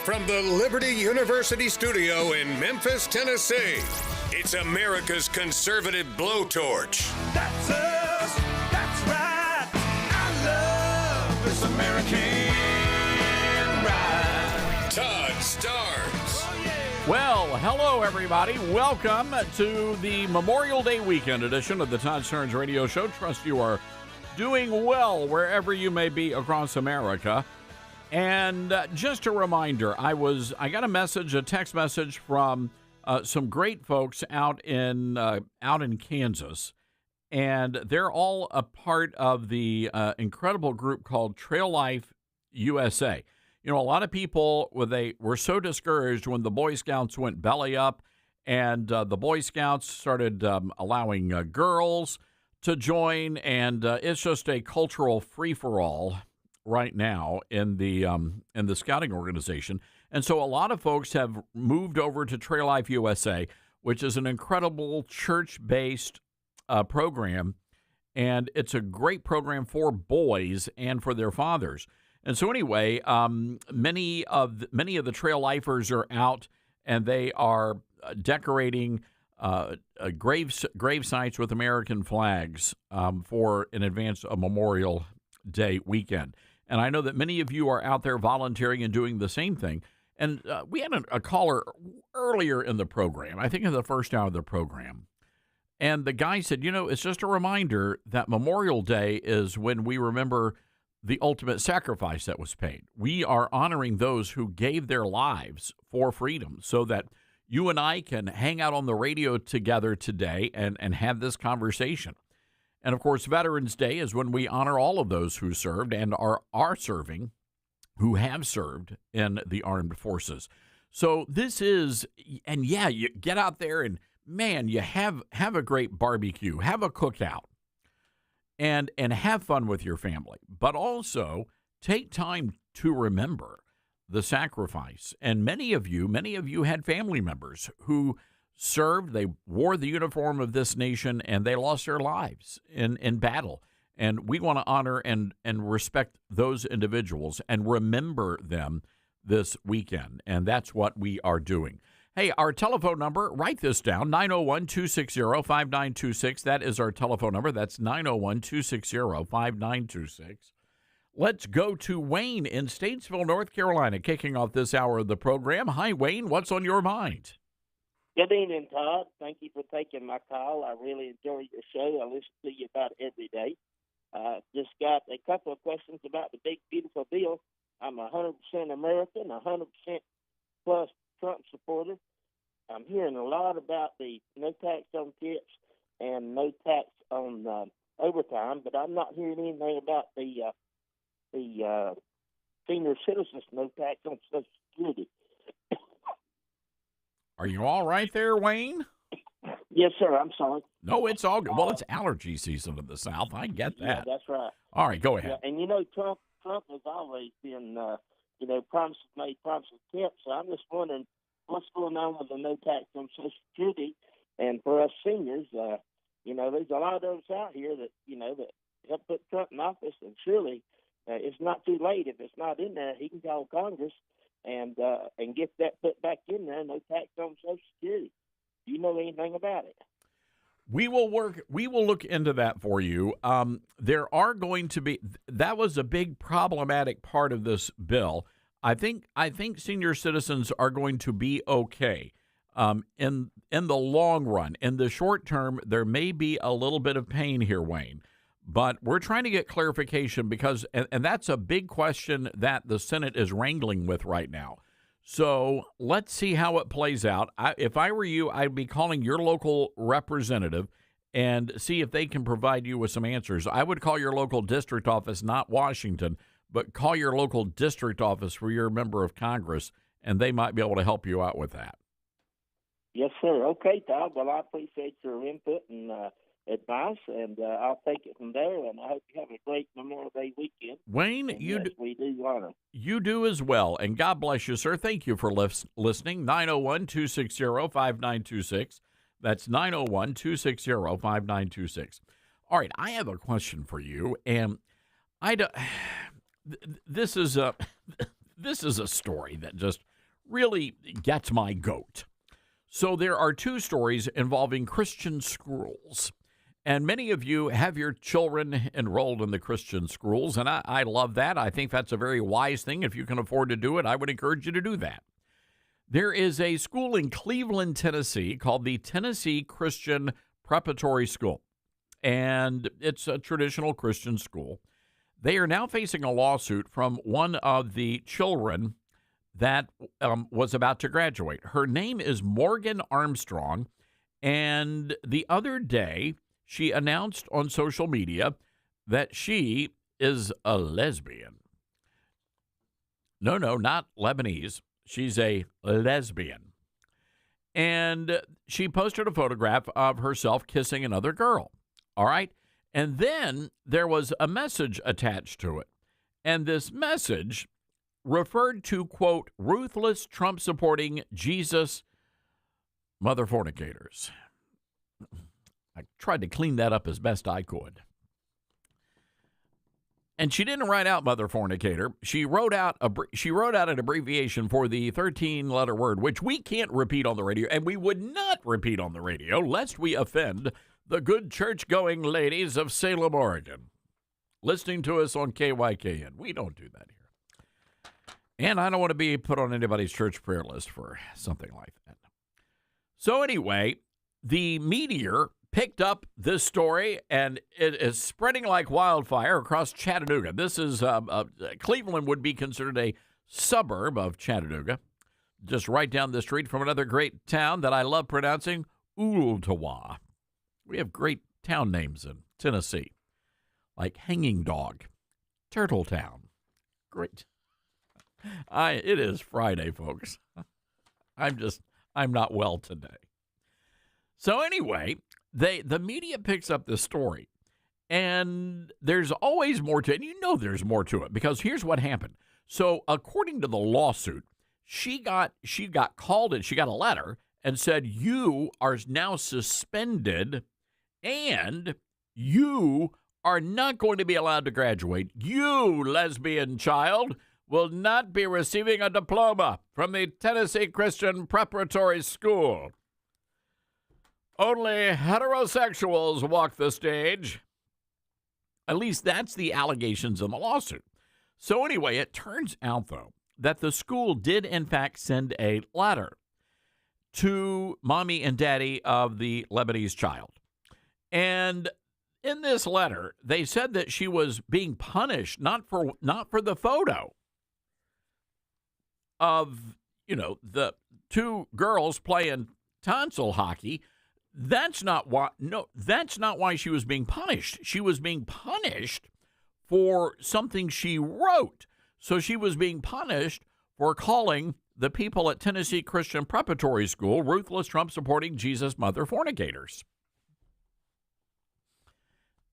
From the Liberty University studio in Memphis, Tennessee, it's America's conservative blowtorch. That's us. That's right. I love this American ride. Todd Starnes. Well, hello, everybody. Welcome to the Memorial Day weekend edition of the Todd Starnes Radio Show. Trust you are doing well wherever you may be across America. And just a reminder, I got a text message from some great folks out in Kansas, and they're all a part of the incredible group called Trail Life USA. You know, a lot of people were so discouraged when the Boy Scouts went belly up, and the Boy Scouts started allowing girls to join, and it's just a cultural free-for-all right now in the scouting organization. And so a lot of folks have moved over to Trail Life USA, which is an incredible church-based program, and it's a great program for boys and for their fathers. And so anyway, many of the Trail Lifers are out, and they are decorating grave sites with American flags for in advance of Memorial Day weekend. And I know that many of you are out there volunteering and doing the same thing. And we had a caller earlier in the program, I think in the first hour of the program. And the guy said, you know, it's just a reminder that Memorial Day is when we remember the ultimate sacrifice that was paid. We are honoring those who gave their lives for freedom so that you and I can hang out on the radio together today and have this conversation. And, of course, Veterans Day is when we honor all of those who served and are serving, who have served in the armed forces. So this is, and yeah, you get out there and, man, you have a great barbecue, have a cookout, and have fun with your family. But also take time to remember the sacrifice. And many of you had family members who served, they wore the uniform of this nation, and they lost their lives in battle. And we want to honor and respect those individuals and remember them this weekend. And that's what we are doing. Hey, our telephone number, write this down, 901-260-5926. That is our telephone number. That's 901-260-5926. Let's go to Wayne in Statesville, North Carolina, kicking off this hour of the program. Hi, Wayne. What's on your mind? Good evening, Todd. Thank you for taking my call. I really enjoy your show. I listen to you about every day. Just got a couple of questions about the big, beautiful bill. I'm 100% American, 100% plus Trump supporter. I'm hearing a lot about the no tax on tips and no tax on overtime, but I'm not hearing anything about the senior citizens no tax on Social Security. Are you all right there, Wayne? Yes, sir. I'm sorry. No, it's all good. Well, it's allergy season in the South. I get that. Yeah, that's right. All right, go ahead. Yeah, and, you know, Trump has always been, promises made, promises kept. So I'm just wondering what's going on with the no tax on Social Security. And for us seniors, there's a lot of those out here that, that help put Trump in office. And surely it's not too late. If it's not in there, he can call Congress and get that put back in there, no tax on Social Security. Do you know anything about it? We will look into that for you. There are going to be, that was a big problematic part of this bill. I think senior citizens are going to be okay in the long run. In the short term, there may be a little bit of pain here, Wayne. But we're trying to get clarification because, and that's a big question that the Senate is wrangling with right now. So let's see how it plays out. If I were you, I'd be calling your local representative and see if they can provide you with some answers. I would call your local district office, not Washington, but call your local district office for your member of Congress, and they might be able to help you out with that. Yes, sir. Okay, Todd. Well, I appreciate your input and advice, and I'll take it from there, and I hope you have a great Memorial Day weekend. Wayne, we do honor. You do as well, and God bless you, sir. Thank you for listening. 901-260-5926. That's 901-260-5926. All right, I have a question for you, and this is a story that just really gets my goat. So there are two stories involving Christian schools. And many of you have your children enrolled in the Christian schools, and I love that. I think that's a very wise thing. If you can afford to do it, I would encourage you to do that. There is a school in Cleveland, Tennessee called the Tennessee Christian Preparatory School, and it's a traditional Christian school. They are now facing a lawsuit from one of the children that was about to graduate. Her name is Morgan Armstrong, and the other day she announced on social media that she is a lesbian. No, not Lebanese. She's a lesbian. And she posted a photograph of herself kissing another girl. All right? And then there was a message attached to it. And this message referred to, quote, ruthless Trump-supporting Jesus mother fornicators. I tried to clean that up as best I could. And she didn't write out mother fornicator. She wrote out an abbreviation for the 13-letter word, which we can't repeat on the radio, and we would not repeat on the radio, lest we offend the good church-going ladies of Salem, Oregon, listening to us on KYKN. We don't do that here. And I don't want to be put on anybody's church prayer list for something like that. So anyway, the Meteor picked up this story, and it is spreading like wildfire across Chattanooga. This is Cleveland would be considered a suburb of Chattanooga, just right down the street from another great town that I love pronouncing, Ooltewah. We have great town names in Tennessee, like Hanging Dog, Turtle Town. Great. It is Friday, folks. I'm not well today. So anyway, the media picks up this story, and there's always more to it. And you know there's more to it, because here's what happened. So according to the lawsuit, she got called in. She got a letter and said, you are now suspended, and you are not going to be allowed to graduate. You, lesbian child, will not be receiving a diploma from the Tennessee Christian Preparatory School. Only heterosexuals walk the stage. At least that's the allegations in the lawsuit. So anyway, it turns out, though, that the school did, in fact, send a letter to mommy and daddy of the Lebanese child. And in this letter, they said that she was being punished not for the photo of, the two girls playing tonsil hockey. That's not why she was being punished. She was being punished for something she wrote. So she was being punished for calling the people at Tennessee Christian Preparatory School ruthless Trump-supporting Jesus mother fornicators.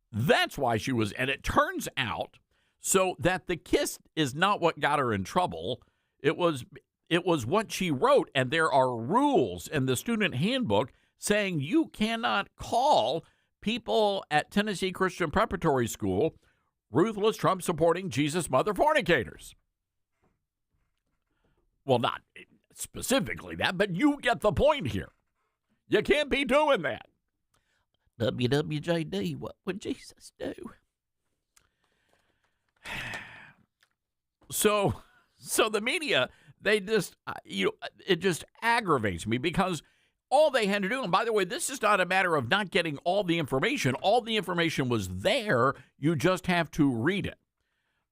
That's why she was, and it turns out so that the kiss is not what got her in trouble. It was what she wrote, and there are rules in the student handbook saying you cannot call people at Tennessee Christian Preparatory School ruthless Trump-supporting Jesus mother fornicators. Well, not specifically that, but you get the point here. You can't be doing that. WWJD, what would Jesus do? So the media, they just, it just aggravates me, because all they had to do, and by the way, this is not a matter of not getting all the information. All the information was there. You just have to read it.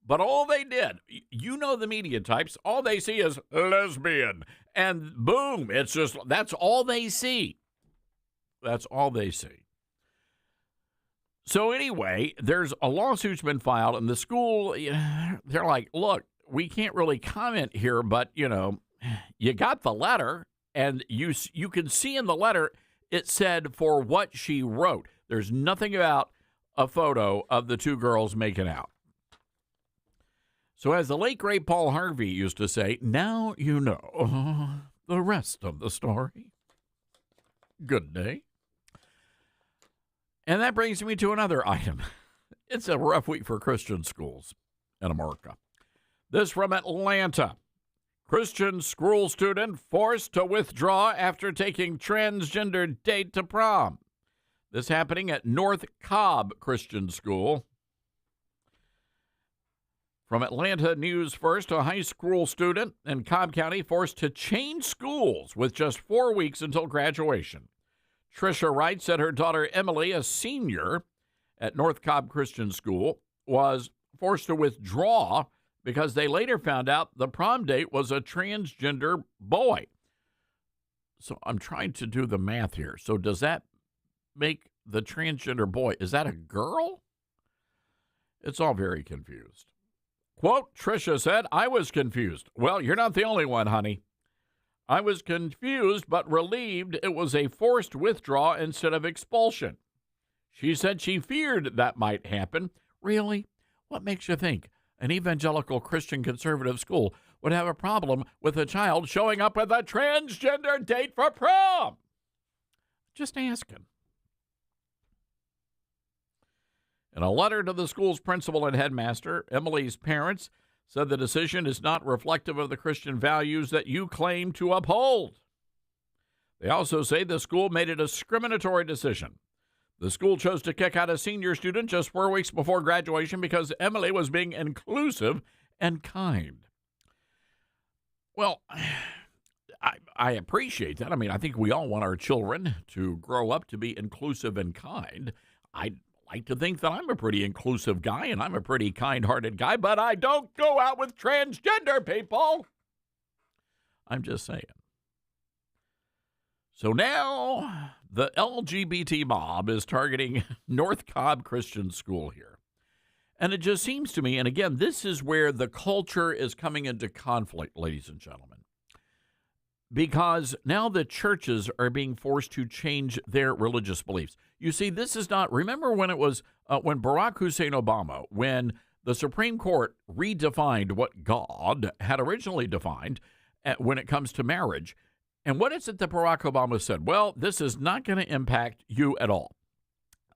But all they did, the media types, all they see is lesbian. And boom, it's just, that's all they see. That's all they see. So anyway, there's a lawsuit's been filed, and the school, they're like, look, we can't really comment here, but, you got the letter. And you can see in the letter, it said for what she wrote. There's nothing about a photo of the two girls making out. So as the late, great Paul Harvey used to say, now you know the rest of the story. Good day. And that brings me to another item. It's a rough week for Christian schools in America. This from Atlanta. Christian school student forced to withdraw after taking transgender date to prom. This happening at North Cobb Christian School. From Atlanta News First, a high school student in Cobb County forced to change schools with just 4 weeks until graduation. Tricia Wright said her daughter Emily, a senior at North Cobb Christian School, was forced to withdraw because they later found out the prom date was a transgender boy. So I'm trying to do the math here. So does that make the transgender boy, is that a girl? It's all very confused. Quote, Tricia said, I was confused. Well, you're not the only one, honey. I was confused but relieved it was a forced withdrawal instead of expulsion. She said she feared that might happen. Really? What makes you think an evangelical Christian conservative school would have a problem with a child showing up with a transgender date for prom? Just asking. In a letter to the school's principal and headmaster, Emily's parents said the decision is not reflective of the Christian values that you claim to uphold. They also say the school made a discriminatory decision. The school chose to kick out a senior student just 4 weeks before graduation because Emily was being inclusive and kind. Well, I appreciate that. I mean, I think we all want our children to grow up to be inclusive and kind. I'd like to think that I'm a pretty inclusive guy and I'm a pretty kind-hearted guy, but I don't go out with transgender people. I'm just saying. So now the LGBT mob is targeting North Cobb Christian School here. And it just seems to me, and again, this is where the culture is coming into conflict, ladies and gentlemen. Because now the churches are being forced to change their religious beliefs. You see, this is not, remember when it was, when Barack Hussein Obama, when the Supreme Court redefined what God had originally defined when it comes to marriage. And what is it that Barack Obama said? Well, this is not going to impact you at all.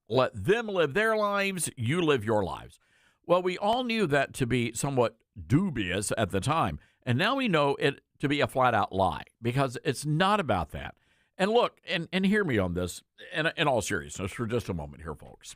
Let them live their lives, you live your lives. Well, we all knew that to be somewhat dubious at the time. And now we know it to be a flat-out lie, because it's not about that. And look, and hear me on this, in all seriousness, for just a moment here, folks.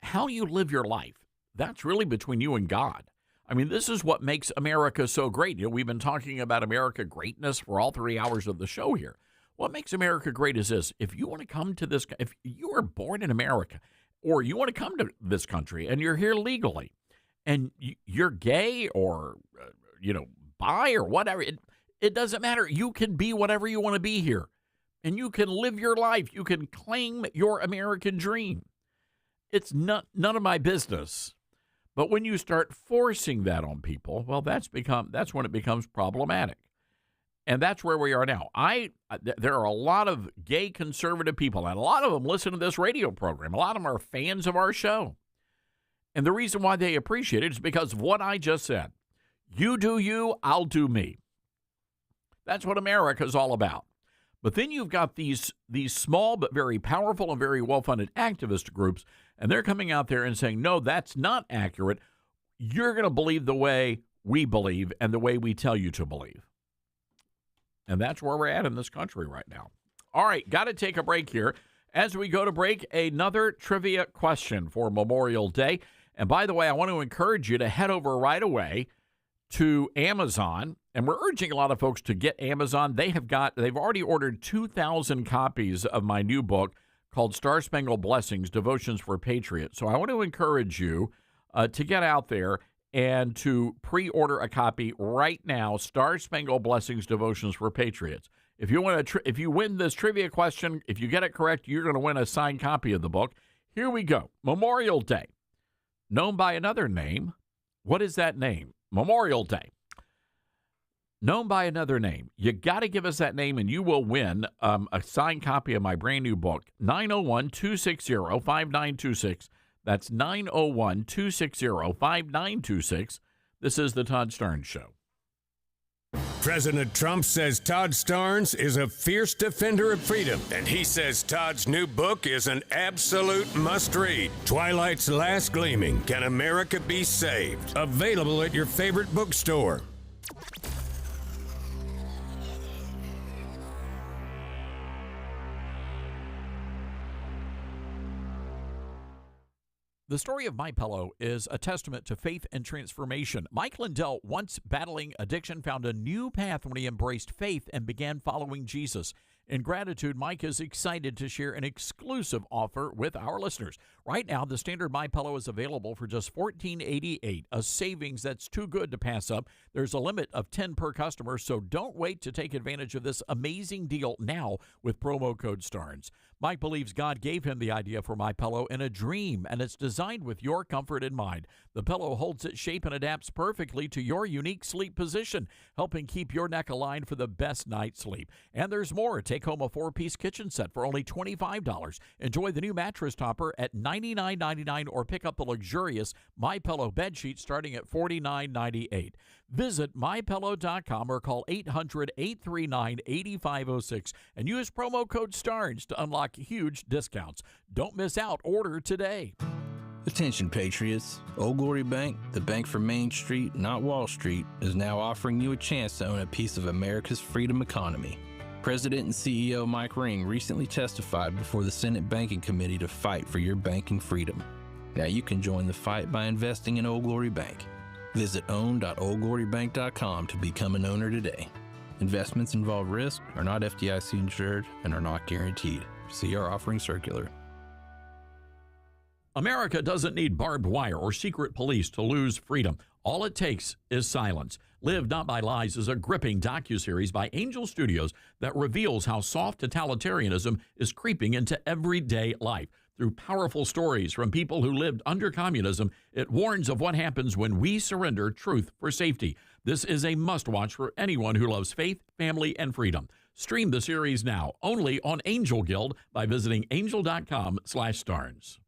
How you live your life, that's really between you and God. I mean, this is what makes America so great. You know, we've been talking about America greatness for all 3 hours of the show here. What makes America great is this. If you want to come to this, if you were born in America, or you want to come to this country, and you're here legally, and you're gay or, bi or whatever, it doesn't matter. You can be whatever you want to be here, and you can live your life. You can claim your American dream. It's none of my business. But when you start forcing that on people, well, that's when it becomes problematic. And that's where we are now. There are a lot of gay conservative people, and a lot of them listen to this radio program. A lot of them are fans of our show. And the reason why they appreciate it is because of what I just said. You do you, I'll do me. That's what America's all about. But then you've got these small but very powerful and very well-funded activist groups, and they're coming out there and saying, no, that's not accurate. You're going to believe the way we believe and the way we tell you to believe. And that's where we're at in this country right now. All right, got to take a break here. As we go to break, another trivia question for Memorial Day. And by the way, I want to encourage you to head over right away to Amazon. And we're urging a lot of folks to get Amazon. They've already ordered 2,000 copies of my new book called Star Spangled Blessings, Devotions for Patriots. So I want to encourage you to get out there and to pre-order a copy right now, Star Spangled Blessings, Devotions for Patriots. If you if you win this trivia question, if you get it correct, you're going to win a signed copy of the book. Here we go. Memorial Day, known by another name. What is that name? Memorial Day. Known by another name. You got to give us that name, and you will win a signed copy of my brand new book, 901-260-5926. That's 901-260-5926. This is The Todd Starnes Show. President Trump says Todd Starnes is a fierce defender of freedom, and he says Todd's new book is an absolute must-read. Twilight's Last Gleaming, Can America Be Saved? Available at your favorite bookstore. The story of MyPillow is a testament to faith and transformation. Mike Lindell, once battling addiction, found a new path when he embraced faith and began following Jesus. In gratitude, Mike is excited to share an exclusive offer with our listeners. Right now, the standard MyPillow is available for just $14.88, a savings that's too good to pass up. There's a limit of 10 per customer, so don't wait to take advantage of this amazing deal now with promo code STARNS. Mike believes God gave him the idea for MyPillow in a dream, and it's designed with your comfort in mind. The pillow holds its shape and adapts perfectly to your unique sleep position, helping keep your neck aligned for the best night's sleep. And there's more. Take home a 4-piece kitchen set for only $25. Enjoy the new mattress topper at $99.99 or pick up the luxurious MyPillow bed sheet starting at $49.98. Visit MyPillow.com or call 800-839-8506 and use promo code STARNS to unlock huge discounts. Don't miss out. Order today. Attention Patriots, Old Glory Bank, the bank for Main Street, not Wall Street, is now offering you a chance to own a piece of America's freedom economy. President and CEO Mike Ring recently testified before the Senate Banking Committee to fight for your banking freedom. Now you can join the fight by investing in Old Glory Bank. Visit own.oldglorybank.com to become an owner today. Investments involve risk, are not FDIC insured, and are not guaranteed. See our offering circular. America doesn't need barbed wire or secret police to lose freedom. All it takes is silence. Live Not by Lies is a gripping docuseries by Angel Studios that reveals how soft totalitarianism is creeping into everyday life. Through powerful stories from people who lived under communism, it warns of what happens when we surrender truth for safety. This is a must-watch for anyone who loves faith, family, and freedom. Stream the series now, only on Angel Guild, by visiting angel.com/stars.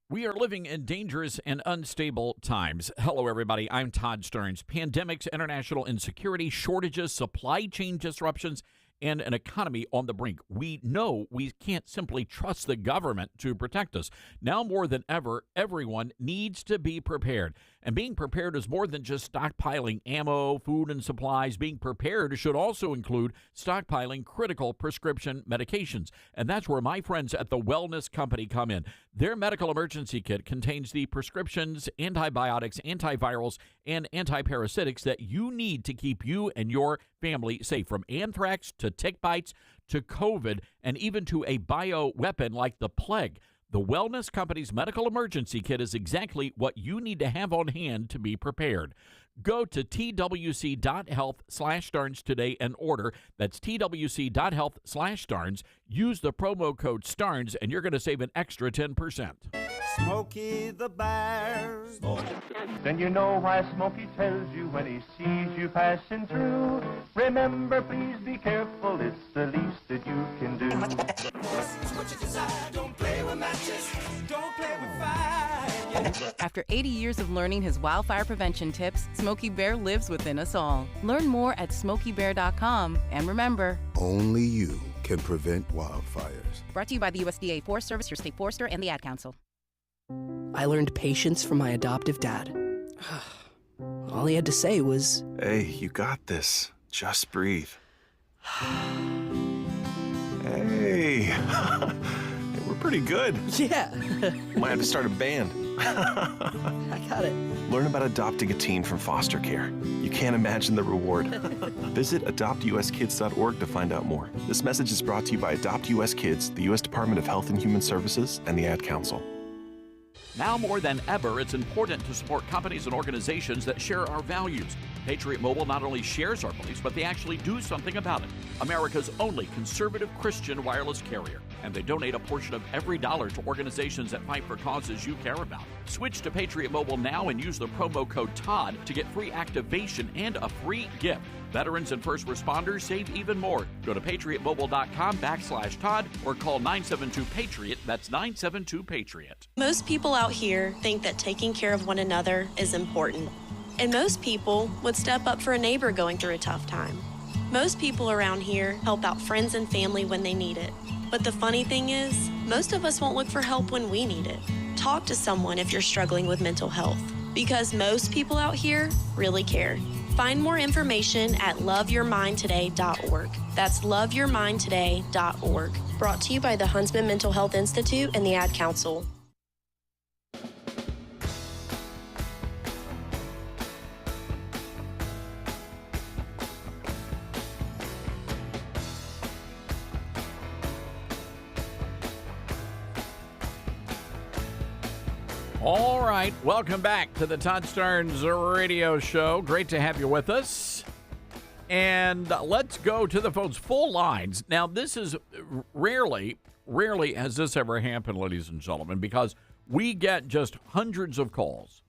We are living in dangerous and unstable times. Hello, everybody. I'm Todd Stearns. Pandemics, international insecurity, shortages, supply chain disruptions, and an economy on the brink. We know we can't simply trust the government to protect us. Now more than ever, everyone needs to be prepared. And being prepared is more than just stockpiling ammo, food, and supplies. Being prepared should also include stockpiling critical prescription medications. And that's where my friends at the Wellness Company come in. Their medical emergency kit contains the prescriptions, antibiotics, antivirals, and antiparasitics that you need to keep you and your family safe, from anthrax to tick bites to COVID, and even to a bioweapon like the plague. The Wellness Company's medical emergency kit is exactly what you need to have on hand to be prepared. Go to twc.health/Starnes today and order. That's twc.health/Starnes. Use the promo code STARNS and you're going to save an extra 10%. Smokey the Bear. Then you know why Smokey tells you when he sees you passing through. Remember, please be careful, it's the least that you can do. What you desire, don't play with matches, don't play with fire. After 80 years of learning his wildfire prevention tips, Smokey Bear lives within us all. Learn more at SmokeyBear.com. And remember, only you can prevent wildfires. Brought to you by the USDA Forest Service, your state forester, and the Ad Council. I learned patience from my adoptive dad. All he had to say was, "Hey, you got this. Just breathe." Hey, we're pretty good. Yeah. Might have to start a band. I got it. Learn about adopting a teen from foster care. You can't imagine the reward. Visit adoptuskids.org to find out more. This message is brought to you by Adopt US Kids, the U.S. Department of Health and Human Services, and the Ad Council. Now more than ever, it's important to support companies and organizations that share our values. Patriot Mobile not only shares our beliefs, but they actually do something about it. America's only conservative Christian wireless carrier. And they donate a portion of every dollar to organizations that fight for causes you care about. Switch to Patriot Mobile now and use the promo code TODD to get free activation and a free gift. Veterans and first responders save even more. Go to patriotmobile.com/Todd or call 972-PATRIOT. That's 972-PATRIOT. Most people out here think that taking care of one another is important. And most people would step up for a neighbor going through a tough time. Most people around here help out friends and family when they need it. But the funny thing is, most of us won't look for help when we need it. Talk to someone if you're struggling with mental health, because most people out here really care. Find more information at loveyourmindtoday.org. That's loveyourmindtoday.org. Brought to you by the Huntsman Mental Health Institute and the Ad Council. All right, welcome back to the Todd Starnes Radio Show. Great to have you with us. And let's go to the phones. Full lines. Now, this is rarely has this ever happened, ladies and gentlemen, because we get just hundreds of calls.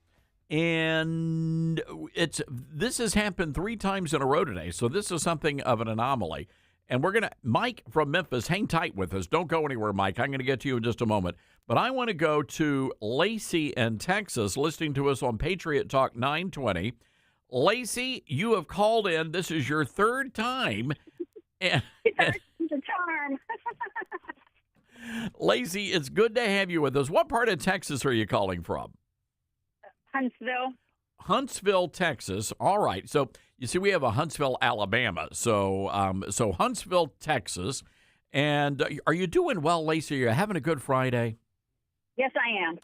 And this has happened 3 times in a row today, so this is something of an anomaly. And we're going to, Mike from Memphis, hang tight with us. Don't go anywhere, Mike. I'm going to get to you in just a moment. But I want to go to Lacey in Texas, listening to us on Patriot Talk 920. Lacey, you have called in. This is your 3rd time. It's a charm. Lacey, it's good to have you with us. What part of Texas are you calling from? Huntsville. Huntsville, Texas. All right. So you see, we have a Huntsville, Alabama. So Huntsville, Texas. And are you doing well, Lacey? Are you having a good Friday? Yes, I am.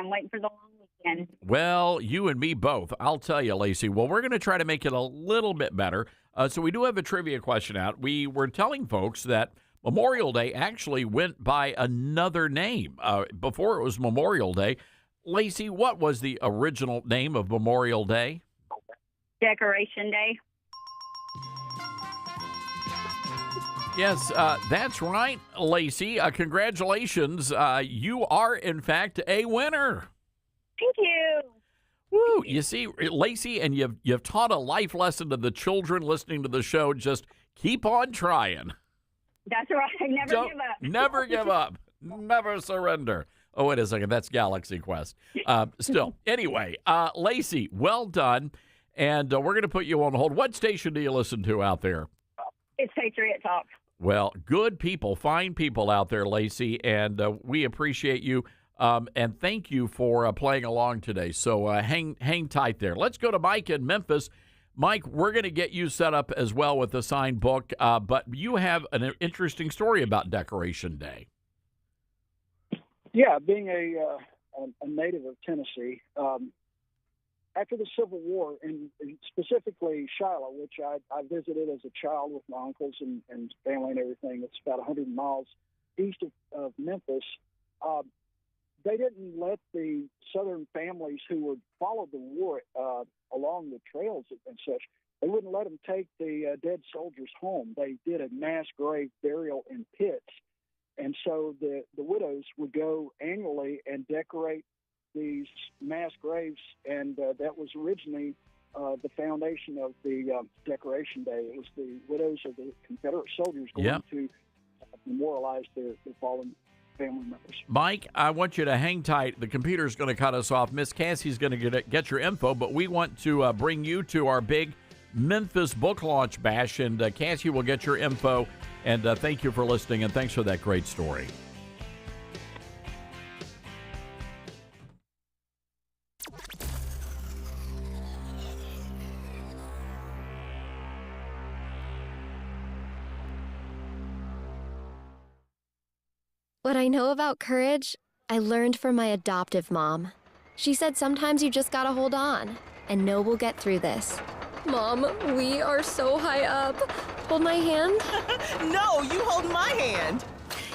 Waiting for the long weekend. Well, you and me both. I'll tell you, Lacey. Well, we're going to try to make it a little bit better. So we do have a trivia question out. We were telling folks that Memorial Day actually went by another name. Before it was Memorial Day. Lacey, what was the original name of Memorial Day? Decoration Day. Yes, that's right, Lacey. Congratulations. You are, in fact, a winner. Thank you. Woo! You see, Lacey, and you've taught a life lesson to the children listening to the show. Just keep on trying. That's right. Never give up. Never give up. Never surrender. Oh, wait a second. That's Galaxy Quest. Still. Anyway, Lacey, well done. And we're going to put you on hold. What station do you listen to out there? It's Patriot Talk. Well, good people, fine people out there, Lacey, and we appreciate you. And thank you for playing along today. So hang tight there. Let's go to Mike in Memphis. Mike, we're going to get you set up as well with the signed book, but you have an interesting story about Decoration Day. Yeah, being a native of Tennessee, after the Civil War, and specifically Shiloh, which I visited as a child with my uncles and family and everything, it's about 100 miles east of Memphis, they didn't let the Southern families who would follow the war along the trails and such, they wouldn't let them take the dead soldiers home. They did a mass grave burial in pits. And so the widows would go annually and decorate these mass graves, and that was originally the foundation of the Decoration Day. It was the widows of the Confederate soldiers going to memorialize their fallen family members. Mike, I want you to hang tight. The computer's going to cut us off. Miss Cassie's going to get your info, but we want to bring you to our big Memphis book launch bash, and Cassie will get your info. And thank you for listening, and thanks for that great story. What I know about courage, I learned from my adoptive mom. She said sometimes you just gotta hold on and know we'll get through this. Mom, we are so high up. Hold my hand. No, you hold my hand.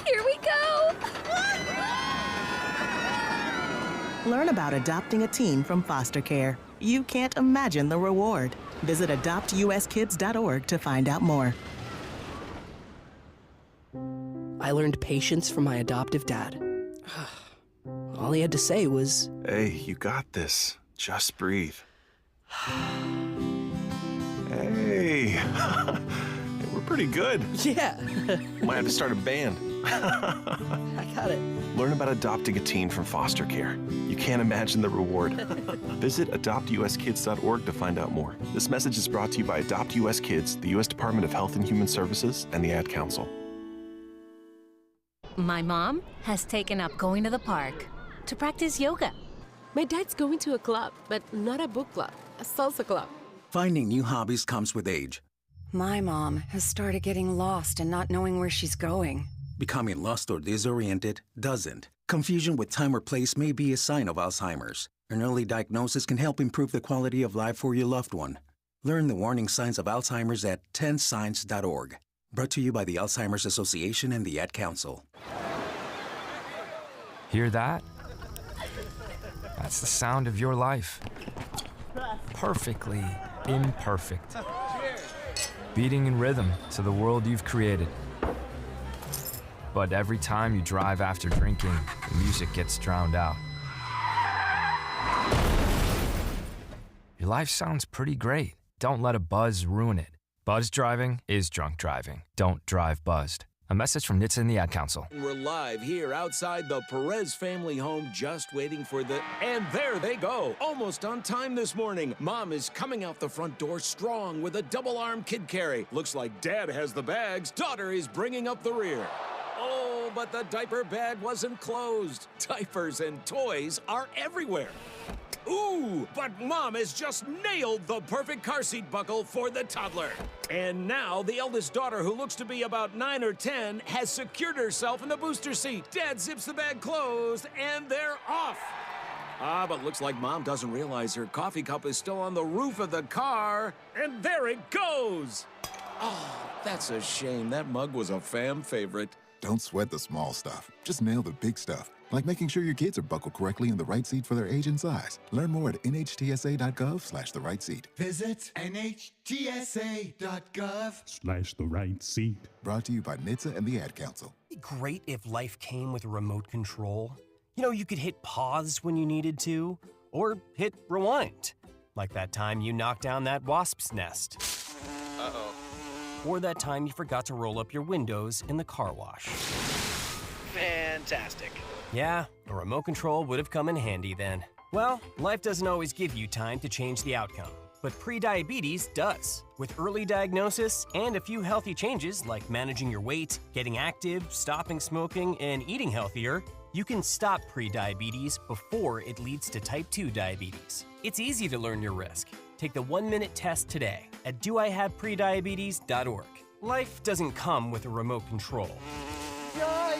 Here we go. Learn about adopting a teen from foster care. You can't imagine the reward. Visit adoptuskids.org to find out more. I learned patience from my adoptive dad. All he had to say was, "Hey, you got this. Just breathe." Hey, we're pretty good. Yeah. Might have to start a band. I got it. Learn about adopting a teen from foster care. You can't imagine the reward. Visit adoptuskids.org to find out more. This message is brought to you by Adopt US Kids, the U.S. Department of Health and Human Services, and the Ad Council. My mom has taken up going to the park to practice yoga. My dad's going to a club, but not a book club, a salsa club. Finding new hobbies comes with age. My mom has started getting lost and not knowing where she's going. Becoming lost or disoriented doesn't. Confusion with time or place may be a sign of Alzheimer's. An early diagnosis can help improve the quality of life for your loved one. Learn the warning signs of Alzheimer's at 10signs.org. Brought to you by the Alzheimer's Association and the Ad Council. Hear that? That's the sound of your life. Perfectly imperfect. Beating in rhythm to the world you've created. But every time you drive after drinking, the music gets drowned out. Your life sounds pretty great. Don't let a buzz ruin it. Buzz driving is drunk driving. Don't drive buzzed. A message from NHTSA and the Ad Council. We're live here outside the Perez family home, just waiting for the... And there they go, almost on time this morning. Mom is coming out the front door strong with a double-arm kid carry. Looks like Dad has the bags. Daughter is bringing up the rear. Oh, but the diaper bag wasn't closed. Diapers and toys are everywhere. Ooh, but Mom has just nailed the perfect car seat buckle for the toddler. And now the eldest daughter, who looks to be about 9 or 10, has secured herself in the booster seat. Dad zips the bag closed, and they're off. But looks like Mom doesn't realize her coffee cup is still on the roof of the car. And there it goes. Oh, that's a shame. That mug was a fam favorite. Don't sweat the small stuff. Just nail the big stuff, like making sure your kids are buckled correctly in the right seat for their age and size. Learn more at nhtsa.gov/the right seat. Visit nhtsa.gov/the right seat. Brought to you by NHTSA and the Ad Council. It'd be great if life came with a remote control. You know, you could hit pause when you needed to, or hit rewind. Like that time you knocked down that wasp's nest. Uh-oh. Or that time you forgot to roll up your windows in the car wash. Fantastic. Yeah, a remote control would have come in handy then. Well, life doesn't always give you time to change the outcome, but prediabetes does. With early diagnosis and a few healthy changes like managing your weight, getting active, stopping smoking, and eating healthier, you can stop prediabetes before it leads to type 2 diabetes. It's easy to learn your risk. Take the 1-minute test today at doihaveprediabetes.org. Life doesn't come with a remote control. Yikes!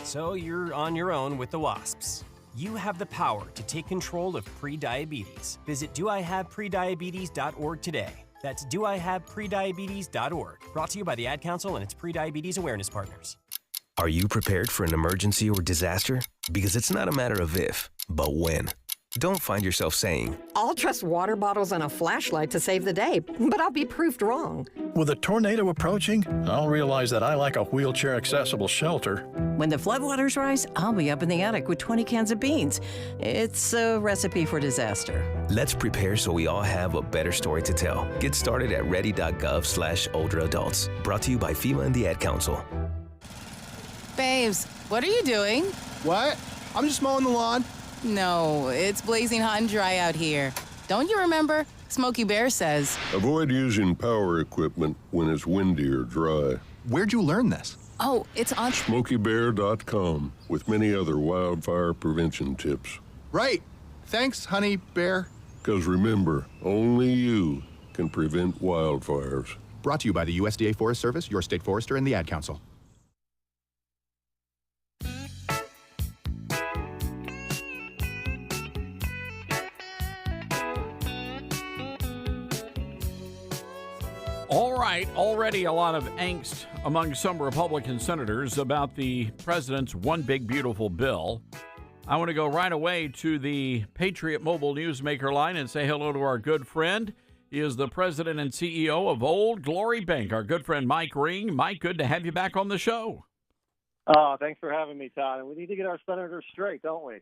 So you're on your own with the wasps. You have the power to take control of prediabetes. Visit doihaveprediabetes.org today. That's doihaveprediabetes.org. Brought to you by the Ad Council and its prediabetes awareness partners. Are you prepared for an emergency or disaster? Because it's not a matter of if, but when. Don't find yourself saying, I'll trust water bottles and a flashlight to save the day, but I'll be proved wrong. With a tornado approaching, I'll realize that I lack a wheelchair-accessible shelter. When the floodwaters rise, I'll be up in the attic with 20 cans of beans. It's a recipe for disaster. Let's prepare so we all have a better story to tell. Get started at ready.gov/older adults. Brought to you by FEMA and the Ad Council. Babes, what are you doing? What? I'm just mowing the lawn. No, it's blazing hot and dry out here. Don't you remember? Smokey Bear says, avoid using power equipment when it's windy or dry. Where'd you learn this? oh, it's on SmokeyBear.com with many other wildfire prevention tips. Right. Thanks, Honey Bear. Because remember, only you can prevent wildfires. Brought to you by the USDA Forest Service, your state forester, and the Ad Council. All right, already a lot of angst among some Republican senators about the president's one big beautiful bill. I want to go right away to the Patriot Mobile Newsmaker line and say hello to our good friend. He is the president and CEO of Old Glory Bank, our good friend Mike Ring. Mike, good to have you back on the show. Thanks for having me, Todd. And we need to get our senators straight, don't we?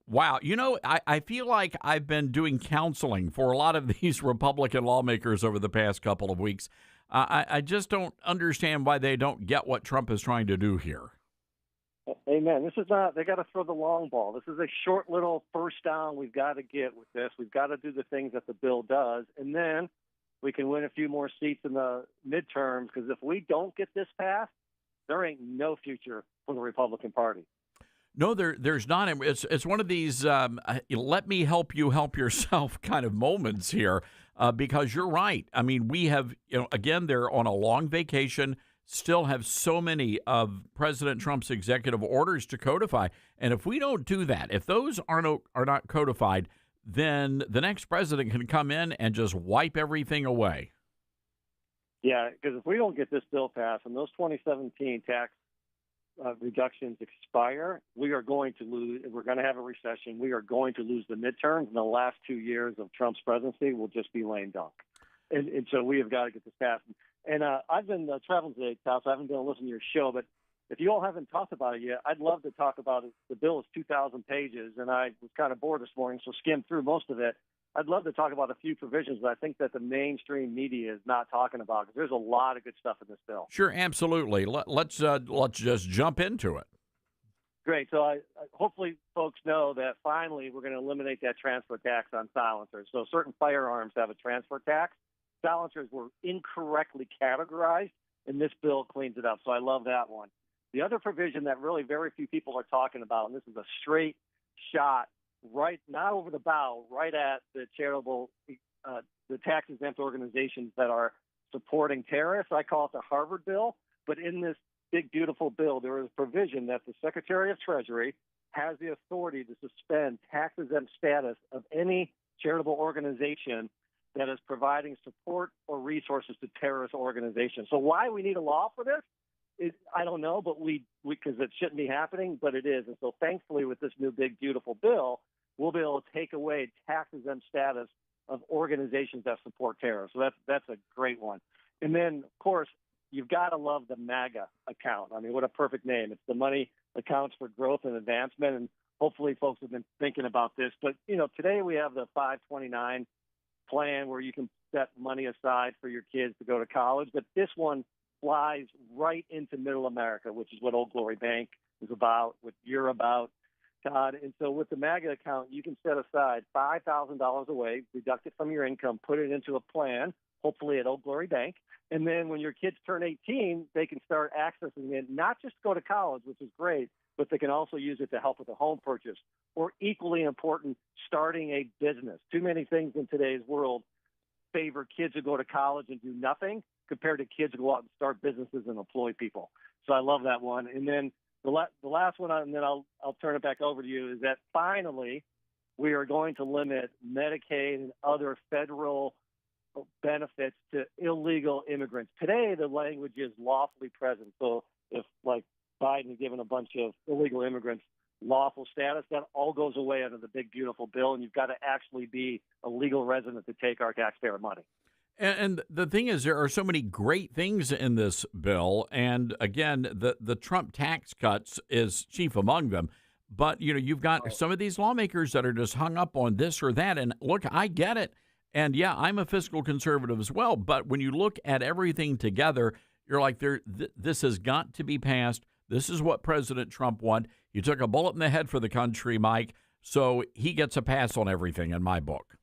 Wow. You know, I feel like I've been doing counseling for a lot of these Republican lawmakers over the past couple of weeks. I just don't understand why they don't get what Trump is trying to do here. Amen. This is not, they got to throw the long ball. This is a short little first down we've got to get with this. We've got to do the things that the bill does, and then we can win a few more seats in the midterms, because if we don't get this passed, there ain't no future for the Republican Party. No, there's not. It's one of these let me help you help yourself kind of moments here, because you're right. I mean, we have, again, they're on a long vacation, still have so many of President Trump's executive orders to codify. And if we don't do that, if those are not codified, then the next president can come in and just wipe everything away. Yeah, because if we don't get this bill passed and those 2017 tax reductions expire, we are going to lose. We're going to have a recession. We are going to lose the midterms. And the last 2 years of Trump's presidency will just be lame dunk. And so we have got to get this passed. And I've been traveling today, Tal, so I haven't been listening to your show. But if you all haven't talked about it yet, I'd love to talk about it. The bill is 2,000 pages, and I was kind of bored this morning, so skimmed through most of it. I'd love to talk about a few provisions that I think that the mainstream media is not talking about, because there's a lot of good stuff in this bill. Sure, absolutely. Let's just jump into it. Great. So I hopefully folks know that finally we're going to eliminate that transfer tax on silencers. So certain firearms have a transfer tax. Silencers were incorrectly categorized, and this bill cleans it up. So I love that one. The other provision that really very few people are talking about, and this is a straight shot right, not over the bow, right at the charitable, the tax-exempt organizations that are supporting terrorists. I call it the Harvard bill. But in this big, beautiful bill, there is a provision that the Secretary of Treasury has the authority to suspend tax-exempt status of any charitable organization that is providing support or resources to terrorist organizations. So why we need a law for this, I don't know, but because it shouldn't be happening, but it is. And so thankfully with this new big, beautiful bill, we'll be able to take away tax-exempt status of organizations that support terror. So that's a great one. And then, of course, you've got to love the MAGA account. I mean, what a perfect name. It's the money accounts for growth and advancement, and hopefully folks have been thinking about this. But, today we have the 529 plan where you can set money aside for your kids to go to college. But this one flies right into middle America, which is what Old Glory Bank is about, what you're about, Todd. And so with the MAGA account, you can set aside $5,000 away, deduct it from your income, put it into a plan, hopefully at Old Glory Bank. And then when your kids turn 18, they can start accessing it, not just to go to college, which is great, but they can also use it to help with a home purchase, or equally important, starting a business. Too many things in today's world favor kids who go to college and do nothing compared to kids who go out and start businesses and employ people. So I love that one. And then the last one, and then I'll turn it back over to you, is that finally we are going to limit Medicaid and other federal benefits to illegal immigrants. Today, the language is lawfully present. So if, like, Biden given a bunch of illegal immigrants lawful status, that all goes away under the big, beautiful bill, and you've got to actually be a legal resident to take our taxpayer money. And the thing is, there are so many great things in this bill. And again, the Trump tax cuts is chief among them. But, you've got some of these lawmakers that are just hung up on this or that. And look, I get it. And yeah, I'm a fiscal conservative as well. But when you look at everything together, you're like, this has got to be passed. This is what President Trump wanted. You took a bullet in the head for the country, Mike. So he gets a pass on everything in my book.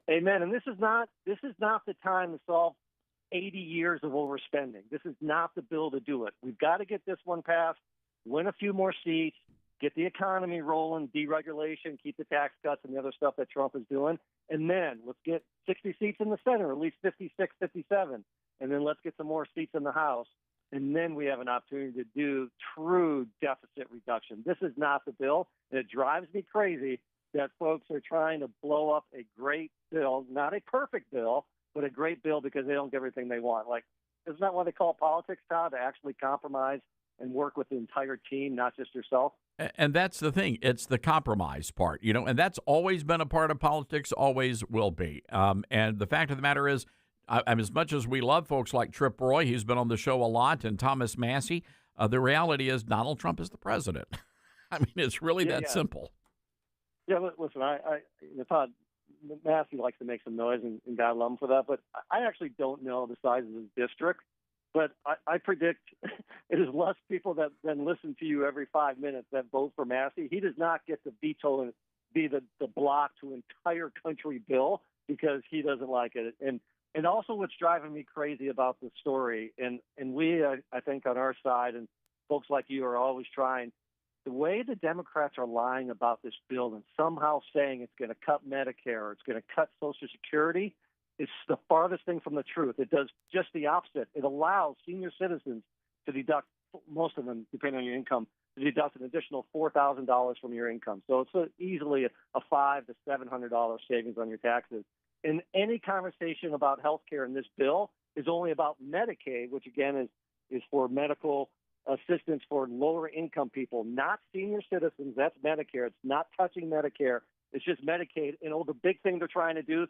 Amen. And this is not the time to solve 80 years of overspending. This is not the bill to do it. We've got to get this one passed, win a few more seats, get the economy rolling, deregulation, keep the tax cuts and the other stuff that Trump is doing. And then let's get 60 seats in the Senate, or at least 56, 57. And then let's get some more seats in the House. And then we have an opportunity to do true deficit reduction. This is not the bill. And it drives me crazy that folks are trying to blow up a great bill, not a perfect bill, but a great bill because they don't get everything they want. Like, isn't that what they call politics, Todd, to actually compromise and work with the entire team, not just yourself? And that's the thing. It's the compromise part, and that's always been a part of politics, always will be. And the fact of the matter is, as much as we love folks like Trip Roy, he's been on the show a lot, and Thomas Massey, the reality is Donald Trump is the president. I mean, it's really that simple. Yeah, listen, Todd, Massey likes to make some noise, and God love him for that, but I actually don't know the size of his district. But I predict it is less people that then listen to you every 5 minutes that vote for Massey. He does not get to veto and be the block to an entire country bill because he doesn't like it. And also what's driving me crazy about this story, and we, I think on our side, and folks like you are always trying, the way the Democrats are lying about this bill and somehow saying it's going to cut Medicare or it's going to cut Social Security, it's the farthest thing from the truth. It does just the opposite. It allows senior citizens to deduct, most of them, depending on your income, to deduct an additional $4,000 from your income. So it's easily a $500 to $700 savings on your taxes. And any conversation about health care in this bill is only about Medicaid, which, again, is for medical assistance for lower income people, not senior citizens. That's Medicare. It's not touching Medicare. It's just Medicaid. And the big thing they're trying to do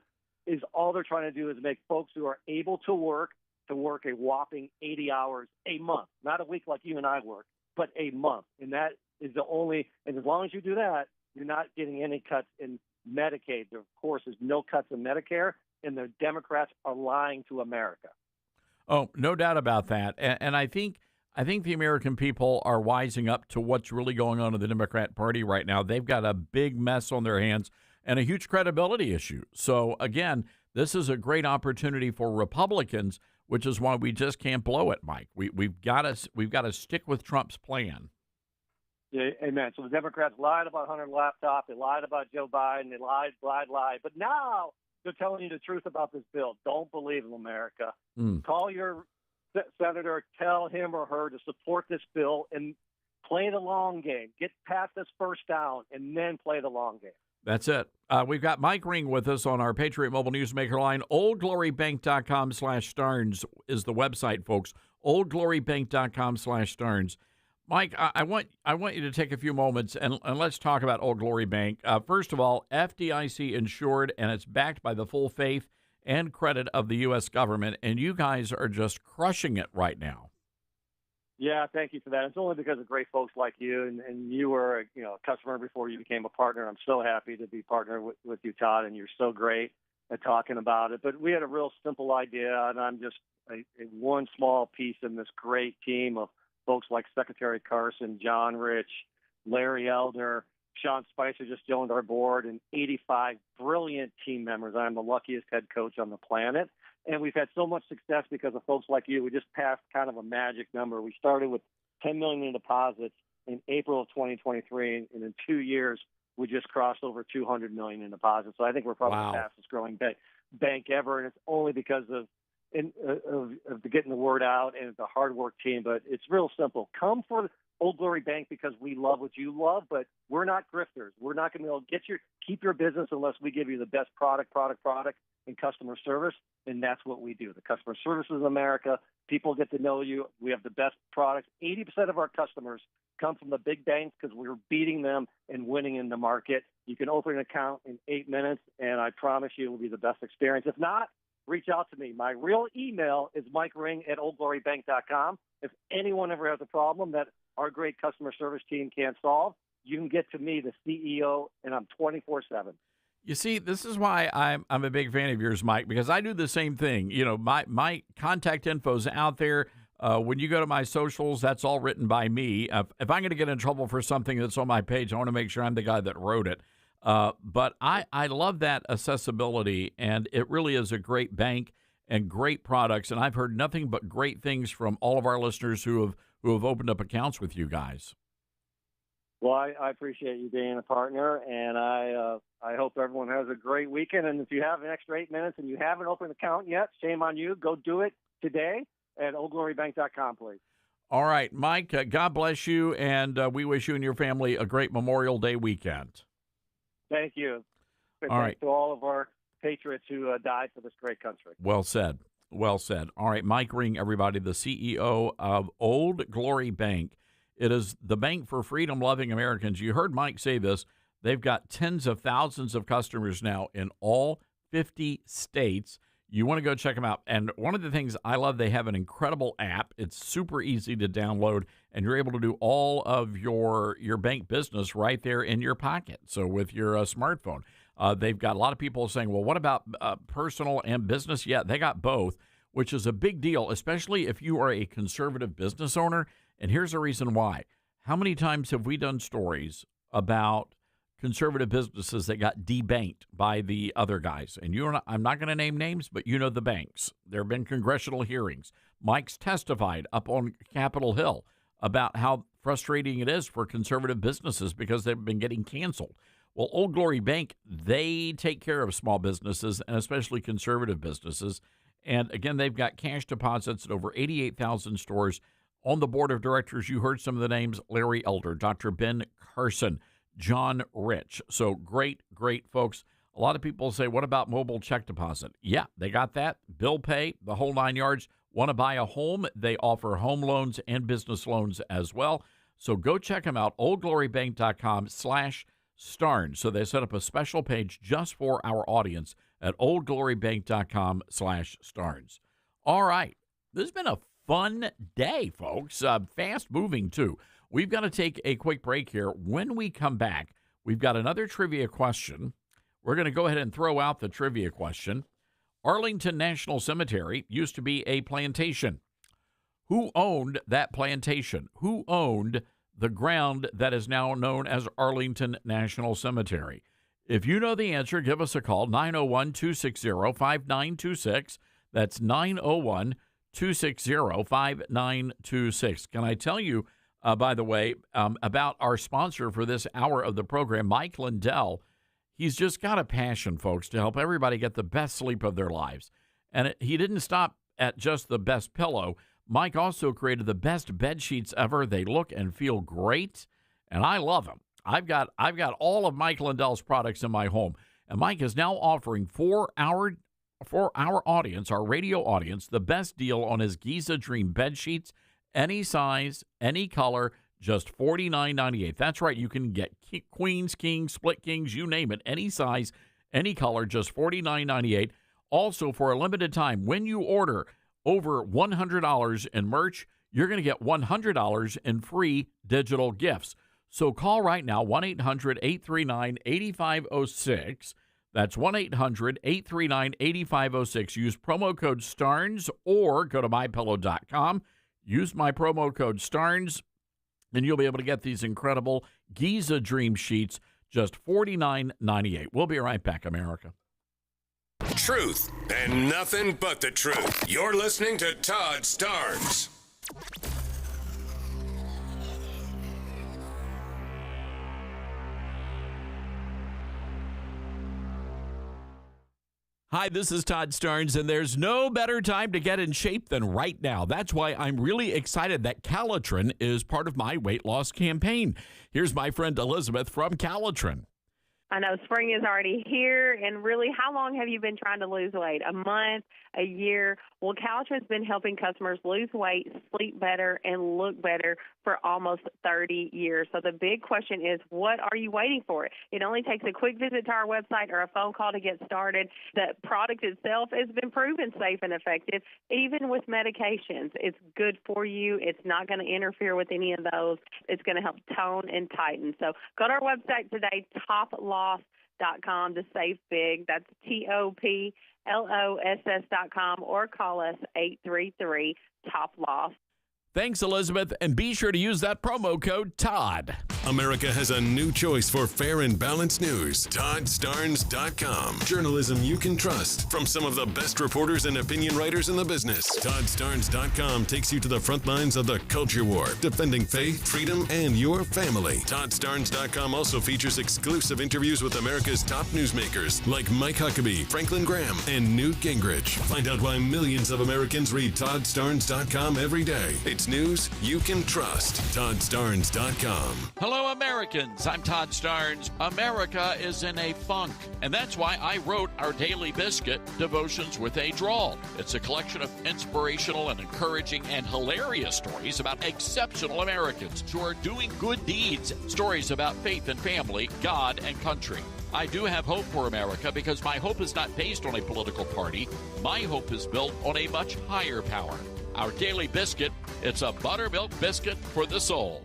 is make folks who are able to work a whopping 80 hours a month, not a week like you and I work, but a month. And that is and as long as you do that, you're not getting any cuts in Medicaid. There, of course, is no cuts in Medicare, and the Democrats are lying to America. Oh, no doubt about that. And I think the American people are wising up to what's really going on in the Democrat Party right now. They've got a big mess on their hands and a huge credibility issue. So, again, this is a great opportunity for Republicans, which is why we just can't blow it, Mike. We've got to stick with Trump's plan. Yeah, amen. So the Democrats lied about Hunter's laptop. They lied about Joe Biden. They lied. But now they're telling you the truth about this bill. Don't believe them, America. Call your senator, tell him or her to support this bill and play the long game. Get past this first down and then play the long game. That's it. We've got Mike Ring with us on our Patriot Mobile Newsmaker line. OldGloryBank.com/Starnes is the website, folks. OldGloryBank.com/Starnes. Mike, I want you to take a few moments and let's talk about Old Glory Bank. First of all, FDIC insured, and it's backed by the full faith and credit of the U.S. government, and you guys are just crushing it right now. Yeah, thank you for that. It's only because of great folks like you, and you were a customer before you became a partner. I'm so happy to be partnered with you, Todd, and you're so great at talking about it. But we had a real simple idea, and I'm just one small piece in this great team of folks like Secretary Carson, John Rich, Larry Elder, Sean Spicer just joined our board, and 85 brilliant team members. I'm the luckiest head coach on the planet. And we've had so much success because of folks like you. We just passed kind of a magic number. We started with $10 million in deposits in April of 2023, and in 2 years, we just crossed over $200 million in deposits. So I think we're probably the fastest growing bank ever, and it's only because of getting the word out, and it's a hard work team. But it's real simple. Come for Old Glory Bank because we love what you love, but we're not grifters. We're not going to be able to keep your business unless we give you the best product, and customer service, and that's what we do. The customer service is America. People get to know you. We have the best products. 80% of our customers come from the big banks because we're beating them and winning in the market. You can open an account in 8 minutes, and I promise you it will be the best experience. If not, reach out to me. My real email is mikering@oldglorybank.com. If anyone ever has a problem that our great customer service team can't solve, you can get to me, the CEO, and I'm 24/7. You see, this is why I'm a big fan of yours, Mike, because I do the same thing. You know, my contact info's out there. When you go to my socials, that's all written by me. If I'm going to get in trouble for something that's on my page, I want to make sure I'm the guy that wrote it. But I love that accessibility, and it really is a great bank and great products. And I've heard nothing but great things from all of our listeners who have opened up accounts with you guys. Well, I appreciate you being a partner, and I hope everyone has a great weekend. And if you have an extra 8 minutes and you haven't opened an account yet, shame on you. Go do it today at oldglorybank.com, please. All right, Mike, God bless you, and we wish you and your family a great Memorial Day weekend. Thank you. And all thanks right. to all of our patriots who died for this great country. Well said. Well said. All right, Mike Ring, everybody, the CEO of Old Glory Bank. It is the bank for freedom-loving Americans. You heard Mike say this. They've got tens of thousands of customers now in all 50 states. You want to go check them out. And one of the things I love, they have an incredible app. It's super easy to download, and you're able to do all of your bank business right there in your pocket. So with your smartphone, they've got a lot of people saying, well, what about personal and business? Yeah, they got both, which is a big deal, especially if you are a conservative business owner. And here's the reason why. How many times have we done stories about conservative businesses that got debanked by the other guys? And I'm not going to name names, but you know the banks. There have been congressional hearings. Mike's testified up on Capitol Hill about how frustrating it is for conservative businesses because they've been getting canceled. Well, Old Glory Bank, they take care of small businesses and especially conservative businesses. And again, they've got cash deposits at over 88,000 stores. On the board of directors, you heard some of the names: Larry Elder, Dr. Ben Carson, John Rich. So great folks. A lot of people say, what about mobile check deposit? Yeah, they got that. Bill pay, the whole 9 yards. Want to buy a home? They offer home loans and business loans as well. So go check them out, oldglorybank.com/Starnes. So they set up a special page just for our audience at oldglorybank.com/Starnes. All right. This has been a fun day, folks. Fast moving, too. We've got to take a quick break here. When we come back, we've got another trivia question. We're going to go ahead and throw out the trivia question. Arlington National Cemetery used to be a plantation. Who owned that plantation? Who owned the ground that is now known as Arlington National Cemetery? If you know the answer, give us a call, 901-260-5926. That's 901-260-5926. Can I tell you, by the way, about our sponsor for this hour of the program, Mike Lindell? He's just got a passion, folks, to help everybody get the best sleep of their lives. And he didn't stop at just the best pillow. Mike also created the best bed sheets ever. They look and feel great, and I love them. I've got all of Mike Lindell's products in my home, and Mike is now offering for our audience, our radio audience, the best deal on his Giza Dream bed sheets, any size, any color, just $49.98. That's right, you can get queens, kings, split kings, you name it, any size, any color, just $49.98. Also, for a limited time, when you order over $100 in merch, you're going to get $100 in free digital gifts. So call right now, 1-800-839-8506. That's 1-800-839-8506. Use promo code STARNS or go to mypillow.com. Use my promo code STARNS, and you'll be able to get these incredible Giza Dream sheets, just $49.98. We'll be right back, America. Truth and nothing but the truth. You're listening to Todd Starnes. Hi, this is Todd Starnes, and there's no better time to get in shape than right now. That's why I'm really excited that Calitrin is part of my weight loss campaign. Here's my friend Elizabeth from Calitrin. I know spring is already here, and really, how long have you been trying to lose weight? A month, a year? Well, Calitrin's been helping customers lose weight, sleep better, and look better for almost 30 years. So the big question is, what are you waiting for? It only takes a quick visit to our website or a phone call to get started. The product itself has been proven safe and effective, even with medications. It's good for you. It's not going to interfere with any of those. It's going to help tone and tighten. So go to our website today, toploss.com, to save big. That's TOPLOSS.com, or call us 833-TOP-LOSS. Thanks, Elizabeth, and be sure to use that promo code TODD. America has a new choice for fair and balanced news. ToddStarnes.com. Journalism you can trust from some of the best reporters and opinion writers in the business. ToddStarnes.com takes you to the front lines of the culture war, defending faith, freedom, and your family. ToddStarnes.com also features exclusive interviews with America's top newsmakers like Mike Huckabee, Franklin Graham, and Newt Gingrich. Find out why millions of Americans read ToddStarnes.com every day. It's news you can trust. ToddStarnes.com. Hello, Americans. I'm Todd Starnes. America is in a funk, and that's why I wrote our Daily Biscuit, Devotions with a Drawl. It's a collection of inspirational and encouraging and hilarious stories about exceptional Americans who are doing good deeds, stories about faith and family, God and country. I do have hope for America because my hope is not based on a political party. My hope is built on a much higher power. Our Daily Biscuit, it's a buttermilk biscuit for the soul.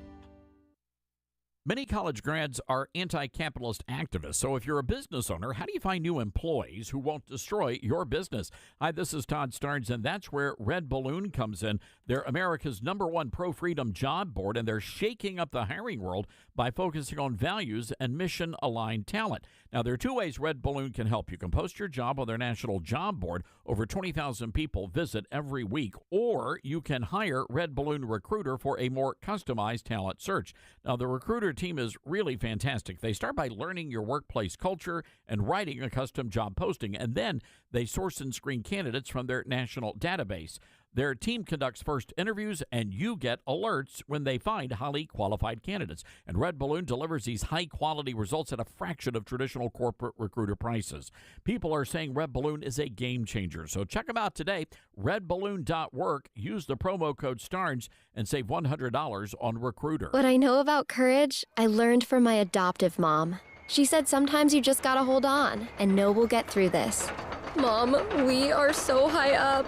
Many college grads are anti-capitalist activists, so if you're a business owner, how do you find new employees who won't destroy your business? Hi, this is Todd Starnes, and that's where Red Balloon comes in. They're America's #1 pro-freedom job board, and they're shaking up the hiring world by focusing on values and mission-aligned talent. Now, there are two ways Red Balloon can help. You can post your job on their national job board. Over 20,000 people visit every week. Or you can hire Red Balloon Recruiter for a more customized talent search. Now, the Recruiter team is really fantastic. They start by learning your workplace culture and writing a custom job posting, and then they source and screen candidates from their national database. Their team conducts first interviews, and you get alerts when they find highly qualified candidates. And Red Balloon delivers these high-quality results at a fraction of traditional corporate recruiter prices. People are saying Red Balloon is a game changer. So check them out today, redballoon.work. Use the promo code STARNS and save $100 on Recruiter. What I know about courage, I learned from my adoptive mom. She said sometimes you just gotta hold on and know we'll get through this. Mom, we are so high up.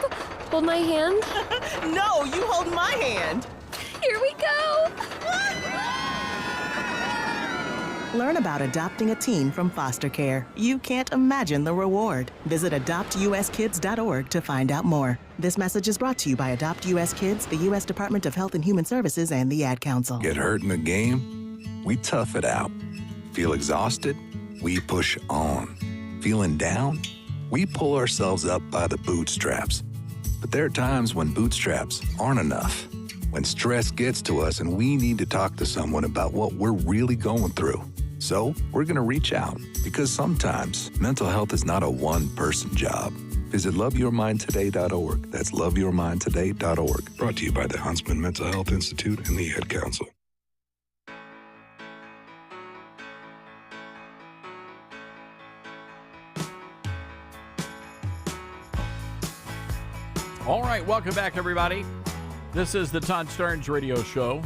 Hold my hand. No, you hold my hand. Here we go. Learn about adopting a teen from foster care. You can't imagine the reward. Visit adoptuskids.org to find out more. This message is brought to you by Adopt US Kids, the U.S. Department of Health and Human Services, and the Ad Council. Get hurt in the game? We tough it out. Feel exhausted? We push on. Feeling down? We pull ourselves up by the bootstraps. But there are times when bootstraps aren't enough. When stress gets to us and we need to talk to someone about what we're really going through. So we're going to reach out, because sometimes mental health is not a one-person job. Visit loveyourmindtoday.org. That's loveyourmindtoday.org. Brought to you by the Huntsman Mental Health Institute and the Ad Council. All right, welcome back, everybody. This is the Todd Starnes Radio Show.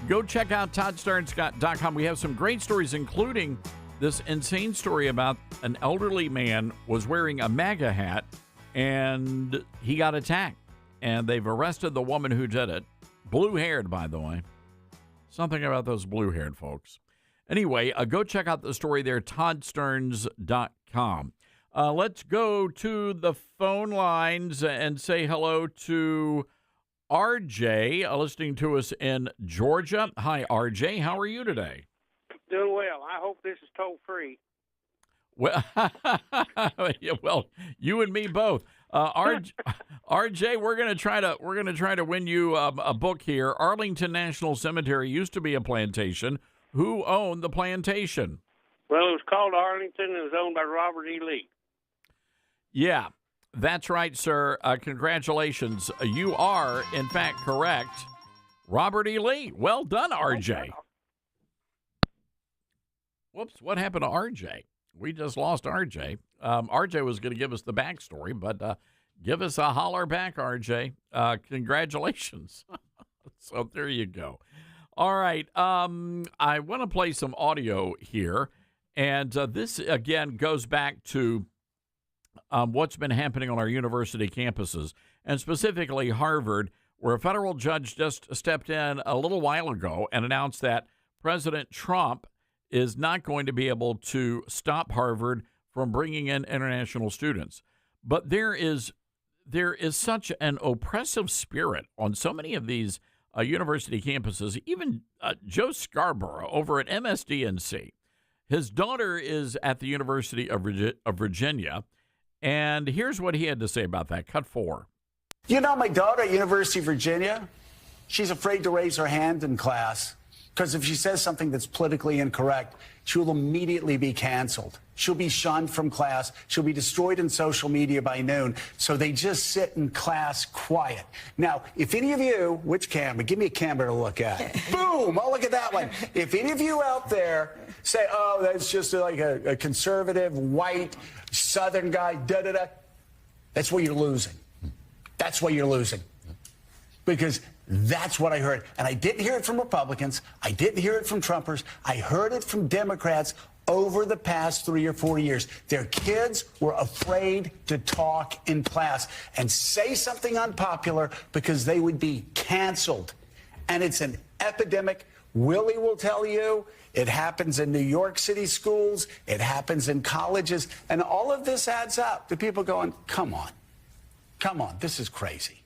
Go check out ToddStarnes.com. We have some great stories, including this insane story about an elderly man was wearing a MAGA hat, and he got attacked. And they've arrested the woman who did it. Blue-haired, by the way. Something about those blue-haired folks. Anyway, go check out the story there, ToddStarnes.com. Let's go to the phone lines and say hello to RJ, listening to us in Georgia. Hi, RJ. How are you today? Doing well. I hope this is toll-free. Well, well, you and me both. RJ, we're gonna try to win you a book here. Arlington National Cemetery used to be a plantation. Who owned the plantation? Well, it was called Arlington. It was owned by Robert E. Lee. Yeah, that's right, sir. Congratulations. You are, in fact, correct. Robert E. Lee. Well done, RJ. Whoops, what happened to RJ? We just lost RJ. RJ was going to give us the backstory, but give us a holler back, RJ. Congratulations. So there you go. All right. I want to play some audio here, and this, again, goes back to what's been happening on our university campuses, and specifically Harvard, where a federal judge just stepped in a little while ago and announced that President Trump is not going to be able to stop Harvard from bringing in international students. But there is such an oppressive spirit on so many of these university campuses. Even Joe Scarborough over at MSDNC, his daughter is at the University of Virginia. And here's what he had to say about that. Cut 4. You know, my daughter at University of Virginia, she's afraid to raise her hand in class because if she says something that's politically incorrect, she will immediately be canceled. She'll be shunned from class. She'll be destroyed in social media by noon. So they just sit in class quiet. Now, if any of you, which camera? Give me a camera to look at. Boom! Oh, look at that one. If any of you out there say, oh, that's just like a conservative, white, Southern guy, da-da-da, that's what you're losing. That's what you're losing. Because that's what I heard. And I didn't hear it from Republicans. I didn't hear it from Trumpers. I heard it from Democrats over the past 3 or 4 years. Their kids were afraid to talk in class and say something unpopular because they would be canceled. And it's an epidemic. Willie will tell you it happens in New York City schools. It happens in colleges. And all of this adds up to people going, come on, this is crazy.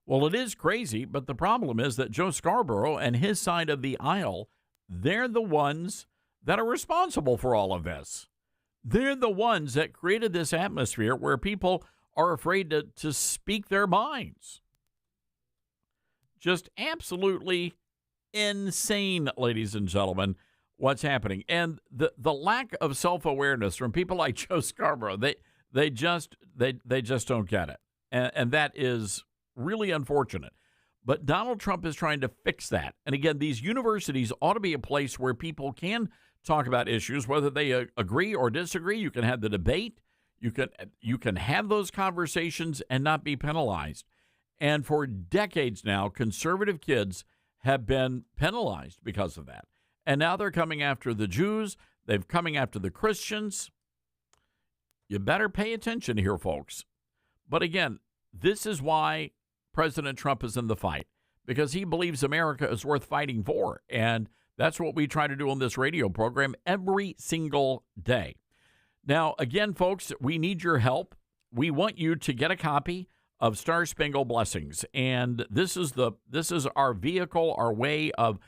Well, it is crazy, but the problem is that Joe Scarborough and his side of the aisle, they're the ones that are responsible for all of this. They're the ones that created this atmosphere where people are afraid to speak their minds. Just absolutely insane, ladies and gentlemen, what's happening. And the lack of self-awareness from people like Joe Scarborough, they just don't get it. and that is really unfortunate. But Donald Trump is trying to fix that. And again, these universities ought to be a place where people can talk about issues, whether they agree or disagree. You can have the debate. You can have those conversations and not be penalized. And for decades now, conservative kids have been penalized because of that. And now they're coming after the Jews. They're coming after the Christians. You better pay attention here, folks. But again, this is why President Trump is in the fight, because he believes America is worth fighting for. And that's what we try to do on this radio program every single day. Now, again, folks, we need your help. We want you to get a copy of Star Spangled Blessings. And this is our vehicle, our way of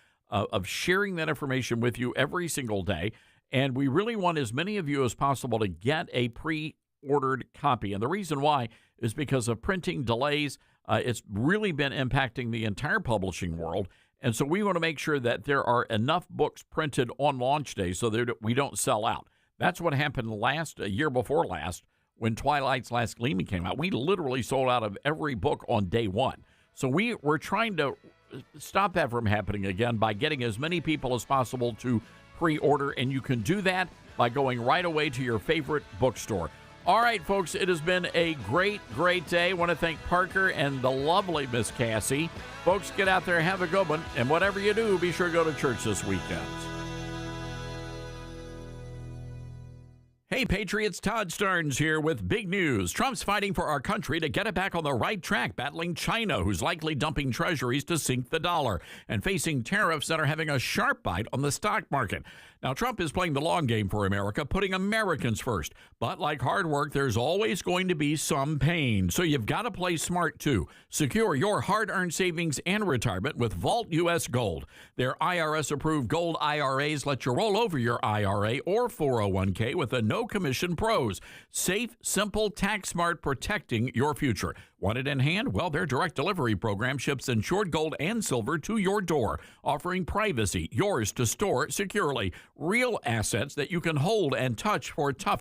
sharing that information with you every single day. And we really want as many of you as possible to get a pre-ordered copy. And the reason why is because of printing delays. It's really been impacting the entire publishing world. And so we want to make sure that there are enough books printed on launch day so that we don't sell out. That's what happened a year before last, when Twilight's Last Gleaming came out. We literally sold out of every book on day one. So we're trying to stop that from happening again by getting as many people as possible to pre-order. And you can do that by going right away to your favorite bookstore. All right, folks, it has been a great, great day. I want to thank Parker and the lovely Miss Cassie. Folks, get out there, have a good one. And whatever you do, be sure to go to church this weekend. Hey, Patriots, Todd Starnes here with big news. Trump's fighting for our country to get it back on the right track, battling China, who's likely dumping treasuries to sink the dollar, and facing tariffs that are having a sharp bite on the stock market. Now, Trump is playing the long game for America, putting Americans first. But like hard work, there's always going to be some pain. So you've got to play smart, too. Secure your hard-earned savings and retirement with Vault U.S. Gold. Their IRS-approved gold IRAs let you roll over your IRA or 401k with a no-commission pros. Safe, simple, tax-smart, protecting your future. Want it in hand? Well, their direct delivery program ships insured gold and silver to your door, offering privacy, yours to store securely. Real assets that you can hold and touch for tough